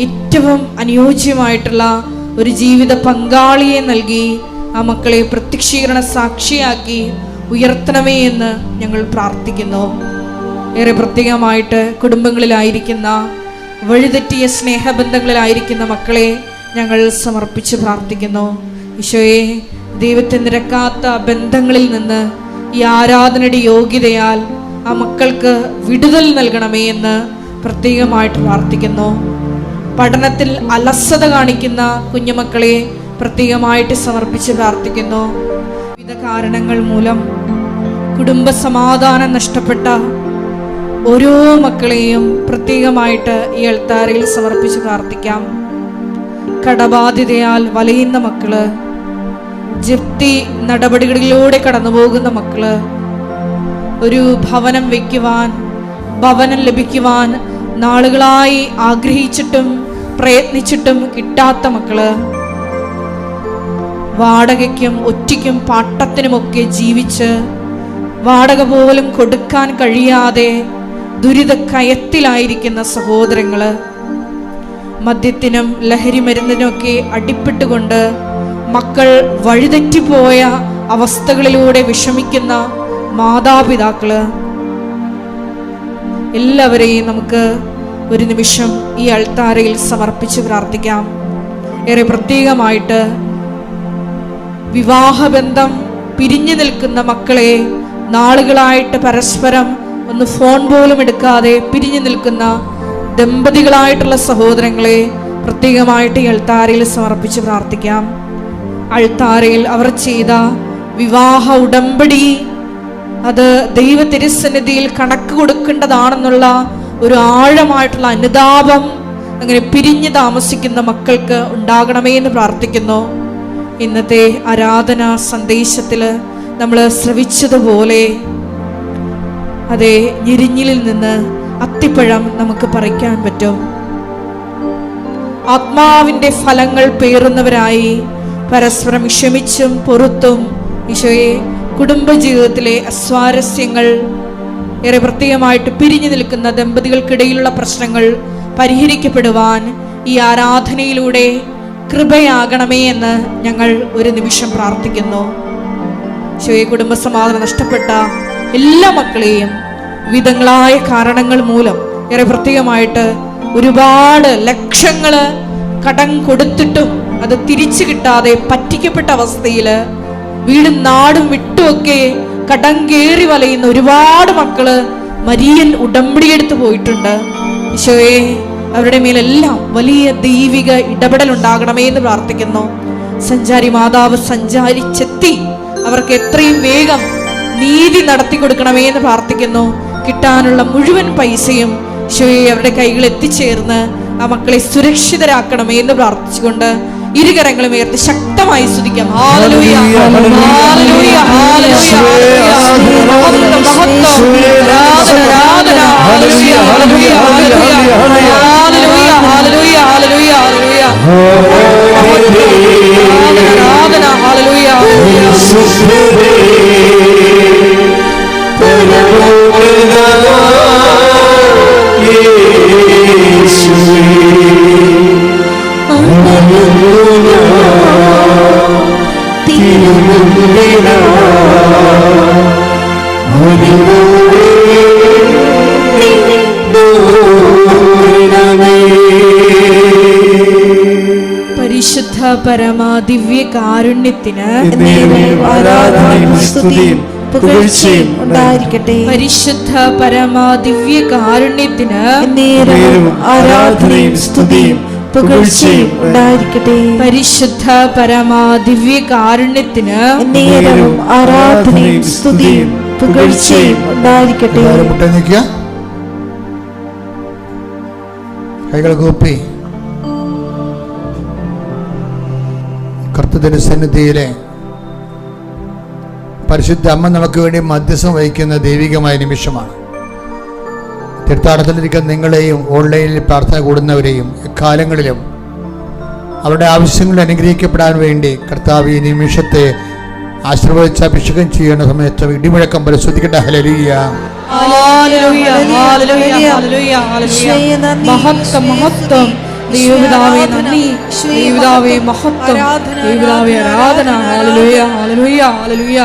ഏറ്റവും അനുയോജ്യമായിട്ടുള്ള ഒരു ജീവിത പങ്കാളിയെ നൽകി ആ മക്കളെ പ്രത്യക്ഷീകരണ സാക്ഷിയാക്കി ഉയർത്തണമേ എന്ന് ഞങ്ങൾ പ്രാർത്ഥിക്കുന്നു. ഏറെ പ്രത്യേകമായിട്ട് കുടുംബങ്ങളിലായിരിക്കുന്ന, വഴിതെറ്റിയ സ്നേഹബന്ധങ്ങളിലായിരിക്കുന്ന മക്കളെ ഞങ്ങൾ സമർപ്പിച്ച് പ്രാർത്ഥിക്കുന്നു. ഈശോയെ, ദൈവത്തെ നിരക്കാത്ത ബന്ധങ്ങളിൽ നിന്ന് ഈ ആരാധനയുടെ യോഗ്യതയാൽ ആ മക്കൾക്ക് വിടുതൽ നൽകണമേ എന്ന് പ്രത്യേകമായിട്ട് പ്രാർത്ഥിക്കുന്നു. പഠനത്തിൽ അലസത കാണിക്കുന്ന കുഞ്ഞുമക്കളെ പ്രത്യേകമായിട്ട് സമർപ്പിച്ച് പ്രാർത്ഥിക്കുന്നു. വിവിധ കാരണങ്ങൾ മൂലം കുടുംബസമാധാനം നഷ്ടപ്പെട്ട ഓരോ മക്കളെയും പ്രത്യേകമായിട്ട് ഈ അൾത്താരയിൽ സമർപ്പിച്ച് പ്രാർത്ഥിക്കാം. കടബാധ്യതയാൽ വലയുന്ന മക്കള്, ജപ്തി നടപടികളിലൂടെ കടന്നു പോകുന്ന മക്കള്, ഒരു ഭവനം വയ്ക്കുവാൻ, ഭവനം ലഭിക്കുവാൻ നാളുകളായി ആഗ്രഹിച്ചിട്ടും പ്രയത്നിച്ചിട്ടും കിട്ടാത്ത മക്കള്, വാടകയ്ക്കും ഒറ്റയ്ക്കും പാട്ടത്തിനുമൊക്കെ ജീവിച്ച് വാടക പോലും കൊടുക്കാൻ കഴിയാതെ ദുരിത കയത്തിലായിരിക്കുന്ന സഹോദരങ്ങള്, മദ്യത്തിനും ലഹരി മരുന്നിനുമൊക്കെ അടിപ്പെട്ടുകൊണ്ട് മക്കൾ വഴിതെറ്റിപ്പോയ അവസ്ഥകളിലൂടെ വിഷമിക്കുന്ന മാതാപിതാക്കള്, എല്ലാവരെയും നമുക്ക് ഒരു നിമിഷം ഈ അൾത്താരയിൽ സമർപ്പിച്ച് പ്രാർത്ഥിക്കാം. ഏറെ പ്രത്യേകമായിട്ട് വിവാഹബന്ധം പിരിഞ്ഞു നിൽക്കുന്ന മക്കളെ, നാളുകളായിട്ട് പരസ്പരം ഒന്ന് ഫോൺ പോലും എടുക്കാതെ പിരിഞ്ഞു നിൽക്കുന്ന ദമ്പതികളായിട്ടുള്ള സഹോദരങ്ങളെ പ്രത്യേകമായിട്ട് ഈ അൾത്താരയിൽ സമർപ്പിച്ച് പ്രാർത്ഥിക്കാം. അൾത്താരയിൽ അവർ ചെയ്ത വിവാഹ ഉടമ്പടി അത് ദൈവ തിരുസന്നിധിയിൽ കണക്ക് കൊടുക്കേണ്ടതാണെന്നുള്ള ഒരു ആഴമായിട്ടുള്ള അനുതാപം അങ്ങനെ പിരിഞ്ഞു താമസിക്കുന്ന മക്കൾക്ക് ഉണ്ടാകണമേ എന്ന് പ്രാർത്ഥിക്കുന്നു. ഇന്നത്തെ ആരാധനാ സന്ദേശത്തിൽ നമ്മൾ ശ്രവിച്ചതുപോലെ അതെ, ഞെരിഞ്ഞിലിൽ നിന്ന് അത്തിപ്പഴം നമുക്ക് പറിക്കാൻ പറ്റും. ആത്മാവിൻ്റെ ഫലങ്ങൾ പേറുന്നവരായി പരസ്പരം ക്ഷമിച്ചും പൊറുത്തും ഈശോയെ കുടുംബജീവിതത്തിലെ അസ്വാരസ്യങ്ങൾ, ഏറെ പ്രത്യേകമായിട്ട് പിരിഞ്ഞു നിൽക്കുന്ന ദമ്പതികൾക്കിടയിലുള്ള പ്രശ്നങ്ങൾ പരിഹരിക്കപ്പെടുവാൻ ഈ ആരാധനയിലൂടെ കൃപയാകണമേ എന്ന് ഞങ്ങൾ ഒരു നിമിഷം പ്രാർത്ഥിക്കുന്നു. ഈശോയെ, കുടുംബസമാധാനം നഷ്ടപ്പെട്ട എല്ലാ മക്കളെയും വിവിധങ്ങളായ കാരണങ്ങൾ മൂലം, ഏറെ പ്രത്യേകമായിട്ട് ഒരുപാട് ലക്ഷങ്ങള് കടം കൊടുത്തിട്ടും അത് തിരിച്ചു കിട്ടാതെ പറ്റിക്കപ്പെട്ട അവസ്ഥയിൽ വീടും നാടും വിട്ടുമൊക്കെ കടം കയറി വലയുന്ന ഒരുപാട് മക്കള് മരിയൻ ഉടമ്പടിയെടുത്ത് പോയിട്ടുണ്ട്. ഈശോയെ, അവരുടെ മേലെല്ലാം വലിയ ദൈവിക ഇടപെടൽ ഉണ്ടാകണമേ എന്ന് പ്രാർത്ഥിക്കുന്നു. സഞ്ചാരി മാതാവ് സഞ്ചാരിച്ചെത്തി അവർക്ക് എത്രയും വേഗം നീതി നടത്തി കൊടുക്കണമേ എന്ന് പ്രാർത്ഥിക്കുന്നു. കിട്ടാനുള്ള മുഴുവൻ പൈസയും ഈശോയെ അവരുടെ കൈകളിൽ എത്തിച്ചേർന്ന് ആ മക്കളെ സുരക്ഷിതരാക്കണമേ എന്ന് പ്രാർത്ഥിച്ചുകൊണ്ട് ഇരുകരങ്ങളും ഉയർത്തി ശക്തമായി സ്തുതിക്കാം. ഹല്ലേലൂയ, ഹല്ലേലൂയ, ഹല്ലേലൂയ, ഹല്ലേലൂയ. പരിശുദ്ധ പരമ ദിവ്യ കാരുണ്യത്തിന് എന്നേരവും ആരാധനയും സ്തുതിയും പുകഴ്ചയും ഉണ്ടായിരിക്കട്ടെ. പരിശുദ്ധ പരമ ദിവ്യ കാരുണ്യത്തിന് എന്നേരവും ആരാധനയും സ്തുതിയും പുകഴ്ചയും ഉണ്ടായിരിക്കട്ടെ. പരിശുദ്ധ പരമ ദിവ്യ കാരുണ്യത്തിന് എന്നേരവും ആരാധനയും സ്തുതിയും പുകഴ്ചയും ഉണ്ടായിരിക്കട്ടെ. മുട്ട നിൽക്കുക, കൈകൾ കൂപ്പി കർത്തൃ സന്നിധിയിലെ പരിശുദ്ധ അമ്മ നമുക്ക് വേണ്ടി മധ്യസ്ഥം വഹിക്കുന്ന ദൈവികമായ നിമിഷമാണ്. തീർത്ഥാടനത്തിലിരിക്കുന്ന നിങ്ങളെയും ഓൺലൈനിൽ പ്രാർത്ഥന കൂടുന്നവരെയും എക്കാലങ്ങളിലും അവരുടെ ആവശ്യങ്ങൾ അനുഗ്രഹിക്കപ്പെടാൻ വേണ്ടി കർത്താവ് ഈ നിമിഷത്തെ ആശീർവദിച്ച് അഭിഷേകം ചെയ്യുന്ന സമയത്ത് ഇടിമുഴക്കം പോലെ ശ്രദ്ധിക്കട്ടെ. ഹല്ലേലൂയ, ഹല്ലേലൂയ, ഹല്ലേലൂയ, ഹല്ലേലൂയ, ഹല്ലേലൂയ. മഹത്വം, മഹത്വം. ദൈവപിതാവേ നന്ദി, ദൈവപിതാവേ മഹത്വം, ദൈവപിതാവേ ആരാധന. ഹല്ലേലൂയ, ഹല്ലേലൂയ, ഹല്ലേലൂയ,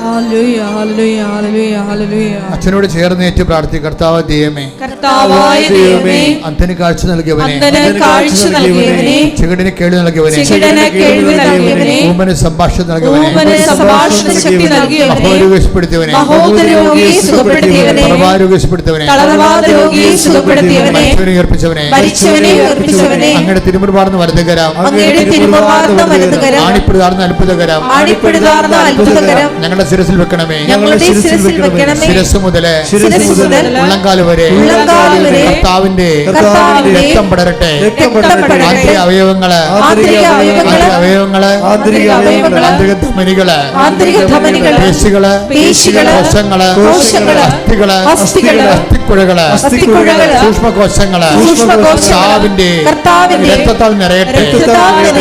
ഹല്ലേലൂയ, ഹല്ലേലൂയ, ഹല്ലേലൂയ, ഹല്ലേലൂയ. അച്ഛനോട് ചേർന്ന് ഏറ്റു പ്രാർത്ഥി. കർത്താവ് ദൈവമേ, കർത്താവായ ദൈവമേ, അന്ധന് കാഴ്ച നൽകിയവനെ, അന്ധന് കാഴ്ച നൽകിയവനെ, ചെകിടിന് കേൾവി നൽകിയവനെ, ചെകിടന് കേൾവി നൽകിയവനെ, ഊമന് സംഭാഷണം നൽകിയവനെ, ഊമന് സംഭാഷണ ശക്തി നൽകിയവനെ, മഹോരോഗപ്പെടുത്തിയവനെ, മഹോദരോഗിയെ സുഖപ്പെടുത്തിയവനെ, തളർവാരോഗപ്പെടുത്തിയവനെ, തളർവാരോഗിയെ സുഖപ്പെടുത്തിയവനെ, മരിച്ചവനെ ഉയർപ്പിച്ചവനെ, മരിച്ചവനെ ഉയർപ്പിച്ചവനെ, അങ്ങയുടെ തിരുമുൻപാർന്ന് വലതുകരം, അങ്ങയുടെ തിരുമുൻപാർന്ന വലതുകരം, ആണിപ്പിടുതാർന്ന അത്ഭുതകരം, ആണിപ്പിടുതാർന്ന അത്ഭുതകരം ഞങ്ങളുടെ ശിരസിൽ വെക്കണമേ. ഞങ്ങളുടെ ശിരസിൽ വെക്കണമേ. ശിരസ് മുതൽ മുതൽ ഉള്ളംകാല് വരെ കർത്താവിന്റെ രക്തം പടരട്ടെ. ആന്തരിക അവയവങ്ങള്, ആന്തരിക ധമനികള്, പേശികള്, കോശങ്ങള്, അസ്ഥികള്, അസ്ഥിക്കുഴകള്, സൂക്ഷ്മകോശങ്ങള് കർത്താവിന്റെ രക്തത്താൽ നിറയട്ടെ.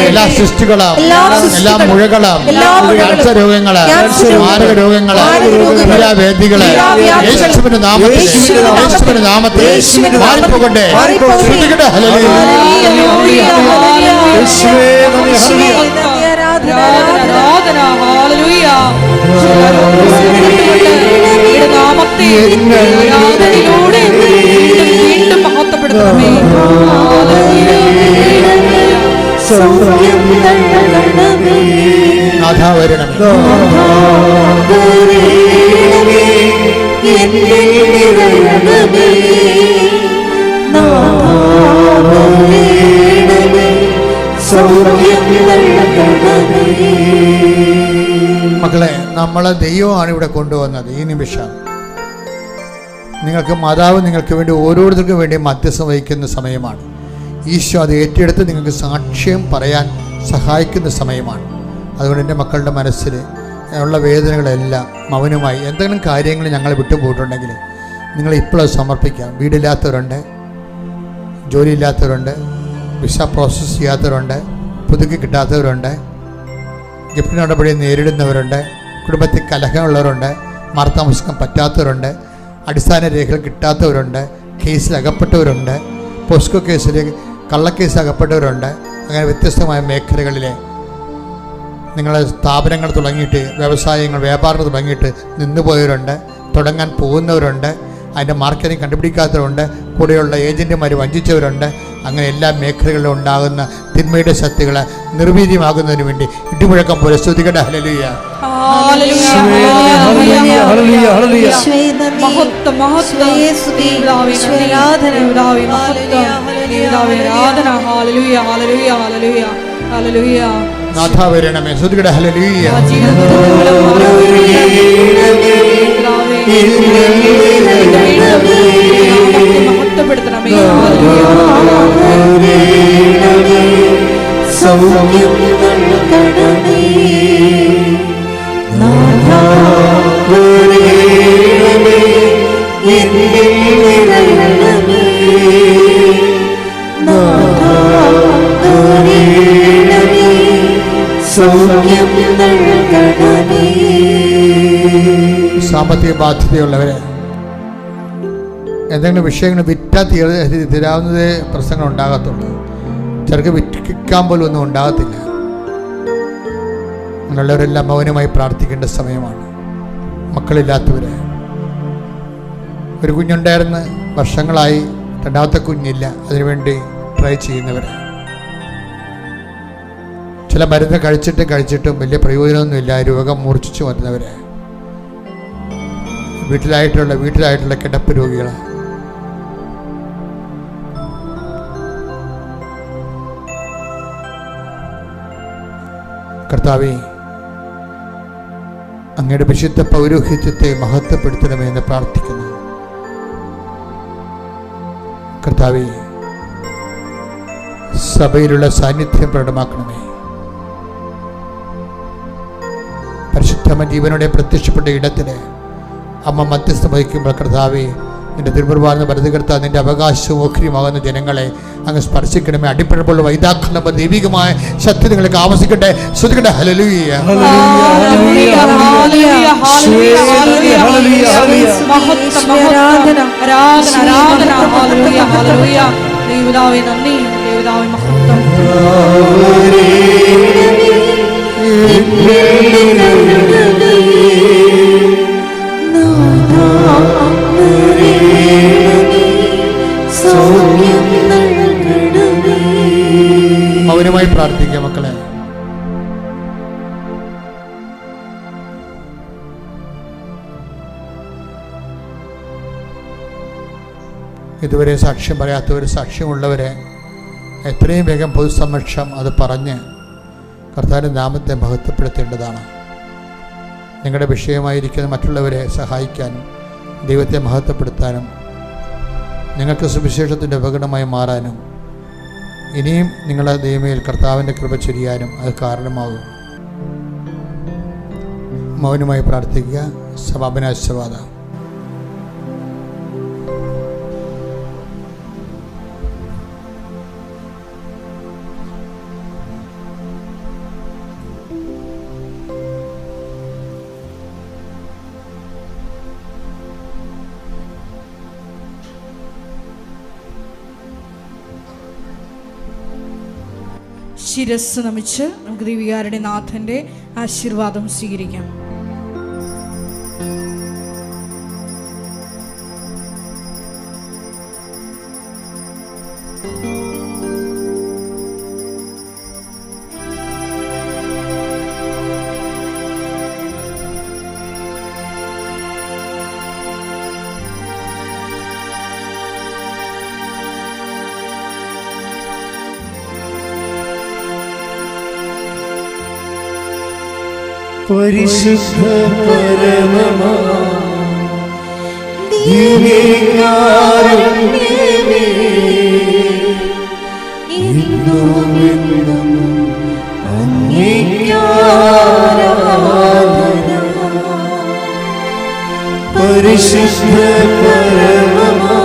എല്ലാ സൃഷ്ടികളും, എല്ലാ മുഴകളും, ക്യാൻസർ രോഗങ്ങള്, മാരക രോഗങ്ങള്, വേദികള് യേശുവിന്റെ നാമത്തിൽ, യേശുവിന്റെ നാമത്തിൽ മാറിപ്പോകട്ടെ. ശ്രദ്ധിക്കട്ടെ. ഹല്ലേലൂയ, വീണ്ടും മഹത്വപ്പെടുത്തണമേ. നാഥാ വരണമേ. മക്കളെ, നമ്മളെ ദൈവമാണ് ഇവിടെ കൊണ്ടുവന്നത്. ഈ നിമിഷം നിങ്ങൾക്ക് മാതാവ് നിങ്ങൾക്ക് വേണ്ടി ഓരോരുത്തർക്കും വേണ്ടി മധ്യസ്ഥം വഹിക്കുന്ന സമയമാണ്. ഈശോ അത് ഏറ്റെടുത്ത് നിങ്ങൾക്ക് സാക്ഷ്യം പറയാൻ സഹായിക്കുന്ന സമയമാണ്. അതുകൊണ്ട് എൻ്റെ മക്കളുടെ മനസ്സിൽ ഉള്ള വേദനകളെല്ലാം മൗനമായി എന്തെങ്കിലും കാര്യങ്ങൾ ഞങ്ങൾ വിട്ടുപോയിട്ടുണ്ടെങ്കിൽ നിങ്ങൾ ഇപ്പോഴും സമർപ്പിക്കാം. വീടില്ലാത്തവരുണ്ട്, ജോലിയില്ലാത്തവരുണ്ട്, വിസ പ്രോസസ്സ് ചെയ്യാത്തവരുണ്ട്, പുതുക്കി കിട്ടാത്തവരുണ്ട്, ഗിഫ്റ്റ് നടപടി നേരിടുന്നവരുണ്ട്, കുടുംബത്തിൽ കലഹമുള്ളവരുണ്ട്, മാർത്താമസിക്കാൻ പറ്റാത്തവരുണ്ട്, അടിസ്ഥാന രേഖകൾ കിട്ടാത്തവരുണ്ട്, കേസിൽ അകപ്പെട്ടവരുണ്ട്, പോസ്കോ കേസിൽ കള്ളക്കേസ് അകപ്പെട്ടവരുണ്ട്. അങ്ങനെ വ്യത്യസ്തമായ മേഖലകളിലെ നിങ്ങളെ സ്ഥാപനങ്ങൾ തുടങ്ങിയിട്ട്, വ്യവസായങ്ങൾ, വ്യാപാരങ്ങൾ തുടങ്ങിയിട്ട് നിന്നുപോയവരുണ്ട്, തുടങ്ങാൻ പോകുന്നവരുണ്ട്, അതിൻ്റെ മാർക്കറ്റിംഗ് കണ്ടുപിടിക്കാത്തവരുണ്ട്, കൂടെയുള്ള ഏജൻറ്റുമാർ വഞ്ചിച്ചവരുണ്ട്. അങ്ങനെ എല്ലാ മേഖലകളിലും ഉണ്ടാകുന്ന തിന്മയുടെ ശക്തികളെ നിർവീര്യമാകുന്നതിന് വേണ്ടി ഇടിമുഴക്കം പോലെ സ്തുതിക്കട്ടെ. ഹല്ലേലൂയ, നാഥാ വരണമേ. സ്തുതിക്കട്ടെ. ഹല്ലേലൂയ, മഹത്വപ്പെടുത്തണമേ. സൗഖ്യം നൽകണമേ. നാഥാ വരണമേ, എന്നിൽ നിറയണമേ. നാഥാ വരണമേ, സൗഖ്യം നൽകണമേ. സാമ്പത്തിക ബാധ്യതയുള്ളവരെ, എന്തെങ്കിലും വിഷയങ്ങൾ വിറ്റാൽ തീരാവുന്നതേ പ്രശ്നങ്ങൾ ഉണ്ടാകത്തുള്ളൂ. ചിലർക്ക് വിൽക്കാൻ പോലും ഒന്നും ഉണ്ടാകത്തില്ല. അങ്ങനെയുള്ളവരെല്ലാം മൗനമായി പ്രാർത്ഥിക്കേണ്ട സമയമാണ്. മക്കളില്ലാത്തവര്, ഒരു കുഞ്ഞുണ്ടായിരുന്ന് വർഷങ്ങളായി രണ്ടാമത്തെ കുഞ്ഞില്ല, അതിനുവേണ്ടി ട്രൈ ചെയ്യുന്നവർ, ചില മരുന്ന് കഴിച്ചിട്ടും വലിയ പ്രയോജനമൊന്നുമില്ല, രോഗം മൂർച്ഛിച്ചു വരുന്നവർ, വീട്ടിലായിട്ടുള്ള കിടപ്പ് രോഗികൾ. കർത്താവേ, അങ്ങയുടെ വിശുദ്ധ പൗരോഹിത്യത്തെ മഹത്വപ്പെടുത്തണമെന്ന് പ്രാർത്ഥിക്കുന്നു. കർത്താവേ, സഭയിലുള്ള സാന്നിധ്യം പ്രകടമാക്കണമേ. പരിശുദ്ധമ ജീവനോടെ പ്രത്യക്ഷപ്പെട്ട ഇടത്തിന് അമ്മ മധ്യസ്ഥം വഹിക്കുമ്പോൾ കർത്താവേ, നിന്റെ തിരുമുറുവാർന്ന് വലത് കർത്താവ് നിന്റെ അവകാശവും ഓഹരിയുമാകുന്ന ജനങ്ങളെ അങ്ങ് സ്പർശിക്കണമേ. അടിപ്പിഴപ്പുള്ള വൈതാക്കള ദൈവികമായ ശക്തി നിങ്ങൾക്ക് ആവസിക്കട്ടെ. ശ്രദ്ധിക്കട്ടെ. ഹല്ലേലൂയ, ദൈവപിതാവേ നന്ദി, ദൈവപിതാവേ മഹത്വം. മൗനമായി പ്രാർത്ഥിക്കുക മക്കളെ. ഇതുവരെ സാക്ഷ്യം പറയാത്തവർ, സാക്ഷ്യമുള്ളവരെ എത്രയും വേഗം പൊതുസമക്ഷം അത് പറഞ്ഞ് കർത്താവിൻ്റെ നാമത്തെ മഹത്വപ്പെടുത്തേണ്ടതാണ്. നിങ്ങളുടെ വിഷയമായിരിക്കുന്ന മറ്റുള്ളവരെ സഹായിക്കാനും ദൈവത്തെ മഹത്വപ്പെടുത്താനും നിങ്ങൾക്ക് സുവിശേഷത്തിൻ്റെ ഉപകരണമായി മാറാനും ഇനിയും നിങ്ങളുടെ ദൈവമേൽ കർത്താവിൻ്റെ കൃപ ചൊരിയാനും അത് കാരണമാകും. മൗനമായി പ്രാർത്ഥിക്കുക. സമാപനാശീർവാദം. ശിരസ് നമിച്ച് നമുക്ക് ദിവ്യകാരുടെ നാഥൻ്റെ ആശീർവാദം സ്വീകരിക്കാം. പരിശുദ്ധ പരമമാ ദിവ്യകാരുണ്യമേ, ഇന്നുമെന്നും അങ്ങേക്ക് ആരാധന. പരിശുദ്ധ പരമമാ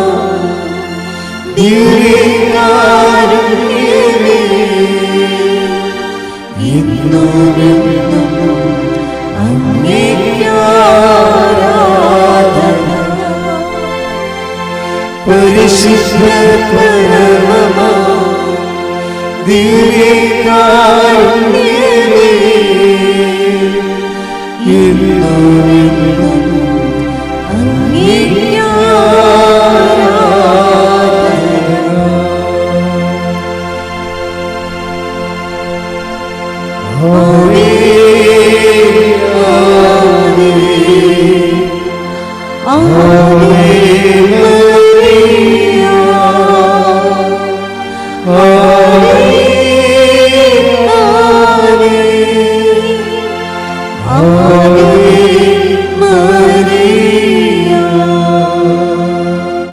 ദിവ്യകാരുണ്യമേ, ഇന്നുമെന്നും പരിശുദ്ധ പരമമാ ദിവ്യകാരുണ്യമേ,